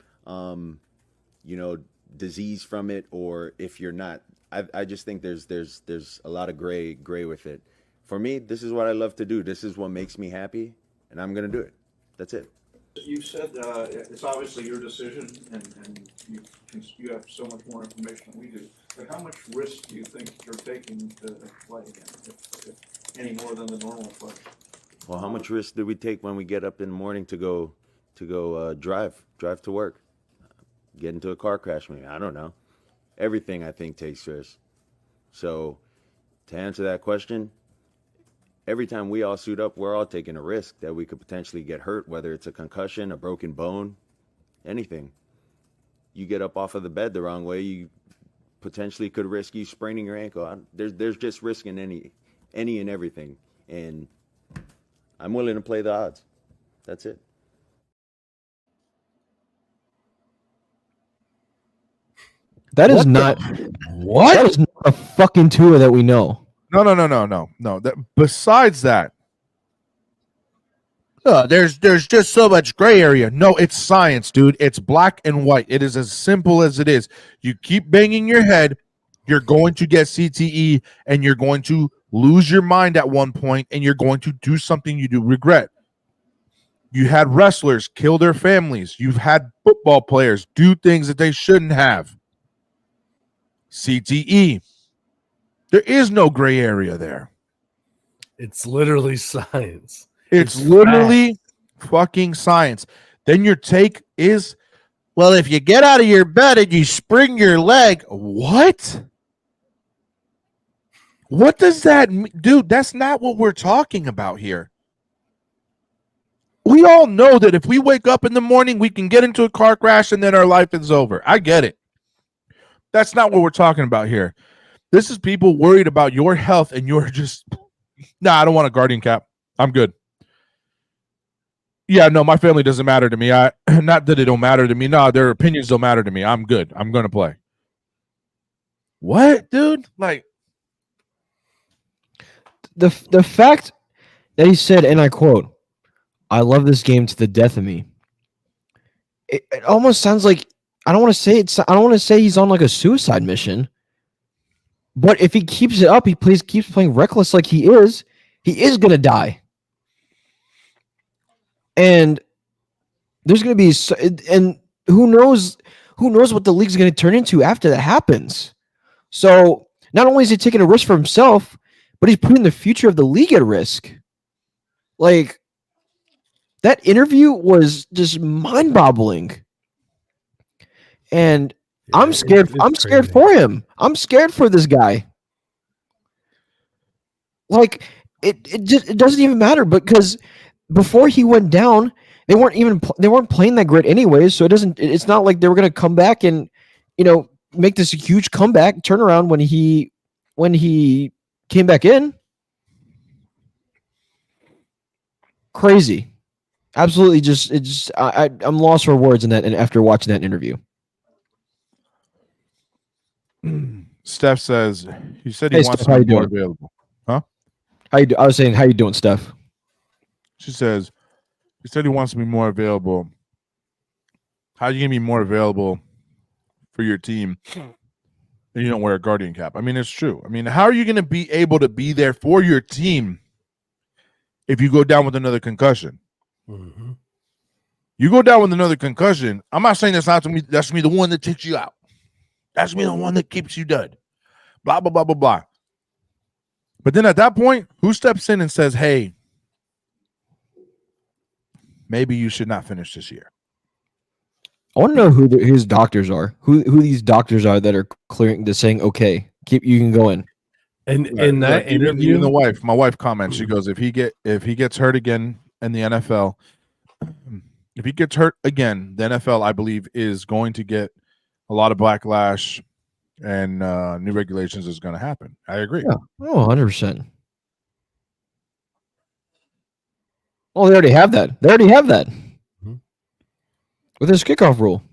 Speaker 14: disease from it, or if you're not, I just think there's a lot of gray with it. For me, this is what I love to do. This is what makes me happy, and I'm going to do it. That's it.
Speaker 17: You said it's obviously your decision, and you have so much more information than we do. But how much risk do you think you're taking to play again, if any more than the normal play?
Speaker 14: Well, how much risk do we take when we get up in the morning to go drive to work, get into a car crash? Maybe, I don't know. Everything I think takes risk. So to answer that question, every time we all suit up, we're all taking a risk that we could potentially get hurt, whether it's a concussion, a broken bone, anything. You get up off of the bed the wrong way, you potentially could risk you spraining your ankle. There's just risk in any and everything, and I'm willing to play the odds. That's it.
Speaker 3: That is not
Speaker 4: what?
Speaker 3: That is not a fucking Tua that we know.
Speaker 4: No. Besides that, there's just so much gray area. No, it's science, dude. It's black and white. It is as simple as it is. You keep banging your head, you're going to get CTE, and you're going to lose your mind at one point, and you're going to do something you do regret. You had wrestlers kill their families. You've had football players do things that they shouldn't have. CTE. There is no gray area there.
Speaker 1: It's literally science.
Speaker 4: It's literally fucking science. Then your take is, well, if you get out of your bed and you spring your leg, what? What does that mean? Dude, that's not what we're talking about here. We all know that if we wake up in the morning, we can get into a car crash and then our life is over. I get it. That's not what we're talking about here. This is people worried about your health, and you're just, I don't want a Guardian cap. I'm good. Yeah, no, my family doesn't matter to me. Not that it don't matter to me. No, their opinions don't matter to me. I'm good. I'm going to play. What, dude? Like,
Speaker 3: the fact that he said, and I quote, "I love this game to the death of me." It almost sounds like, I don't want to say he's on like a suicide mission. But if he keeps it up, keeps playing reckless like he is going to die. And there's going to be, and who knows what the league's going to turn into after that happens. So not only is he taking a risk for himself, but he's putting the future of the league at risk. Like, that interview was just mind-boggling. And yeah, I'm scared. I'm scared for him. I'm scared for this guy. Like, it doesn't even matter, because before he went down, they weren't playing that great anyways. So it's not like they were going to come back and make this huge comeback turnaround when he came back in. Crazy. Absolutely I'm lost for words in that and after watching that interview.
Speaker 4: Steph says he said he
Speaker 3: Hey,
Speaker 4: wants
Speaker 3: Steph,
Speaker 4: to be more available. Huh?
Speaker 3: I was saying, how you doing, Steph?
Speaker 4: She says he said he wants to be more available. How are you gonna be more available for your team and you don't wear a Guardian cap? I mean, it's true. I mean, how are you gonna be able to be there for your team if you go down with another concussion?
Speaker 1: Mm-hmm.
Speaker 4: You go down with another concussion. I'm not saying that's not to me. That's me the one that takes you out. That's me the one that keeps you dead. Blah blah blah blah blah. But then at that point, who steps in and says, "Hey, maybe you should not finish this year"?
Speaker 3: I want to know who his doctors are. Who these doctors are that are clearing the saying, "Okay, you can go in."
Speaker 1: And in that interview,
Speaker 4: even my wife comments. She goes, "If he gets hurt again in the NFL, if he gets hurt again, the NFL, I believe, is going to get a lot of backlash, and new regulations is going to happen." I agree.
Speaker 3: Yeah. Oh, 100%. Oh, they already have that. With his kickoff rule.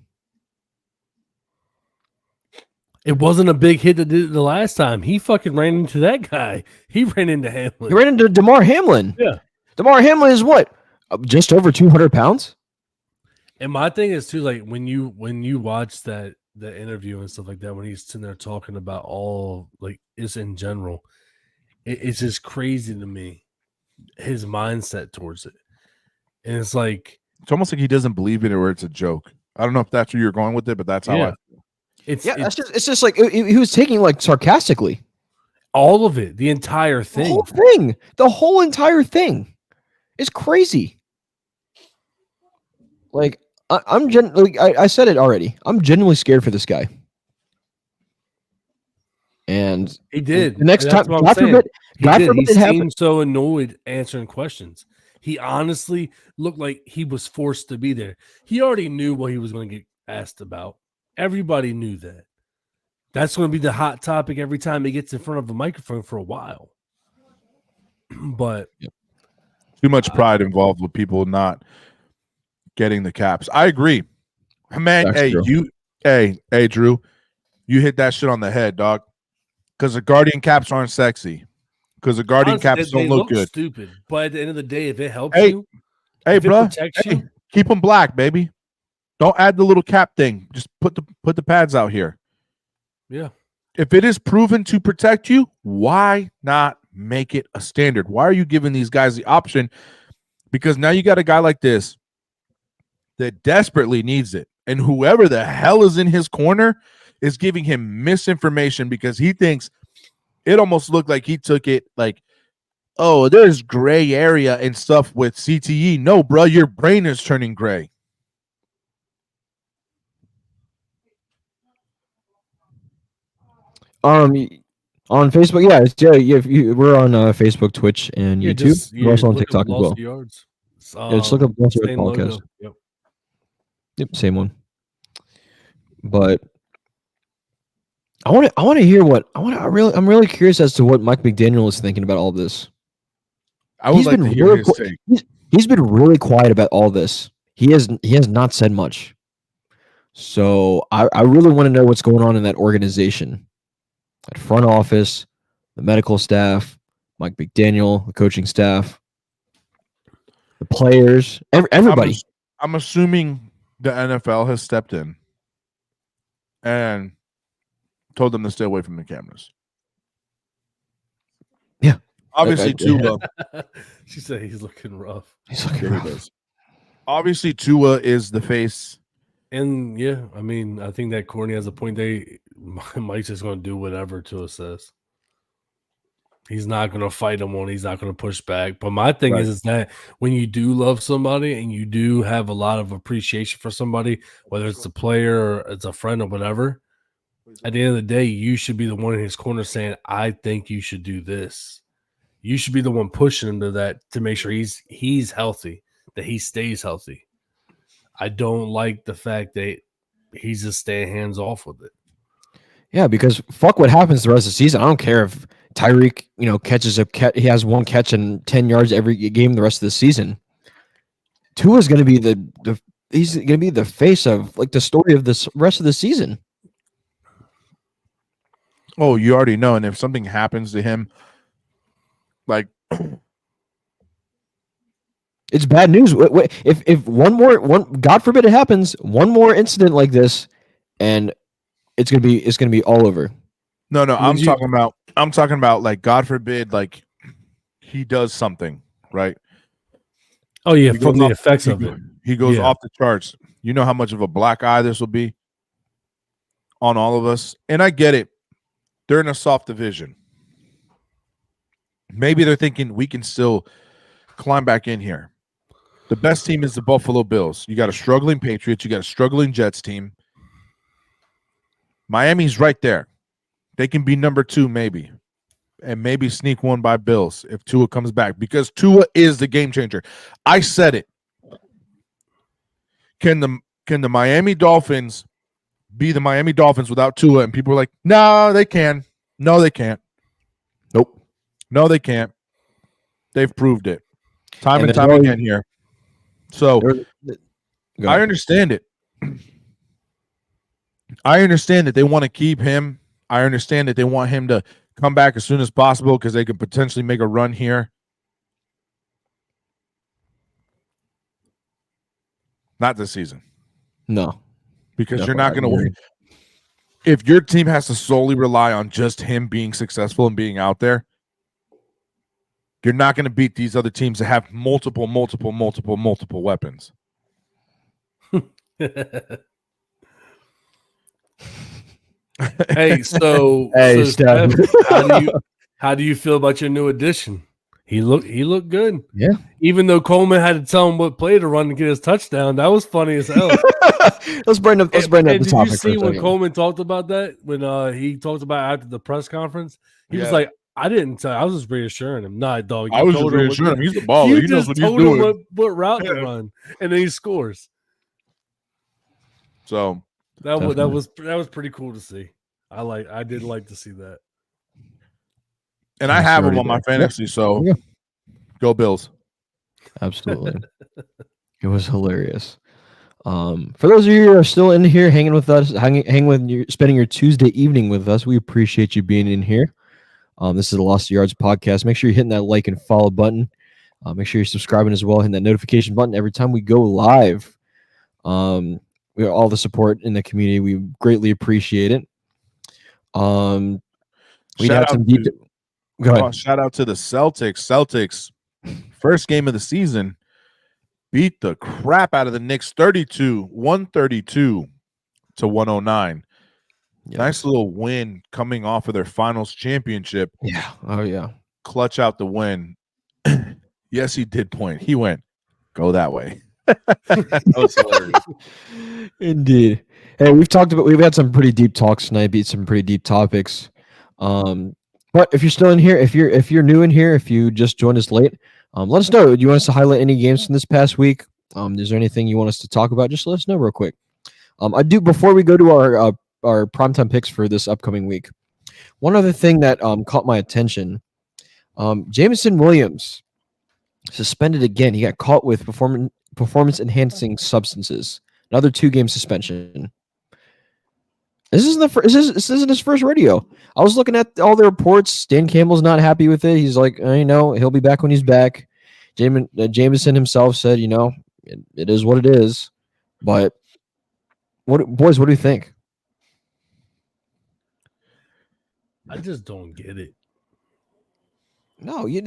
Speaker 1: it wasn't a big hit that did it the last time. He fucking ran into that guy. He ran into Hamlin.
Speaker 3: He ran into DeMar Hamlin.
Speaker 1: Yeah.
Speaker 3: DeMar Hamlin is what? Just over 200 pounds?
Speaker 1: And my thing is too, like when you watch the interview and stuff like that, when he's sitting there talking about all like it's in general, it's just crazy to me, his mindset towards it. And it's like
Speaker 4: it's almost like he doesn't believe in it or it's a joke. I don't know if that's where you're going with it, but that's how I feel.
Speaker 3: It's just like he was taking like sarcastically.
Speaker 1: All of it, the entire thing.
Speaker 3: The whole entire thing is crazy. Like I said it already. I'm genuinely scared for this guy. And
Speaker 1: he did.
Speaker 3: The next time, God forbid
Speaker 1: he
Speaker 3: it happens.
Speaker 1: seemed so annoyed answering questions. He honestly looked like he was forced to be there. He already knew what he was going to get asked about. Everybody knew that. That's going to be the hot topic every time he gets in front of a microphone for a while. But
Speaker 4: too much pride involved with people not getting the caps. I agree. Man, hey, Drew, you hit that shit on the head, dog. Because the Guardian caps aren't sexy. Because the Guardian caps don't look good.
Speaker 1: Stupid. But at the end of the day, if it helps you,
Speaker 4: bro,
Speaker 1: you,
Speaker 4: keep them black, baby. Don't add the little cap thing. Just put the pads out here.
Speaker 1: Yeah.
Speaker 4: If it is proven to protect you, why not make it a standard? Why are you giving these guys the option? Because now you got a guy like this that desperately needs it. And whoever the hell is in his corner is giving him misinformation because he thinks it almost looked like he took it like, oh, there's gray area and stuff with CTE. No, bro, your brain is turning gray.
Speaker 3: On Facebook, we're on Facebook, Twitch, and YouTube. We're also on TikTok as well. Just look up Lost Yards Podcast. Yep, same one. But I want to hear I'm really curious as to what Mike McDaniel is thinking about all this.
Speaker 4: I would like to hear his take.
Speaker 3: He's been really quiet about all this. He has not said much. So I really want to know what's going on in that organization. That front office, the medical staff, Mike McDaniel, the coaching staff, the players, everybody.
Speaker 4: I'm assuming the NFL has stepped in and told them to stay away from the cameras.
Speaker 3: Yeah.
Speaker 4: Obviously, Tua.
Speaker 1: She said he's looking rough.
Speaker 3: He's looking rough.
Speaker 4: Obviously, Tua is the face.
Speaker 1: And yeah, I mean, I think that Courtney has a point. Mike's just going to do whatever Tua says. He's not going to fight him on. He's not going to push back. But my thing is that when you do love somebody and you do have a lot of appreciation for somebody, whether it's a player or it's a friend or whatever, at the end of the day, you should be the one in his corner saying, I think you should do this. You should be the one pushing him to that to make sure he's healthy, that he stays healthy. I don't like the fact that he's just staying hands off with it.
Speaker 3: Yeah, because fuck what happens the rest of the season. I don't care if Tyreek, catches he has one catch and 10 yards every game the rest of the season. Tua's going to be he's going to be the face of like the story of this rest of the season.
Speaker 4: Oh, you already know. And if something happens to him, like
Speaker 3: it's bad news. If one God forbid it happens, one more incident like this, and it's gonna be all over.
Speaker 4: No, I'm talking about like God forbid, like he does something, right?
Speaker 1: Oh yeah, from the effects of it.
Speaker 4: He goes off the charts. You know how much of a black eye this will be on all of us. And I get it. They're in a soft division. Maybe they're thinking we can still climb back in here. The best team is the Buffalo Bills. You got a struggling Patriots. You got a struggling Jets team. Miami's right there. They can be number 2 maybe, and maybe sneak one by Bills if Tua comes back, because Tua is the game changer. I said it. Can the Miami Dolphins be the Miami Dolphins without Tua? And people are like, no, they can. No, they can't. Nope. No, they can't. They've proved it time and time again here. So I understand it. I understand that they want to keep him. I understand that they want him to come back as soon as possible because they could potentially make a run here. Not this season.
Speaker 3: No.
Speaker 4: Because you're not going to win. If your team has to solely rely on just him being successful and being out there, you're not going to beat these other teams that have multiple weapons.
Speaker 1: Hey, so
Speaker 3: Steph,
Speaker 1: how do you feel about your new addition? He looked good.
Speaker 3: Yeah.
Speaker 1: Even though Coleman had to tell him what play to run to get his touchdown, that was funny as hell.
Speaker 3: Let's bring up the topic.
Speaker 1: Did you see when Coleman talked about that? When he talked about after the press conference, he was like, "I didn't tell. I was just reassuring him. Nah, dog.
Speaker 4: I was just reassuring him. He's the baller. He knows what he's doing.
Speaker 1: Him what route to run, and then he scores.
Speaker 4: So
Speaker 1: that was pretty cool to see. I did like to see that.
Speaker 4: And I have him on my fantasy, so go Bills.
Speaker 3: Absolutely. It was hilarious. For those of you who are still in here hanging with us, spending your Tuesday evening with us, we appreciate you being in here. This is the Lost Yards podcast. Make sure you're hitting that like and follow button. Make sure you're subscribing as well, hitting that notification button every time we go live. We have all the support in the community. We greatly appreciate it. We had some deep. Go ahead.
Speaker 4: Shout out to the Celtics. Celtics, first game of the season, beat the crap out of the Knicks 132 to 109. Yes. Nice little win coming off of their finals championship.
Speaker 3: Yeah. Oh, yeah.
Speaker 4: Clutch out the win. Yes, he did point. He went, go that way. That was hilarious.
Speaker 3: Indeed. Hey, we've had some pretty deep talks tonight, beat some pretty deep topics. But if you're still in here, if you're new in here, if you just joined us late, let us know. Do you want us to highlight any games from this past week? Is there anything you want us to talk about? Just let us know real quick. I do, before we go to our primetime picks for this upcoming week. One other thing that caught my attention, Jameson Williams suspended again. He got caught with performance enhancing substances. Another 2-game suspension. This isn't his first rodeo. I was looking at all the reports. Dan Campbell's not happy with it. He's like, he'll be back when he's back. Jameson himself said, it is what it is. But boys, what do you think?
Speaker 1: I just don't get it.
Speaker 3: No, I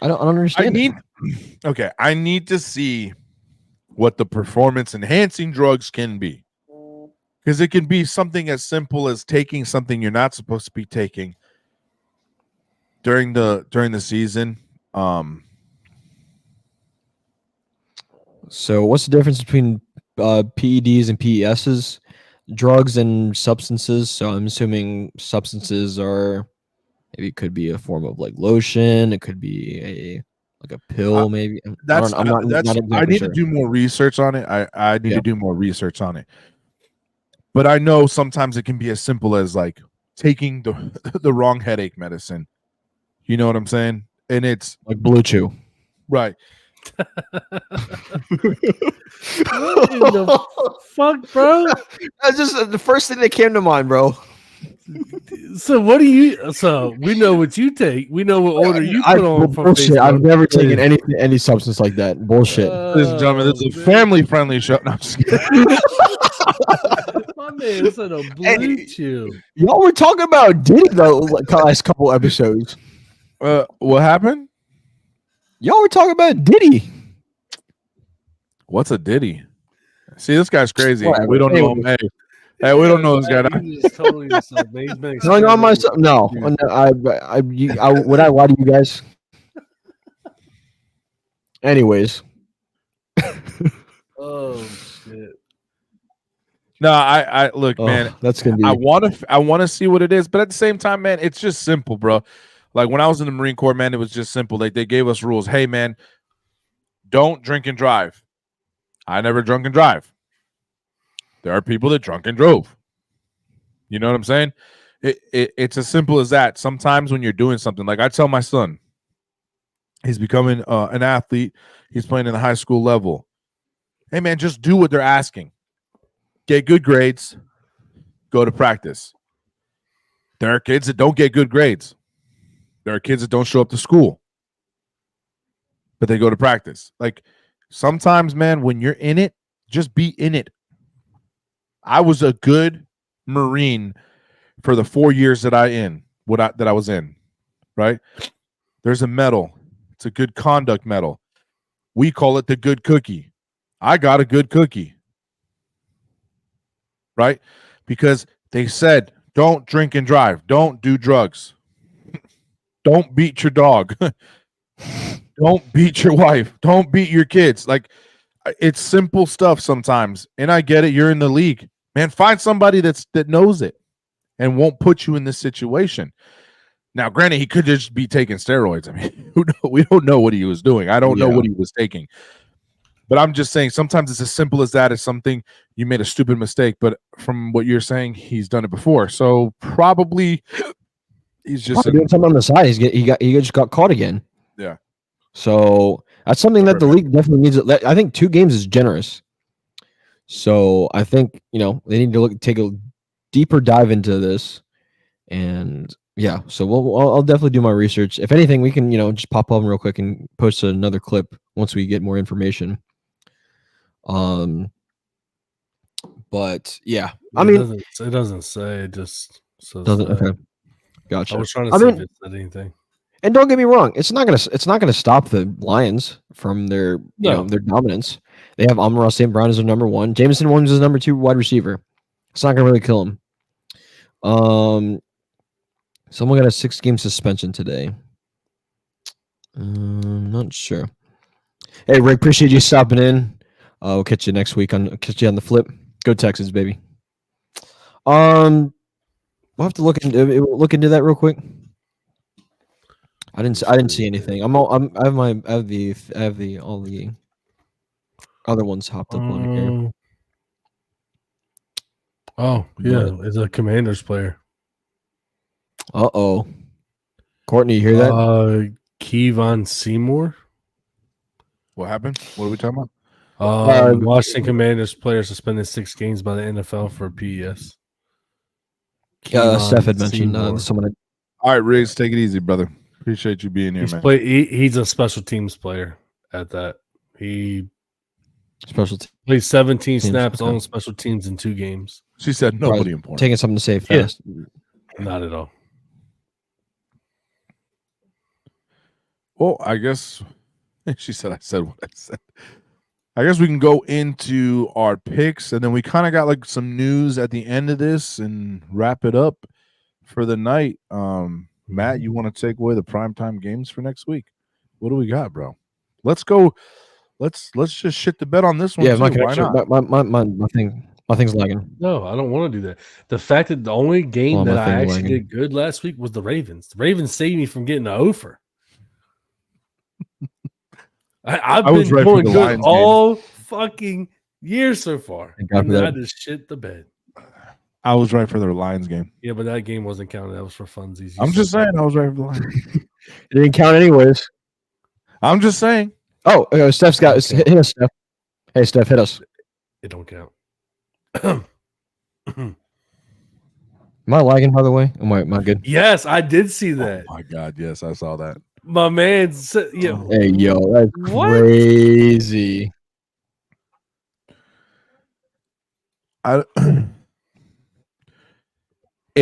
Speaker 3: don't understand.
Speaker 4: I need to see what the performance enhancing drugs can be. Because it can be something as simple as taking something you're not supposed to be taking during the season.
Speaker 3: So what's the difference between PEDs and PESs? Drugs and substances. So I'm assuming substances are, maybe it could be a form of like lotion. It could be a pill, maybe.
Speaker 4: I need to do more research on it. I need to do more research on it. But I know sometimes it can be as simple as like taking the wrong headache medicine. You know what I'm saying? And it's
Speaker 3: like Blue Chew.
Speaker 4: Right.
Speaker 1: What in the fuck, bro?
Speaker 3: That's just the first thing that came to mind, bro.
Speaker 1: So what do you? So we know what you take. We know what order you put on. For
Speaker 3: Bullshit.
Speaker 1: Facebook.
Speaker 3: I've never taken any substance like that. Bullshit.
Speaker 4: Ladies and gentlemen, this is a family-friendly show. No, I'm just kidding.
Speaker 1: My man said a Blue Chew.
Speaker 3: Y'all were talking about Diddy though, like last couple episodes.
Speaker 4: What happened?
Speaker 3: Y'all were talking about Diddy.
Speaker 4: What's a Diddy? See, this guy's crazy.
Speaker 3: Whatever.
Speaker 4: We don't know him. Hey, we don't know this guy.
Speaker 3: Telling on myself. No, would I lie to you guys? Anyways.
Speaker 1: Oh shit.
Speaker 4: No, I look, man.
Speaker 3: That's gonna be.
Speaker 4: I want to see what it is, but at the same time, man, it's just simple, bro. Like when I was in the Marine Corps, man, it was just simple. Like they gave us rules. Hey, man, don't drink and drive. I never drunk and drive. There are people that drunk and drove. You know what I'm saying? It's as simple as that. Sometimes when you're doing something, like I tell my son, he's becoming an athlete. He's playing in the high school level. Hey, man, just do what they're asking. Get good grades. Go to practice. There are kids that don't get good grades. There are kids that don't show up to school, but they go to practice. Like sometimes, man, when you're in it, just be in it. I was a good Marine for the 4 years that I was in, right? There's a medal. It's a good conduct medal. We call it the good cookie. I got a good cookie, right? Because they said, don't drink and drive. Don't do drugs. Don't beat your dog. Don't beat your wife. Don't beat your kids. Like, it's simple stuff sometimes. And I get it. You're in the league. Man, find somebody that knows it and won't put you in this situation. Now, granted, he could just be taking steroids. I mean, we don't know what he was doing. I don't know what he was taking. But I'm just saying sometimes it's as simple as that. It's something you made a stupid mistake. But from what you're saying, he's done it before. So probably he's just
Speaker 3: doing something on the side. He just got caught again.
Speaker 4: Yeah.
Speaker 3: So that's something that the league definitely needs. I think 2 games is generous. So I think they need to take a deeper dive into this, and so I'll definitely do my research. If anything, we can just pop up real quick and post another clip once we get more information. But yeah,
Speaker 1: it doesn't say. It just says
Speaker 3: doesn't.
Speaker 1: that.
Speaker 3: Okay, gotcha.
Speaker 1: I was trying to see if it said anything.
Speaker 3: And don't get me wrong, it's not gonna stop the Lions from their their dominance. They have Amon-Ra St. Brown as their number 1. Jameson Williams is number 2 wide receiver. It's not gonna really kill him. Someone got a 6-game suspension today. Not sure. Hey, Rick, appreciate you stopping in. We'll catch you next week. Catch you on the flip. Go Texans, baby. We'll have to look into that real quick. I didn't see anything. I have all the other ones hopped up on here.
Speaker 1: Oh yeah, it's a Commanders player.
Speaker 3: Uh-oh. Courtney, you hear that?
Speaker 1: Kevon Seymour.
Speaker 4: What happened? What are we talking about?
Speaker 1: Washington Commanders player suspended 6 games by the NFL for PES.
Speaker 3: Steph had mentioned someone.
Speaker 4: All right, Riggs, take it easy, brother. Appreciate you being here, man.
Speaker 1: He's a special teams player at that. He played 17 snaps on special teams in 2 games.
Speaker 4: She said nobody important.
Speaker 3: Taking something to say fast.
Speaker 1: Yeah. Not at all.
Speaker 4: Well, I guess she said I said what I said. I guess we can go into our picks, and then we kind of got like some news at the end of this and wrap it up for the night. Matt, you want to take away the primetime games for next week? What do we got, bro? Let's go. Let's just shit the bed on this one.
Speaker 3: Yeah,
Speaker 4: too.
Speaker 3: my thing's lagging.
Speaker 1: No, I don't want to do that. The fact that the only game that I actually did good last week was the Ravens. The Ravens saved me from getting an offer. I've been doing good all fucking year so far. And I just shit the bed.
Speaker 4: I was right for the Lions game.
Speaker 1: Yeah, but that game wasn't counted. That was for funsies.
Speaker 4: I'm just saying I was right for the Lions.
Speaker 3: It didn't count anyways.
Speaker 4: I'm just saying.
Speaker 3: Oh, Steph's got hit us, Steph. Hey, Steph, hit us.
Speaker 1: It don't count.
Speaker 3: Am I lagging, by the way? Am I good?
Speaker 1: Yes, I did see that.
Speaker 4: Oh my God, yes, I saw that.
Speaker 1: My man said,
Speaker 3: Hey, yo, that's
Speaker 1: What?
Speaker 3: crazy.
Speaker 4: Am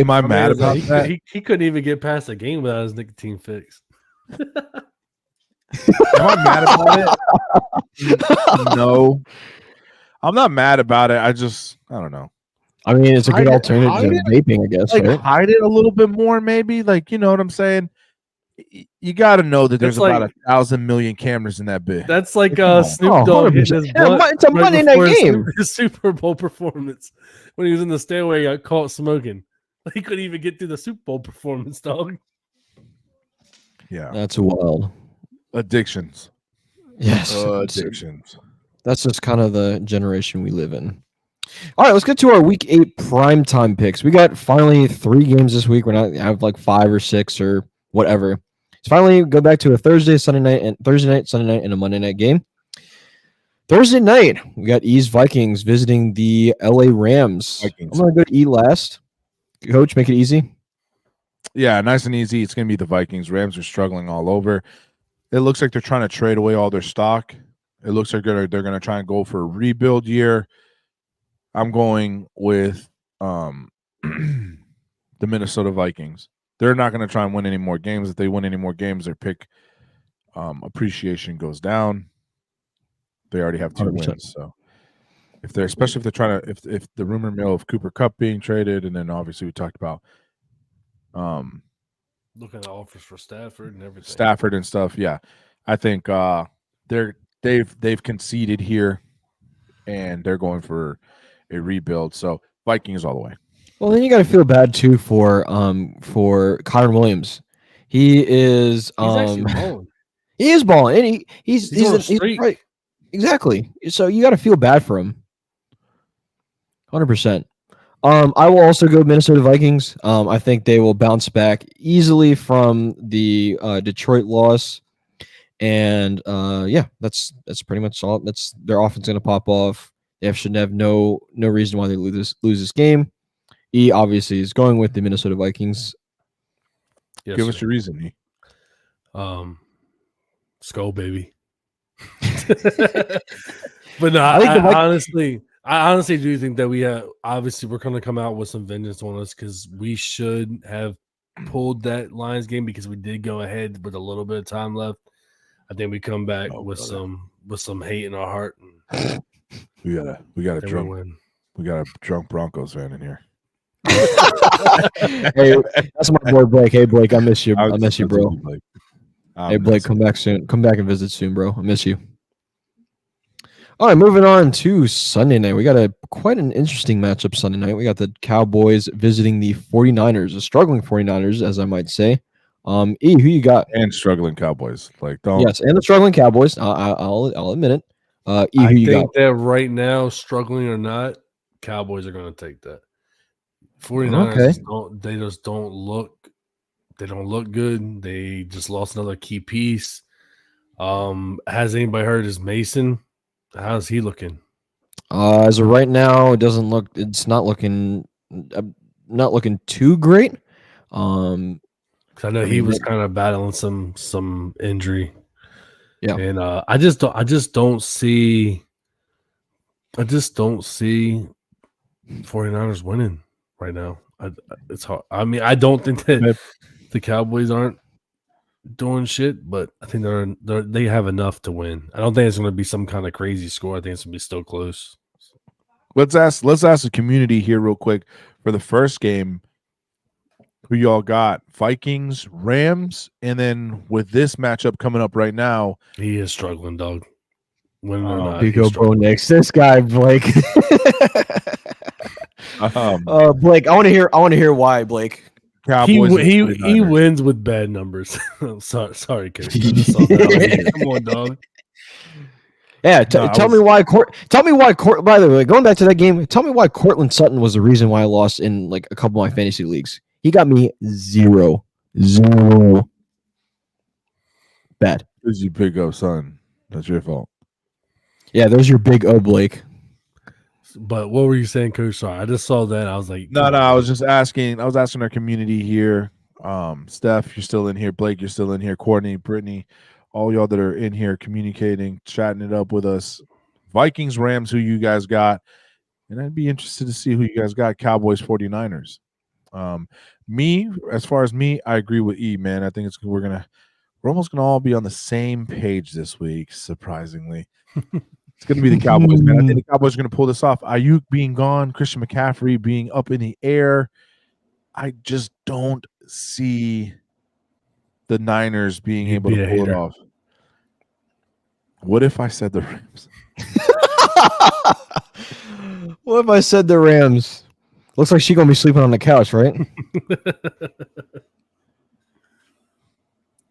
Speaker 4: I mad about
Speaker 1: he,
Speaker 4: that?
Speaker 1: He couldn't even get past a game without his nicotine fix.
Speaker 4: Am I mad about it? No. I'm not mad about it. I don't know.
Speaker 3: I mean, it's a good
Speaker 4: Hide
Speaker 3: alternative to
Speaker 4: it,
Speaker 3: vaping, I guess,
Speaker 4: like
Speaker 3: right?
Speaker 4: hide it a little bit more, maybe. Like, you know what I'm saying? You got to know that there's
Speaker 1: That's
Speaker 4: about 1,000 million cameras in that bit.
Speaker 1: That's like
Speaker 3: Come
Speaker 1: Snoop
Speaker 3: on.
Speaker 1: Dogg
Speaker 3: 100%.
Speaker 1: hitting his
Speaker 3: Yeah,
Speaker 1: blunt
Speaker 3: it's a Monday night
Speaker 1: before
Speaker 3: game.
Speaker 1: His Super Bowl performance when he was in the stairway, he got caught smoking. He couldn't even get through the Super Bowl performance, dog.
Speaker 4: Yeah,
Speaker 3: That's wild.
Speaker 4: addictions.
Speaker 3: Yes,
Speaker 4: addictions.
Speaker 3: That's just kind of the generation we live in. All right, let's get to our Week 8 primetime picks. We got finally 3 games this week. We're not have like 5 or 6 or whatever. Let's finally go back to a Thursday night, Sunday night, and a Monday night game. Thursday night, we got E's Vikings visiting the LA Rams.
Speaker 4: Vikings.
Speaker 3: I'm going to go to E last. Coach, make it easy.
Speaker 4: Yeah, nice and easy. It's going to be the Vikings. Rams are struggling all over. It looks like they're trying to trade away all their stock. It looks like they're going to try and go for a rebuild year. I'm going with the Minnesota Vikings. They're not going to try and win any more games. If they win any more games, their pick appreciation goes down. They already have 2
Speaker 3: 100%.
Speaker 4: wins. So especially if they're trying to, if the rumor mill of Cooper Kupp being traded, and then obviously we talked about
Speaker 1: Looking at offers for Stafford and everything.
Speaker 4: Stafford and stuff. Yeah, I think they've conceded here, and they're going for a rebuild. So Vikings all the way.
Speaker 3: Well, then you got to feel bad too for Kyron Williams. He is
Speaker 1: actually balling.
Speaker 3: He is balling, and he's
Speaker 1: on a streak.
Speaker 3: right. Exactly. So you got to feel bad for him. 100%. I will also go Minnesota Vikings. I think they will bounce back easily from the Detroit loss, and yeah, that's pretty much all. That's their offense going to pop off. They should have no reason why they lose this game. E obviously is going with the Minnesota Vikings.
Speaker 4: Yes, give us your reason, E.
Speaker 1: Skull baby. But no, I honestly do think that we're going to come out with some vengeance on us, because we should have pulled that Lions game because we did go ahead with a little bit of time left. I think we come back with some hate in our heart.
Speaker 4: We got a drunk Broncos fan in here.
Speaker 3: Hey, that's my boy Blake. Hey Blake, I miss you. I miss you, bro. Hey Blake, come back soon. Come back and visit soon, bro. I miss you. All right, moving on to Sunday night. We got quite an interesting matchup Sunday night. We got the Cowboys visiting the 49ers, the struggling 49ers, as I might say. E, who you got?
Speaker 4: And struggling Cowboys.
Speaker 3: Yes, and the struggling Cowboys. I'll admit it. E, who you got?
Speaker 1: I think that right now, struggling or not, Cowboys are going to take that. 49ers they just don't look good. They just lost another key piece. Has anybody heard is Mason? How's he looking?
Speaker 3: As of right now, it's not looking too great. I
Speaker 1: know he was kind of battling some injury.
Speaker 3: Yeah.
Speaker 1: And I just don't see 49ers winning right now. It's hard. I mean, I don't think that the Cowboys aren't doing shit, but I think they have enough to win. I don't think it's going to be some kind of crazy score. I think it's going to be still close.
Speaker 4: Let's ask the community here real quick for the first game. Who y'all got? Vikings, Rams, and then with this matchup coming up right now,
Speaker 1: he is struggling, dog. Winning or not,
Speaker 3: you go, bro. Next, this guy Blake. Blake, I want to hear why, Blake.
Speaker 1: Cowboys he wins with bad numbers. Sorry, coach. Come on, dog.
Speaker 3: Yeah,
Speaker 4: No,
Speaker 3: tell me why. By the way, going back to that game, tell me why Cortland Sutton was the reason why I lost in like a couple of my fantasy leagues. He got me 0. Bad.
Speaker 4: Because you pick up Sutton. That's your fault.
Speaker 3: Yeah, there's your big O, Blake.
Speaker 1: But what were you saying, Coach? Sorry, I just saw that. I was like,
Speaker 4: No, I was just asking. I was asking our community here. Steph, you're still in here. Blake, you're still in here. Courtney, Brittany, all y'all that are in here communicating, chatting it up with us. Vikings, Rams, who you guys got. And I'd be interested to see who you guys got. Cowboys, 49ers. As far as me, I agree with E, man. I think we're almost gonna all be on the same page this week, surprisingly. It's gonna be the Cowboys, man. I think the Cowboys are gonna pull this off. Ayuk being gone, Christian McCaffrey being up in the air. I just don't see the Niners being able to pull it off. What if I said the Rams?
Speaker 3: What if I said the Rams? Looks like she's gonna be sleeping on the couch, right?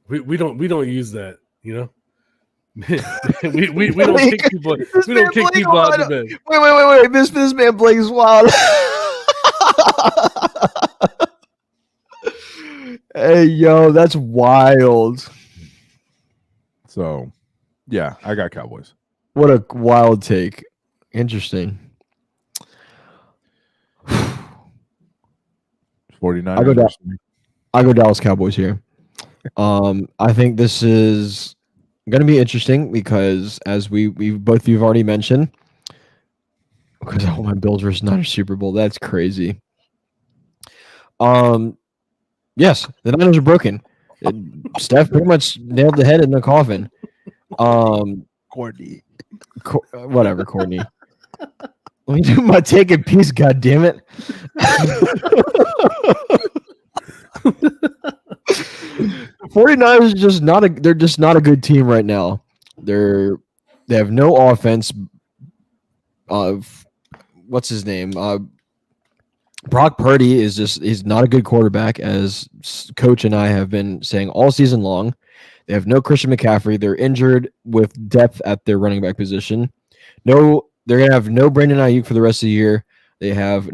Speaker 1: we don't use that, you know. we don't kick people. We don't kick people out of bed.
Speaker 3: Wait! This man Blake's wild. Hey, yo, that's wild.
Speaker 4: So, yeah, I got Cowboys.
Speaker 3: What a wild take. Interesting.
Speaker 4: 49ers.
Speaker 3: I go Dallas Cowboys here. I think this is going to be interesting because, as we both of you have already mentioned, because I want my Bills versus Niners Super Bowl. That's crazy. Yes, the Niners are broken. Steph pretty much nailed the head in the coffin.
Speaker 4: Courtney.
Speaker 3: Whatever, Courtney. Let me do my take in peace, goddammit. 49ers they're just not a good team right now. They have no offense. What's his name? Brock Purdy is not a good quarterback, as Coach and I have been saying all season long. They have no Christian McCaffrey. They're injured with depth at their running back position. They're gonna have no Brandon Ayuk for the rest of the year. They have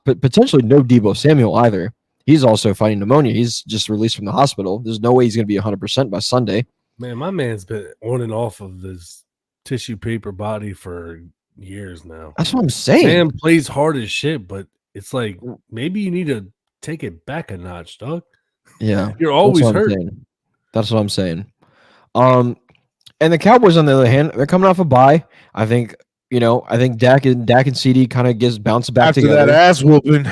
Speaker 3: potentially no Deebo Samuel either. He's also fighting pneumonia. He's just released from the hospital. There's no way he's gonna be 100% by Sunday.
Speaker 1: Man, my man's been on and off of this tissue paper body for years now.
Speaker 3: That's what I'm saying.
Speaker 1: Man plays hard as shit, but it's like maybe you need to take it back a notch, dog.
Speaker 3: Yeah,
Speaker 1: you're always hurt.
Speaker 3: That's what I'm saying. And the Cowboys, on the other hand, they're coming off a bye. I think Dak and CD kind of bounce back
Speaker 4: after
Speaker 3: together.
Speaker 4: That ass whooping.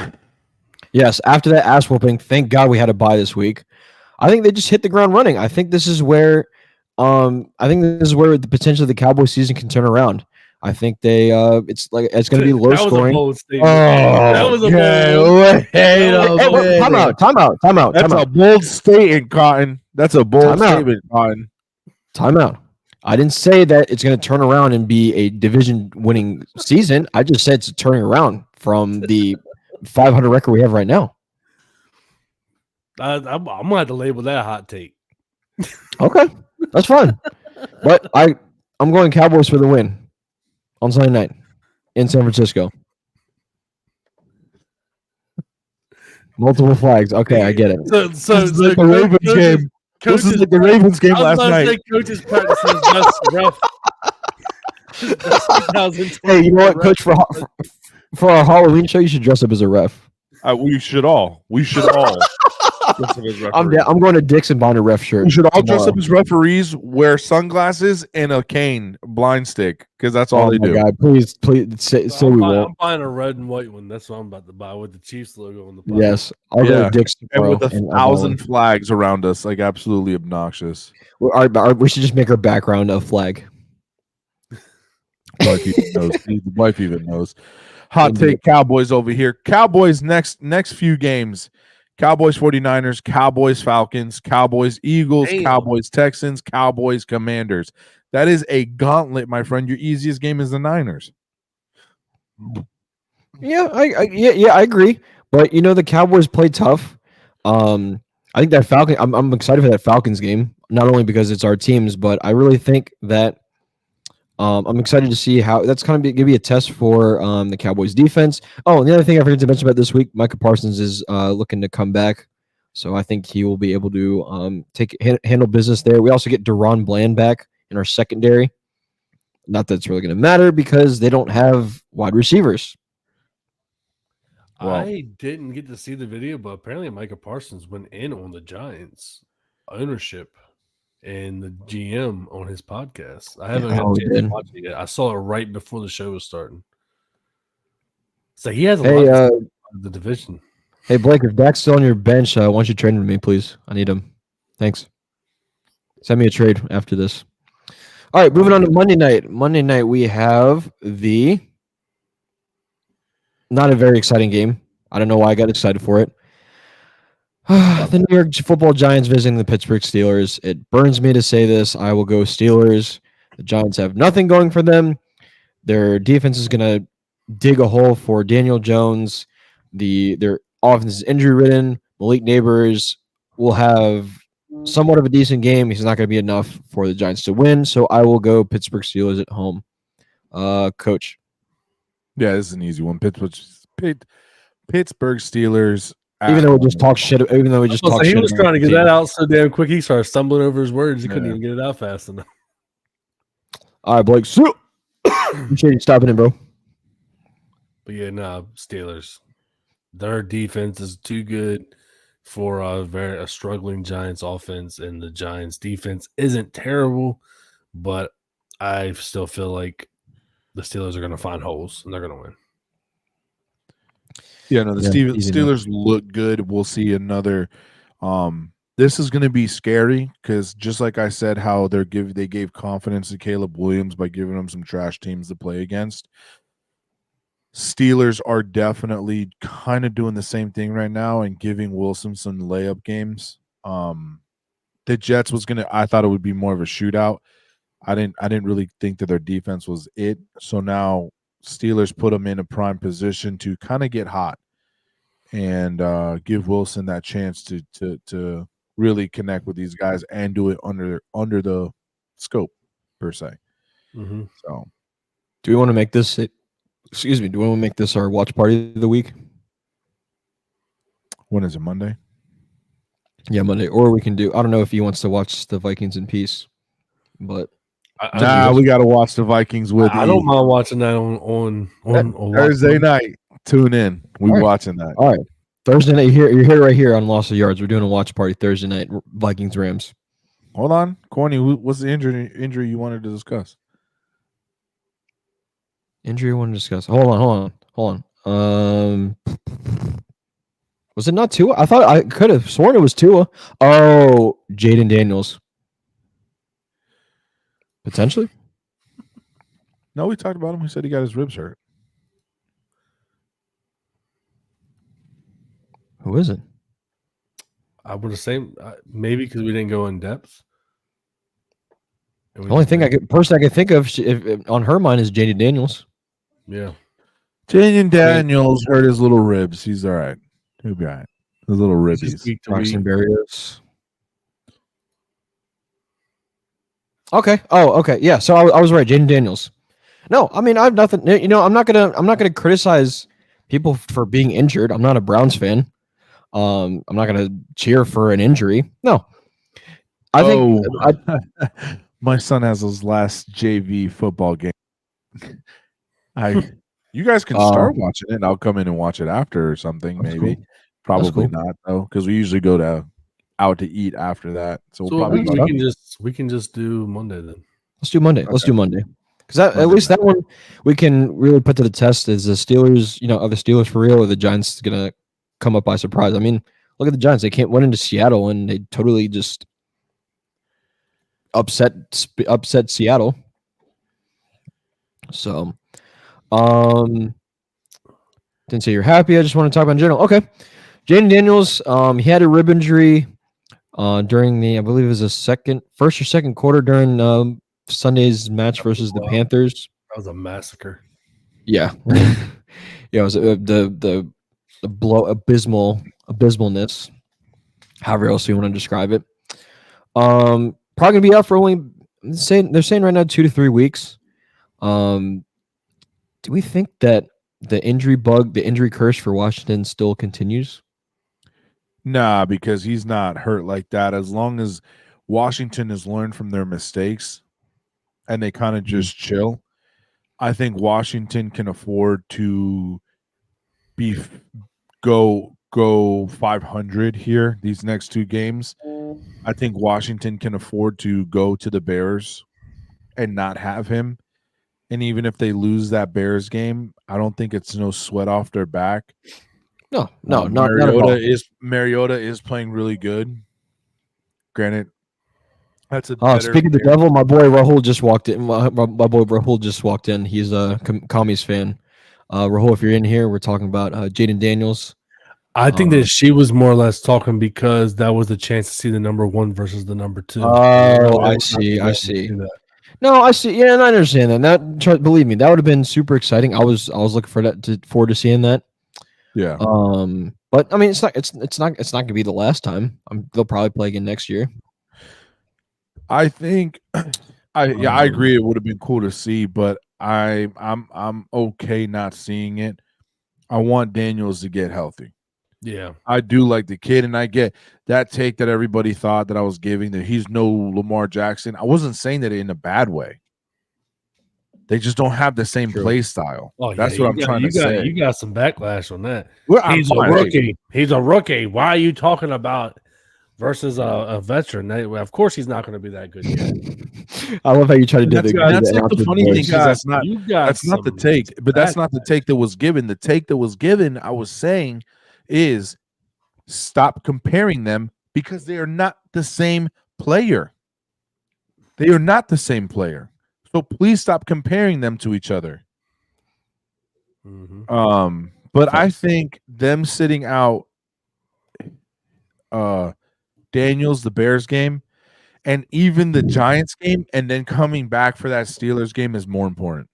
Speaker 3: Yes, after that ass whooping. Thank God we had a bye this week. I think they just hit the ground running. I think this is where the potential of the Cowboys season can turn around. I think it's going to be low scoring.
Speaker 1: That was a bold statement.
Speaker 3: Time out.
Speaker 4: That's a bold statement, Cotton. That's a bold statement, Cotton.
Speaker 3: Time out. I didn't say that it's going to turn around and be a division-winning season. I just said it's turning around from the 500 record we have right now.
Speaker 1: I'm going to have to label that a hot take.
Speaker 3: Okay, that's fine. But I'm going Cowboys for the win on Sunday night in San Francisco. Multiple flags. Okay, I get it.
Speaker 1: So
Speaker 4: this is like the Ravens game. This is like the Ravens game last night.
Speaker 1: Coach's practicing best ref.
Speaker 3: Hey, you know what, Coach? For our Halloween show, you should dress up as a ref.
Speaker 4: We should all.
Speaker 3: I'm going to Dixon Bonner ref shirt.
Speaker 4: We should all dress up as referees, wear sunglasses, and a cane, blind stick, because that's all they do.
Speaker 3: God, please say we won't.
Speaker 1: I'm buying a red and white one. That's what I'm about to buy with the Chiefs logo on the bottom.
Speaker 3: Yes, I'll go to Dixon
Speaker 4: and with 1,000 flags around us, like absolutely obnoxious.
Speaker 3: We should just make our background a flag.
Speaker 4: Wife even knows. Hot take Cowboys over here. Cowboys next few games. Cowboys 49ers, Cowboys Falcons, Cowboys Eagles, Cowboys Texans, Cowboys Commanders. That is a gauntlet, my friend. Your easiest game is the Niners.
Speaker 3: Yeah, I agree. But the Cowboys play tough. I think that Falcon. I'm excited for that Falcons game. Not only because it's our teams, but I really think that I'm excited to see how that's kind of going to be a test for the Cowboys defense. Oh, and the other thing I forgot to mention about this week, Micah Parsons is looking to come back. So I think he will be able to handle business there. We also get Deron Bland back in our secondary. Not that it's really going to matter because they don't have wide receivers.
Speaker 1: I didn't get to see the video, but apparently Micah Parsons went in on the Giants ownership and the GM on his podcast. I haven't got a chance to watch it yet. I saw it right before the show was starting. So he has a lot of the division.
Speaker 3: Hey, Blake, if Dak's still on your bench, why don't you trade with me, please? I need him. Thanks. Send me a trade after this. All right, moving on to Monday night. Monday night, we have not a very exciting game. I don't know why I got excited for it. The New York Football Giants visiting the Pittsburgh Steelers. It burns me to say this. I will go Steelers. The Giants have nothing going for them. Their defense is going to dig a hole for Daniel Jones. Their offense is injury-ridden. Malik Neighbors will have somewhat of a decent game. He's not going to be enough for the Giants to win, so I will go Pittsburgh Steelers at home. Coach.
Speaker 4: Yeah, this is an easy one. Pittsburgh Steelers.
Speaker 3: Even though we just talk shit. Even though we just talk shit.
Speaker 1: He was trying to get that out so damn quick. He started stumbling over his words. He couldn't even get it out fast enough.
Speaker 3: All right, Blake. Appreciate you stopping in, bro.
Speaker 1: But yeah, Steelers. Their defense is too good for a struggling Giants offense, and the Giants defense isn't terrible, but I still feel like the Steelers are going to find holes and they're going to win.
Speaker 4: Yeah, no, Steelers look good. We'll see another. This is going to be scary because just like I said, how they gave confidence to Caleb Williams by giving him some trash teams to play against. Steelers are definitely kind of doing the same thing right now and giving Wilson some layup games. The Jets I thought it would be more of a shootout. I didn't really think that their defense was it. So now Steelers put them in a prime position to kind of get hot and give Wilson that chance to really connect with these guys and do it under the scope per se.
Speaker 1: Mm-hmm.
Speaker 4: So,
Speaker 3: do we want to make this? Do we want to make this our watch party of the week?
Speaker 4: When is it? Monday?
Speaker 3: Yeah, Monday. Or we can do. I don't know if he wants to watch the Vikings in peace, but
Speaker 4: we got to watch the Vikings with.
Speaker 1: I don't mind watching that on
Speaker 4: Thursday night. Tune in. We're watching that.
Speaker 3: All right, Thursday night. You're here right here on Loss of Yards. We're doing a watch party Thursday night. Vikings Rams.
Speaker 4: Hold on, Corny. What's the injury you wanted to discuss?
Speaker 3: Injury I want to discuss. Hold on. Was it not Tua? I thought I could have sworn it was Tua. Oh, Jaden Daniels. Potentially.
Speaker 4: No, we talked about him. He said he got his ribs hurt.
Speaker 3: Who is it?
Speaker 1: I would have said maybe because we didn't go in depth.
Speaker 3: The only person I can think of if on her mind is Jaden Daniels.
Speaker 1: Yeah.
Speaker 4: Jaden Daniels hurt his little ribs. He's all right. He'll be all right. His little ribbies.
Speaker 3: Braxton Berrios. Okay. Oh, okay. Yeah. So I was right. Jaden Daniels. No, I mean I have nothing. I'm not gonna criticize people for being injured. I'm not a Browns fan. I'm not gonna cheer for an injury. No. I think
Speaker 4: my son has his last JV football game. You guys can start watching it, and I'll come in and watch it after or something. Maybe,
Speaker 3: cool.
Speaker 4: Probably not though, because we usually go out to eat after that. So we'll probably
Speaker 1: we can just do Monday then.
Speaker 3: Let's do Monday.
Speaker 4: Okay.
Speaker 3: Let's do Monday because at least that one we can really put to the test. Is the Steelers, are the Steelers for real, or the Giants gonna come up by surprise? I mean, look at the Giants. They went into Seattle and they totally just upset Seattle. So. Didn't say you're happy. I just want to talk about in general. Okay. Jaden Daniels, he had a rib injury during I believe it was first or second quarter during Sunday's match versus the Panthers.
Speaker 1: That was a massacre.
Speaker 3: Yeah. Yeah, it was the abysmalness, however else you want to describe it. Probably gonna be out for they're saying right now 2 to 3 weeks. Do we think that the injury bug, the injury curse for Washington still continues?
Speaker 4: Nah, because he's not hurt like that. As long as Washington has learned from their mistakes and they kind of just chill, I think Washington can afford to go 500 here these next two games. I think Washington can afford to go to the Bears and not have him. And even if they lose that Bears game, I don't think it's no sweat off their back.
Speaker 3: No, not at all.
Speaker 4: Mariota is playing really good. Granted, that's a better
Speaker 3: speaking of the devil, my boy Rahul just walked in. My boy Rahul just walked in. He's a Commies fan. Rahul, if you're in here, we're talking about Jaden Daniels.
Speaker 1: I think that she was more or less talking because that was the chance to see the number 1 versus the number 2.
Speaker 3: Oh, I see. No, I see. Yeah, and I understand that. Believe me, that would have been super exciting. I was looking forward to seeing that.
Speaker 4: Yeah.
Speaker 3: But I mean, it's not gonna be the last time. They'll probably play again next year.
Speaker 4: I think, I agree. It would have been cool to see, but I'm okay not seeing it. I want Daniels to get healthy.
Speaker 1: Yeah,
Speaker 4: I do like the kid, and I get that take that everybody thought that I was giving that he's no Lamar Jackson. I wasn't saying that in a bad way. They just don't have the same play style.
Speaker 1: Oh,
Speaker 4: that's what I'm trying to say.
Speaker 1: You got some backlash on that.
Speaker 4: Well,
Speaker 1: he's a rookie. He's a rookie. Why are you talking about versus a veteran? Of course, he's not going to be that good yet.
Speaker 3: I love how you try to do that.
Speaker 4: That's not the funny thing. That's not the take. But that's not the take that was given. The take that was given, I was saying, is stop comparing them because they are not the same player. They are not the same player. So please stop comparing them to each other.
Speaker 1: Mm-hmm.
Speaker 4: But I think them sitting out Daniels, the Bears game, and even the Giants game, and then coming back for that Steelers game is more important.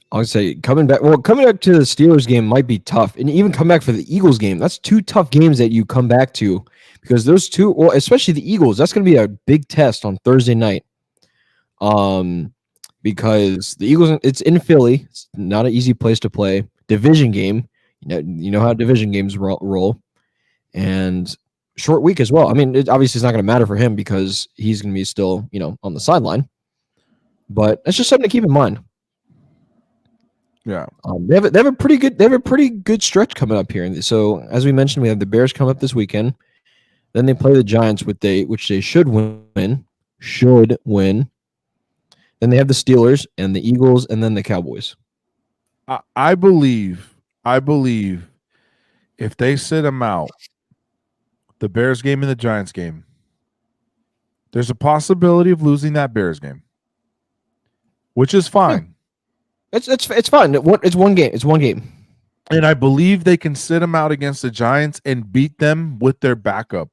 Speaker 3: I would say coming back to the Steelers game might be tough, and even come back for the Eagles game. That's two tough games that you come back to because those two, well, especially the Eagles, that's going to be a big test on Thursday night. Because the Eagles, it's in Philly. It's not an easy place to play. Division game. You know how division games roll. And short week as well. I mean, obviously it's not going to matter for him because he's going to be still, on the sideline. But that's just something to keep in mind.
Speaker 4: Yeah.
Speaker 3: They have a pretty good stretch coming up here. And so as we mentioned, we have the Bears come up this weekend. Then they play the Giants, which they should win. Then they have the Steelers and the Eagles and then the Cowboys.
Speaker 4: I believe if they sit them out, the Bears game and the Giants game, there's a possibility of losing that Bears game, which is fine.
Speaker 3: It's fine. It's one game. It's one game.
Speaker 4: And I believe they can sit them out against the Giants and beat them with their backup.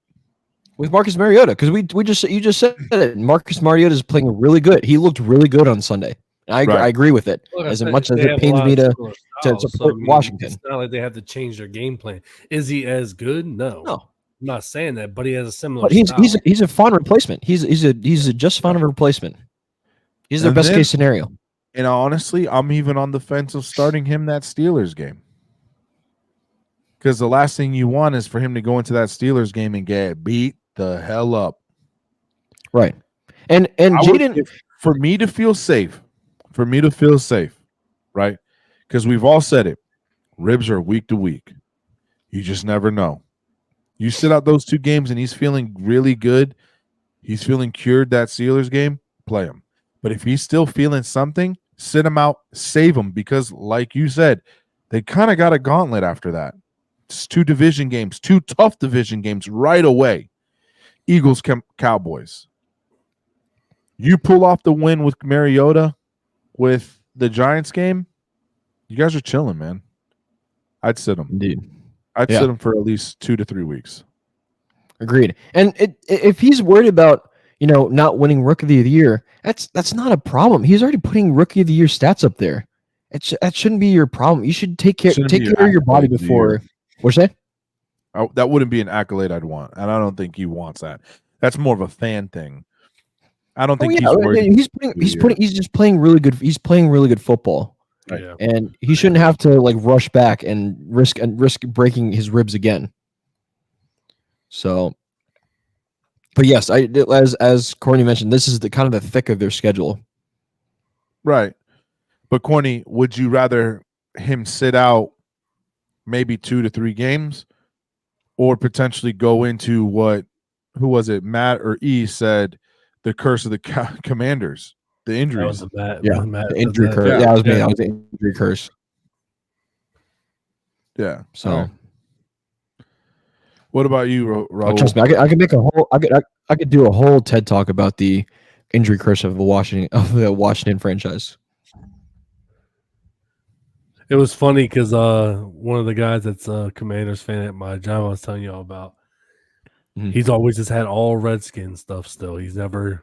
Speaker 3: With Marcus Mariota, because you just said it. Marcus Mariota is playing really good. He looked really good on Sunday. I agree with it. As much as it pains me to support Washington.
Speaker 1: It's not like they have to change their game plan. Is he as good? No. I'm not saying that, but he has a similar.
Speaker 3: But he's a fun replacement. He's a just fine of a replacement. He's their best case scenario.
Speaker 4: And honestly, I'm even on the fence of starting him that Steelers game. Because the last thing you want is for him to go into that Steelers game and get beat the hell up.
Speaker 3: Right. And Jaden,
Speaker 4: for me to feel safe, right? Because we've all said it. Ribs are week to week. You just never know. You sit out those two games and he's feeling really good. He's feeling cured that Steelers game, play him. But if he's still feeling something, sit him out, save him. Because like you said, they kind of got a gauntlet after that. It's two tough division games right away. Eagles, Cowboys. You pull off the win with Mariota with the Giants game, you guys are chilling, man. I'd sit them.
Speaker 3: Indeed.
Speaker 4: I'd sit them for at least 2 to 3 weeks.
Speaker 3: Agreed. And if he's worried about, not winning Rookie of the Year, that's not a problem. He's already putting Rookie of the Year stats up there. That shouldn't be your problem. You should take care of your body before. What's that?
Speaker 4: That wouldn't be an accolade I'd want, and I don't think he wants that. That's more of a fan thing. I don't think
Speaker 3: he's just playing really good. He's playing really good football,
Speaker 1: Yeah.
Speaker 3: and he shouldn't have to like rush back and risk breaking his ribs again. So, but yes, as Courtney mentioned, this is the kind of the thick of their schedule.
Speaker 4: Right. But Courtney, would you rather him sit out maybe 2 to 3 games, or potentially go into who was it, Matt or E said, the curse of the Commanders, the injuries?
Speaker 3: The injury curse. Yeah, I was the injury curse.
Speaker 4: Yeah.
Speaker 3: So,
Speaker 4: right. What about you, Raul?
Speaker 3: Trust me, I could make a whole. I could do a whole TED talk about the injury curse of the Washington franchise.
Speaker 1: It was funny because one of the guys that's a Commanders fan at my job I was telling y'all about, he's always just had all Redskins stuff still. He's never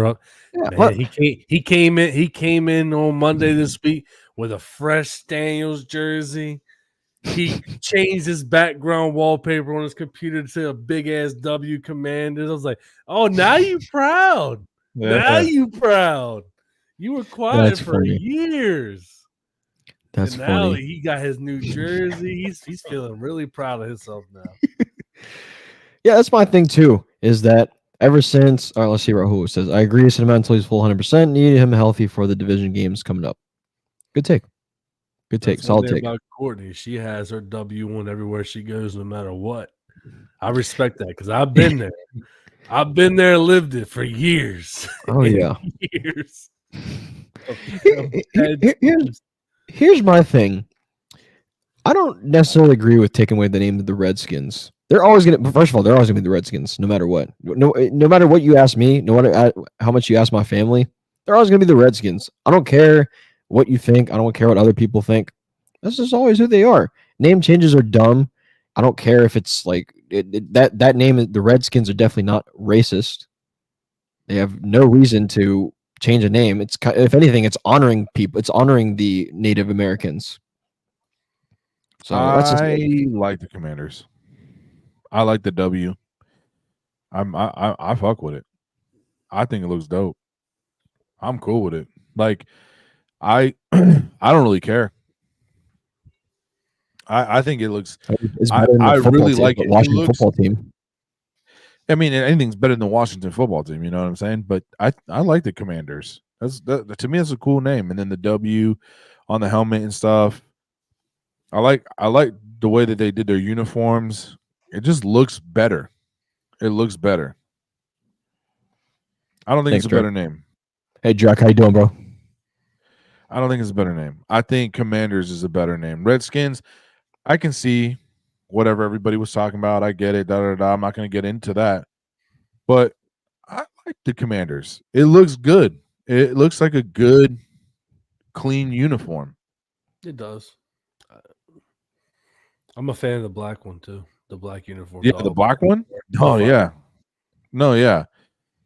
Speaker 1: up.
Speaker 3: Yeah,
Speaker 1: man, he came in on Monday this week with a fresh Daniels jersey. He changed his background wallpaper on his computer to a big ass W Commanders. I was like, oh, now you proud. Now you proud. You were quiet for years.
Speaker 3: That's
Speaker 1: and now
Speaker 3: funny.
Speaker 1: he got his new jersey. He's feeling really proud of himself now.
Speaker 3: Yeah, that's my thing too. Is that ever since? All right, let's see who it says. I agree. Sentimental, he's full 100%. Needed him healthy for the division games coming up. Good take. Good take. Solid take.
Speaker 1: About Courtney, she has her W1 everywhere she goes, no matter what. I respect that because I've been there. I've been there, lived it for years.
Speaker 3: Oh yeah,
Speaker 1: years.
Speaker 3: Here's my thing. I don't necessarily agree with taking away the name of the Redskins. They're always gonna. First of all, they're always gonna be the Redskins, no matter what. No matter what you ask me, no matter how much you ask my family, they're always gonna be the Redskins. I don't care what you think. I don't care what other people think. This is always who they are. Name changes are dumb. I don't care if it's like that name. The Redskins are definitely not racist. They have no reason to change a name. It's, if anything, it's honoring people. It's honoring the Native Americans. So
Speaker 4: I like the Commanders. I like the W. I fuck with it. I think it looks dope. I'm cool with it. Like I don't really care. I think it looks.
Speaker 3: It's better than
Speaker 4: I really
Speaker 3: team,
Speaker 4: like it.
Speaker 3: Washington football team.
Speaker 4: I mean, anything's better than the Washington football team. You know what I'm saying? But I like the Commanders. To me, that's a cool name. And then the W on the helmet and stuff. I like the way that they did their uniforms. It just looks better. It looks better. I don't think it's a better name.
Speaker 3: Hey, Jack, how you doing, bro?
Speaker 4: I don't think it's a better name. I think Commanders is a better name. Redskins, I can see whatever everybody was talking about. I get it. I'm not going to get into that. But I like the Commanders. It looks good. It looks like a good, clean uniform.
Speaker 1: It does. I'm a fan of the black one too. The black uniform.
Speaker 4: Yeah, the black one? Oh yeah. No, yeah.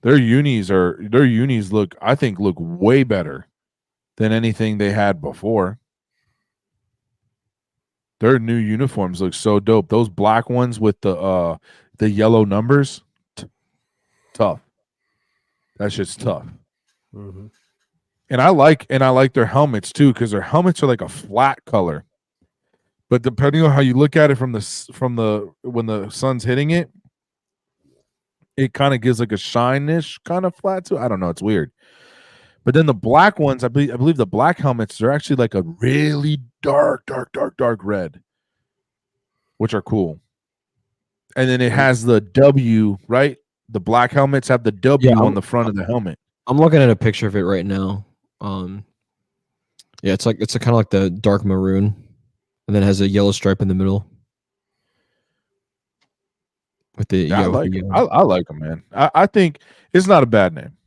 Speaker 4: Their unis look way better than anything they had before. Their new uniforms look so dope. Those black ones with the yellow numbers, tough. That shit's tough.
Speaker 1: Mm-hmm.
Speaker 4: And I like their helmets too, because their helmets are like a flat color. But depending on how you look at it from the when the sun's hitting it, it kind of gives like a shine-ish kind of flat too. I don't know, it's weird. But then the black ones, I believe the black helmets, they're actually like a really dark red, which are cool. And then it has the W, right? The black helmets have the W on the front of the helmet.
Speaker 3: I'm looking at a picture of it right now. Yeah, it's kind of like the dark maroon, and then it has a yellow stripe in the middle. With the
Speaker 4: I like them, man. I think it's not a bad name.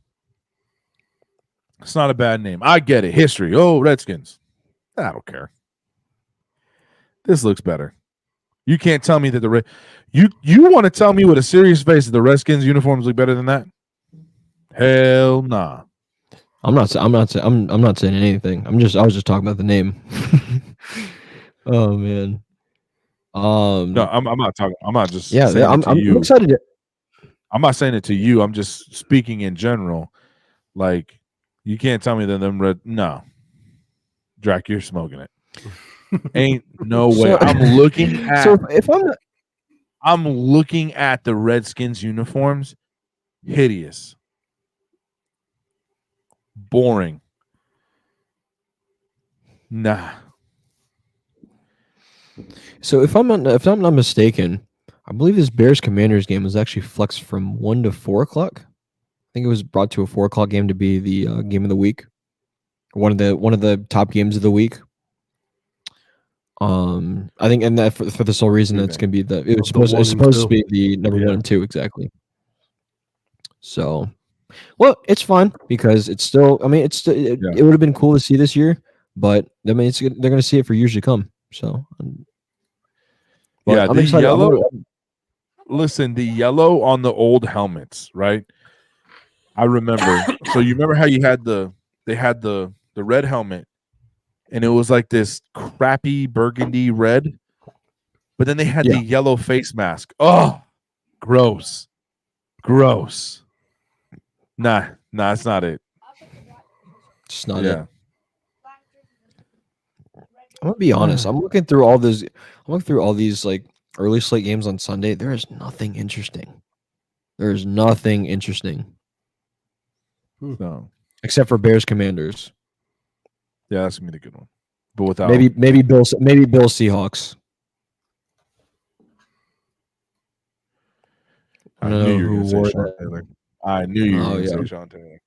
Speaker 4: It's not a bad name. I get it. History. Oh, Redskins. I don't care. This looks better. You can't tell me that you want to tell me with a serious face that the Redskins uniforms look better than that? Hell nah.
Speaker 3: I'm not saying anything. I was just talking about the name. Oh man.
Speaker 4: No, I'm not talking. I'm not just.
Speaker 3: Yeah, I'm excited.
Speaker 4: I'm not saying it to you. I'm just speaking in general. Like, you can't tell me that them red. No, Drac, you're smoking it. Ain't no way.
Speaker 3: So-
Speaker 4: I'm looking at.
Speaker 3: So if
Speaker 4: I'm looking at the Redskins uniforms. Hideous. Boring. Nah.
Speaker 3: So if I'm not mistaken, I believe this Bears Commanders game was actually flexed from 1 to 4 o'clock. I think it was brought to a 4 o'clock game to be the game of the week, one of the top games of the week. I think, and that for the sole reason that's going to be it's supposed to be the number 1 and 2 exactly. So, well, it's fun because it's still. I mean, it would have been cool to see this year, but I mean, they're going to see it for years to come. So,
Speaker 4: yeah,
Speaker 3: I'm
Speaker 4: the
Speaker 3: excited.
Speaker 4: yellow. Listen, the yellow on the old helmets, right? I remember. So you remember how they had the red helmet, and it was like this crappy burgundy red, but then they had the yellow face mask. Oh, gross. Nah, that's not it.
Speaker 3: Just not it. I'm gonna be honest. I'm looking through all these like early slate games on Sunday. There is nothing interesting.
Speaker 4: No.
Speaker 3: Except for Bears Commanders.
Speaker 4: Yeah, that's gonna be the good one. But without
Speaker 3: maybe Bill Seahawks.
Speaker 4: I knew you were going to say Sean Taylor. I knew you were going to say Sean Taylor.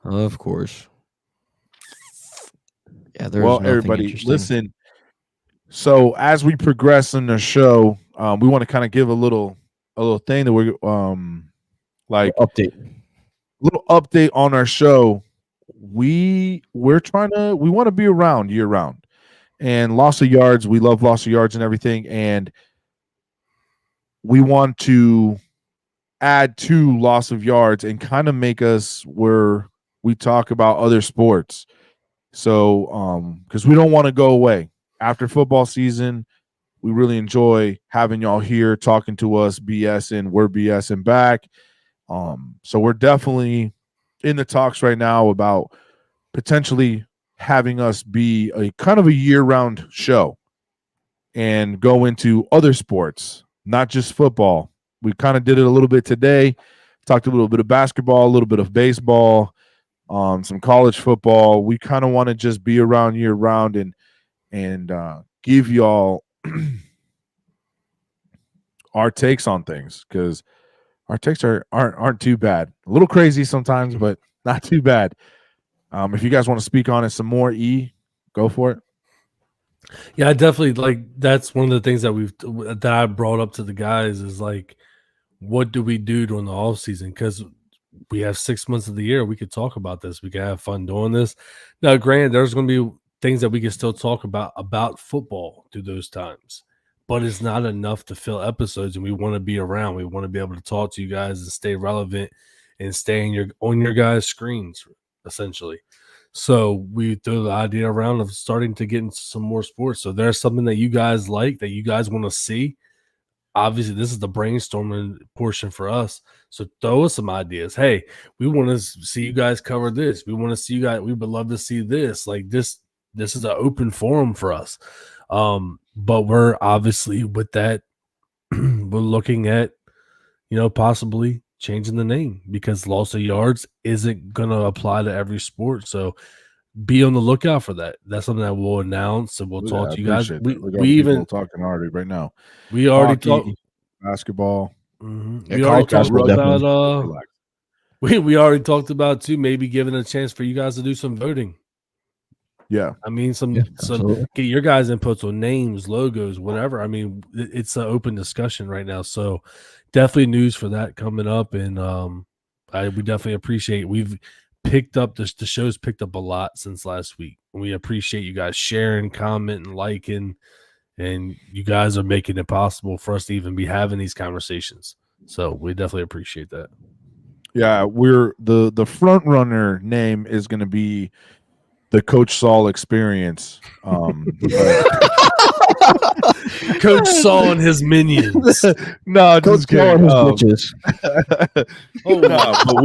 Speaker 3: Of course. Yeah,
Speaker 4: well, everybody, listen. So as we progress in the show, we want to kind of give a little thing that we're like
Speaker 3: update.
Speaker 4: A little update on our show. We want to be around year round, and loss of yards. We love loss of yards and everything, and we want to add to loss of yards and kind of make us where we talk about other sports. So, because we don't want to go away after football season, we really enjoy having y'all here talking to us, BSing. We're BSing back. So we're definitely in the talks right now about potentially having us be a kind of a year-round show and go into other sports, not just football. We kind of did it a little bit today. Talked a little bit of basketball, a little bit of baseball, some college football. We kind of want to just be around year round and give y'all our takes on things, because our takes aren't too bad. A little crazy sometimes, but not too bad. If you guys want to speak on it some more, go for it.
Speaker 1: Yeah, I definitely that's one of the things that I brought up to the guys is like, what do we do during the off season? Because we have 6 months of the year. We could talk about this. We can have fun doing this. Now, granted, there's going to be things that we can still talk about football through those times, but it's not enough to fill episodes. And we want to be around. We want to be able to talk to you guys and stay relevant and stay on your guys' screens, essentially. So we threw the idea around of starting to get into some more sports. So there's something that you guys like, that you guys want to see. Obviously, this is the brainstorming portion for us. So throw us some ideas. Hey, we want to see you guys cover this. We want to see you guys. We would love to see this. Like this is an open forum for us. But we're obviously with that, we're looking at, possibly changing the name, because loss of yards isn't going to apply to every sport. So be on the lookout for that. That's something that we'll announce and we'll talk to you guys. We even
Speaker 4: talking already right now.
Speaker 1: We already talked
Speaker 4: basketball.
Speaker 1: Mm-hmm. We already talked about we already talked about too, maybe giving a chance for you guys to do some voting.
Speaker 4: Yeah,
Speaker 1: I mean some get your guys' inputs on names, logos, whatever. I mean, it's an open discussion right now. So definitely news for that coming up, and we definitely appreciate. We've picked up the show's picked up a lot since last week. We appreciate you guys sharing, commenting, liking, and you guys are making it possible for us to even be having these conversations. So we definitely appreciate that.
Speaker 4: Yeah, we're the front runner name is going to be the Coach Saul Experience.
Speaker 1: Coach Saw and his minions.
Speaker 4: No,
Speaker 3: Coach
Speaker 4: just kidding.
Speaker 3: Saw and his bitches.
Speaker 4: No, but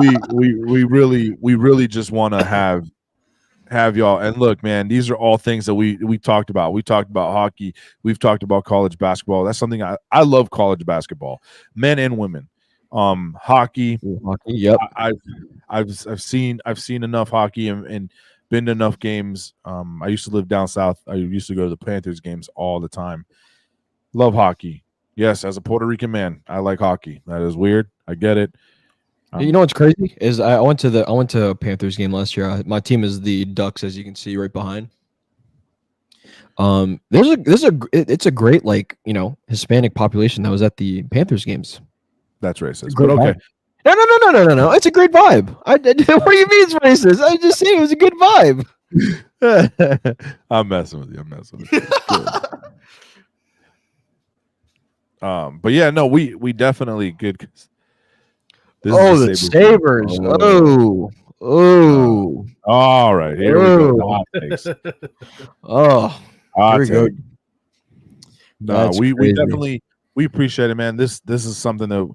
Speaker 4: we really just want to have y'all. And look, man, these are all things that we talked about. We talked about hockey. We've talked about college basketball. That's something I love college basketball, men and women. Hockey.
Speaker 3: Yep.
Speaker 4: I've seen enough hockey and been to enough games. I used to live down south. I used to go to the Panthers games all the time. Love hockey. Yes, as a Puerto Rican man, I like hockey. That is weird. I get it.
Speaker 3: You know what's crazy is I went to a Panthers game last year. My team is the Ducks, as you can see right behind. It's a great Hispanic population that was at the Panthers games.
Speaker 4: That's racist, but okay.
Speaker 3: No. It's a great vibe. What do you mean it's racist? I just saying it was a good vibe.
Speaker 4: I'm messing with you. But yeah, no, we definitely good.
Speaker 3: The Sabres. Oh.
Speaker 4: All right, here we go. The hot takes.
Speaker 3: Here we go.
Speaker 4: No, we definitely appreciate it, man. This is something that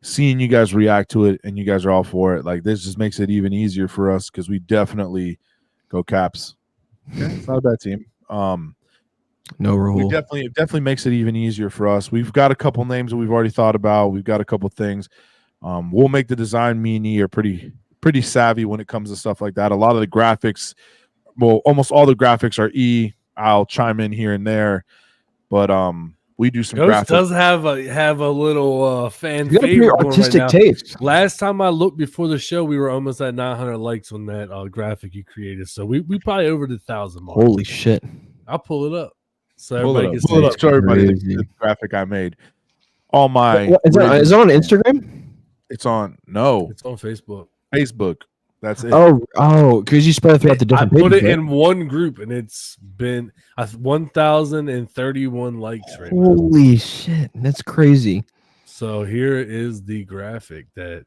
Speaker 4: seeing you guys react to it and you guys are all for it. Like this just makes it even easier for us because we definitely go Caps. Okay, it's not a bad team.
Speaker 3: No rule.
Speaker 4: It definitely makes it even easier for us. We've got a couple names that we've already thought about. We've got a couple things. We'll make the design. Me and E are pretty savvy when it comes to stuff like that. A lot of the graphics, well, almost all the graphics are E. I'll chime in here and there, but we do some
Speaker 1: Coach
Speaker 4: graphics.
Speaker 1: Does have a little fan
Speaker 3: You got a pretty
Speaker 1: favorite
Speaker 3: artistic
Speaker 1: right
Speaker 3: taste.
Speaker 1: Last time I looked before the show, we were almost at 900 likes on that graphic you created. So we probably over the 1,000 mark.
Speaker 3: Holy shit!
Speaker 1: I'll pull it up. So
Speaker 4: Pull
Speaker 1: everybody can
Speaker 4: it up.
Speaker 1: see.
Speaker 4: Show everybody the graphic I made. All my
Speaker 3: Is it on Instagram?
Speaker 4: It's on
Speaker 1: It's on Facebook.
Speaker 4: That's it.
Speaker 3: Oh, because you spread it throughout the different
Speaker 1: I put
Speaker 3: pages,
Speaker 1: it
Speaker 3: right?
Speaker 1: in one group, and it's been 1,031 likes right now.
Speaker 3: Holy shit, that's crazy.
Speaker 1: So here is the graphic that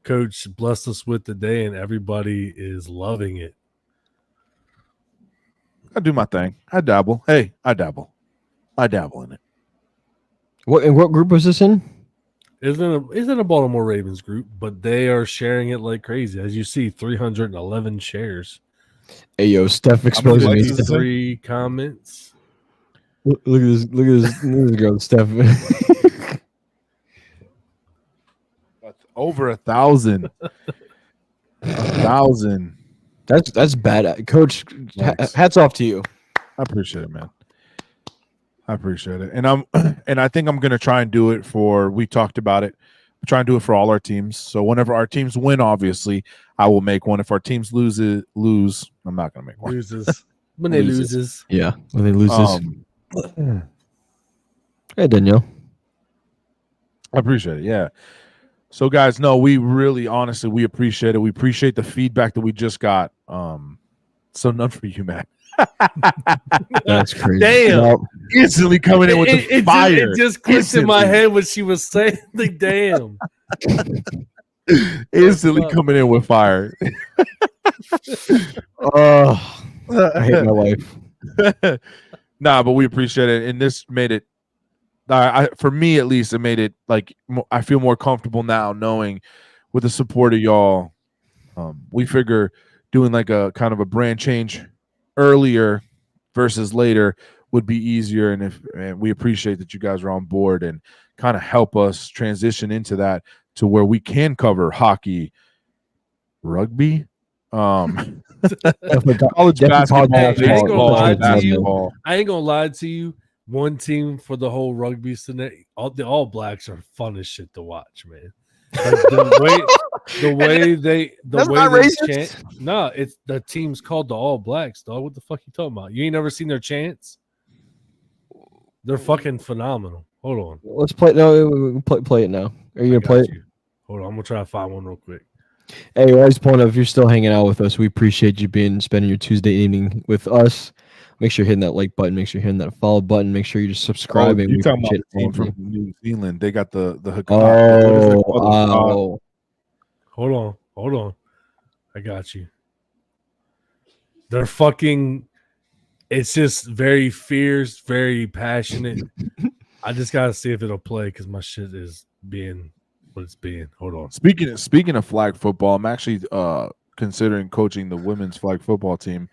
Speaker 1: Coach blessed us with today, and everybody is loving it.
Speaker 4: I do my thing. I dabble. Hey, I dabble in it.
Speaker 3: What group was this in?
Speaker 1: Isn't a Baltimore Ravens group, but they are sharing it like crazy. As you see, 311 shares.
Speaker 3: Hey yo, Steph exposing me.
Speaker 1: 3 comments.
Speaker 3: Look at this girl, Steph.
Speaker 4: That's over 1,000. 1,000.
Speaker 3: That's bad, Coach. Hats off to you.
Speaker 4: I appreciate it, man. I appreciate it, and I think I'm gonna try and do it for. We talked about it. Try and do it for all our teams. So whenever our teams win, obviously, I will make one. If our teams lose, I'm not gonna make one.
Speaker 1: When they loses.
Speaker 3: Yeah, when they loses. Hey, Danielle.
Speaker 4: I appreciate it. Yeah. So guys, no, we really, honestly, we appreciate it. We appreciate the feedback that we just got. So none for you, man.
Speaker 3: That's crazy.
Speaker 1: Damn.
Speaker 3: Nope.
Speaker 4: Instantly coming in with the fire.
Speaker 1: It just clicked in my head what she was saying. Like, damn.
Speaker 4: Instantly coming in with fire.
Speaker 3: Oh, I hate my life.
Speaker 4: Nah, but we appreciate it. And this made it, for me at least, it made it like I feel more comfortable now knowing with the support of y'all. We figure doing like a kind of a brand change earlier versus later would be easier, and we appreciate that you guys are on board and kind of help us transition into that to where we can cover hockey, rugby, college basketball, baseball, basketball.
Speaker 1: I ain't gonna lie to you. One team for the whole rugby tonight. The All Blacks are fun as shit to watch, man. Like the way they chant. No, it's the team's called the All Blacks, dog. What the fuck you talking about? You ain't never seen their chants? They're fucking phenomenal. Hold on.
Speaker 3: Let's play. No, play it now. Are you gonna play it?
Speaker 1: Hold on, I'm gonna try to find one real quick.
Speaker 3: Hey, always point out if you're still hanging out with us, we appreciate you spending your Tuesday evening with us. Make sure you're hitting that like button. Make sure you're hitting that follow button. Make sure you're just subscribing.
Speaker 4: You're talking about the team from New Zealand. They got the
Speaker 3: Oh.
Speaker 1: Hold on. I got you. They're fucking It's just very fierce, very passionate. I just gotta see if it'll play because my shit is being what it's being. Hold on.
Speaker 4: Speaking of flag football, I'm actually considering coaching the women's flag football team.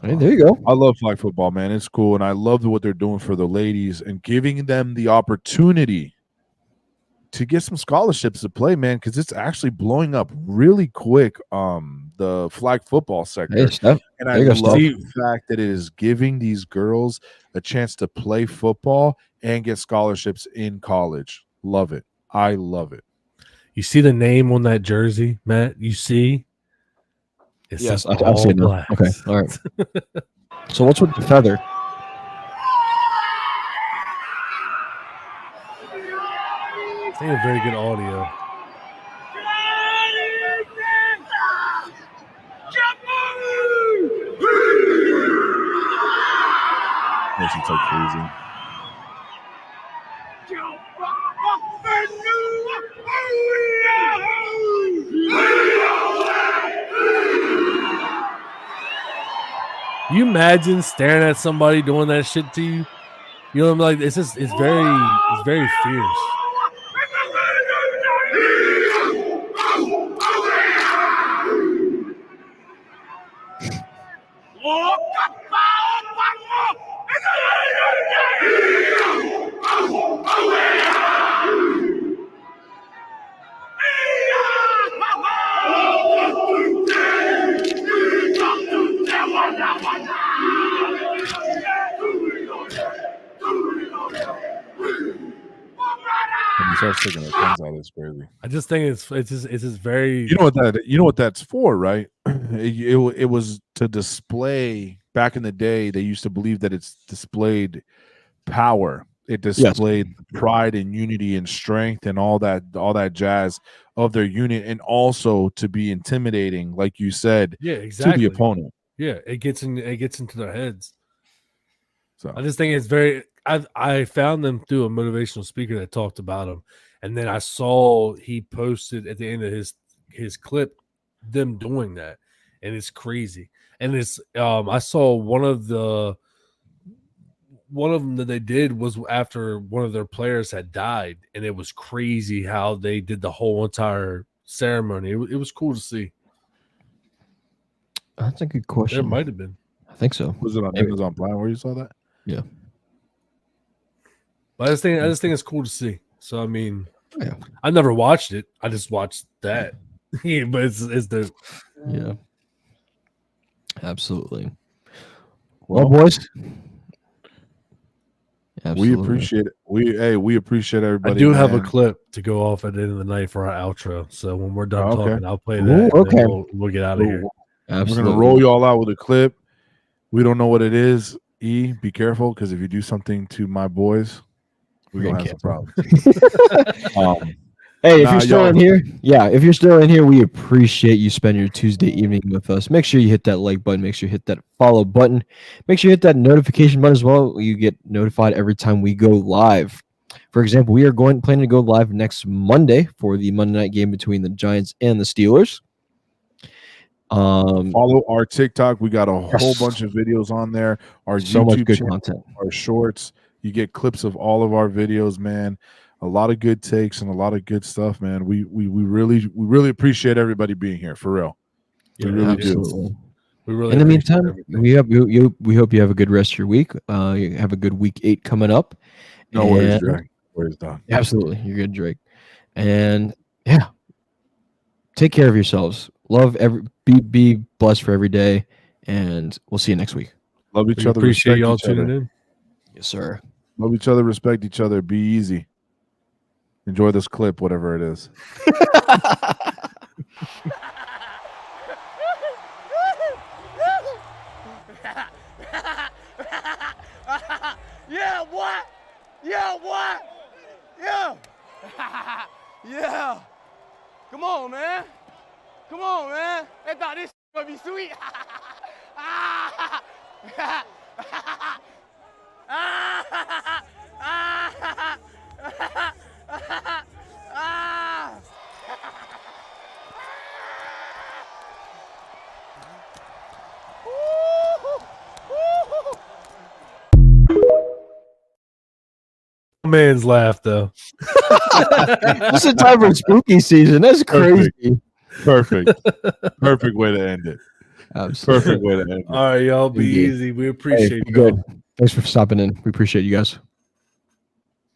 Speaker 3: Hey, there you go.
Speaker 4: I love flag football, man. It's cool, and I love what they're doing for the ladies and giving them the opportunity to get some scholarships to play, man, because it's actually blowing up really quick. The flag football sector, and I love the fact that it is giving these girls a chance to play football and get scholarships in college. Love it. I love it.
Speaker 1: You see the name on that jersey, Matt? You see? It
Speaker 3: Yes,
Speaker 1: says
Speaker 3: I see it now.
Speaker 1: Blacks.
Speaker 3: Okay, all right. So what's with the feather?
Speaker 1: It's ain't a very good audio.
Speaker 4: Makes you talk crazy.
Speaker 1: You imagine staring at somebody doing that shit to you? You know what I'm like? It's just it's very fierce.
Speaker 4: When you start sticking their tongues out, it's crazy.
Speaker 1: I just think it's just very.
Speaker 4: You know what that's for, right? It was to display. Back in the day, they used to believe that it's displayed power. It displayed pride and unity and strength and all that jazz of their unit, and also to be intimidating, like you said,
Speaker 1: Yeah, exactly.
Speaker 4: to the opponent.
Speaker 1: Yeah, it gets into their heads.
Speaker 4: So
Speaker 1: I just think it's very. I found them through a motivational speaker that talked about them, and then I saw he posted at the end of his clip them doing that, and it's crazy. And it's I saw one of them that they did was after one of their players had died, and it was crazy how they did the whole entire ceremony. It was cool to see.
Speaker 3: That's a good question.
Speaker 1: There might have been.
Speaker 3: I think so.
Speaker 4: Was it on Amazon Prime where you saw that?
Speaker 3: Yeah.
Speaker 1: But I just think it's cool to see. So I mean, I never watched it. I just watched that. Yeah, but it's the
Speaker 3: absolutely. Well, boys,
Speaker 4: we appreciate it. We appreciate everybody.
Speaker 1: I do have a
Speaker 4: man.
Speaker 1: clip to go off at the end of the night for our outro. So when we're done
Speaker 4: Okay.
Speaker 1: talking, I'll play that.
Speaker 3: Ooh, okay.
Speaker 1: We'll get out of here.
Speaker 3: Absolutely.
Speaker 4: We're gonna roll you all out with a clip. We don't know what it is. E, be careful, because if you do something to my boys, we're gonna have some problems.
Speaker 3: Hey, if you're still in here, if you're still in here, we appreciate you spending your Tuesday evening with us. Make sure you hit that like button. Make sure you hit that follow button. Make sure you hit that notification button as well. You get notified every time we go live. For example, we are planning to go live next Monday for the Monday night game between the Giants and the Steelers.
Speaker 4: Follow our TikTok. We got a whole bunch of videos on there. Our
Speaker 3: so
Speaker 4: YouTube
Speaker 3: much good
Speaker 4: channel,
Speaker 3: content.
Speaker 4: our shorts. You get clips of all of our videos, man. A lot of good takes and a lot of good stuff, man. We really appreciate everybody being here, for real. We really do.
Speaker 1: We really.
Speaker 3: In the meantime, we hope you have a good rest of your week. You have a good week 8 coming up.
Speaker 4: No worries, Drake. Worries, Don.
Speaker 3: Absolutely, you're good, Drake. And take care of yourselves. Be blessed for every day, and we'll see you next week.
Speaker 4: Love each other.
Speaker 1: Appreciate
Speaker 4: respect
Speaker 1: y'all
Speaker 4: each other.
Speaker 1: tuning in.
Speaker 3: Yes, sir.
Speaker 4: Love each other. Respect each other. Be easy. Enjoy this clip, whatever it is.
Speaker 2: Yeah, what? Yeah, what? Yeah. Yeah. Come on, man. Come on, man. They thought this gonna be sweet. Woo-hoo. Woo-hoo.
Speaker 1: man's laugh though.
Speaker 3: This is time for spooky season. That's crazy.
Speaker 4: Perfect way to end it.
Speaker 3: Absolutely.
Speaker 4: Perfect way to end it.
Speaker 1: All right, y'all be
Speaker 3: Indeed.
Speaker 1: easy. We appreciate
Speaker 3: Hey,
Speaker 1: y'all.
Speaker 3: good. Thanks for stopping in. We appreciate you guys.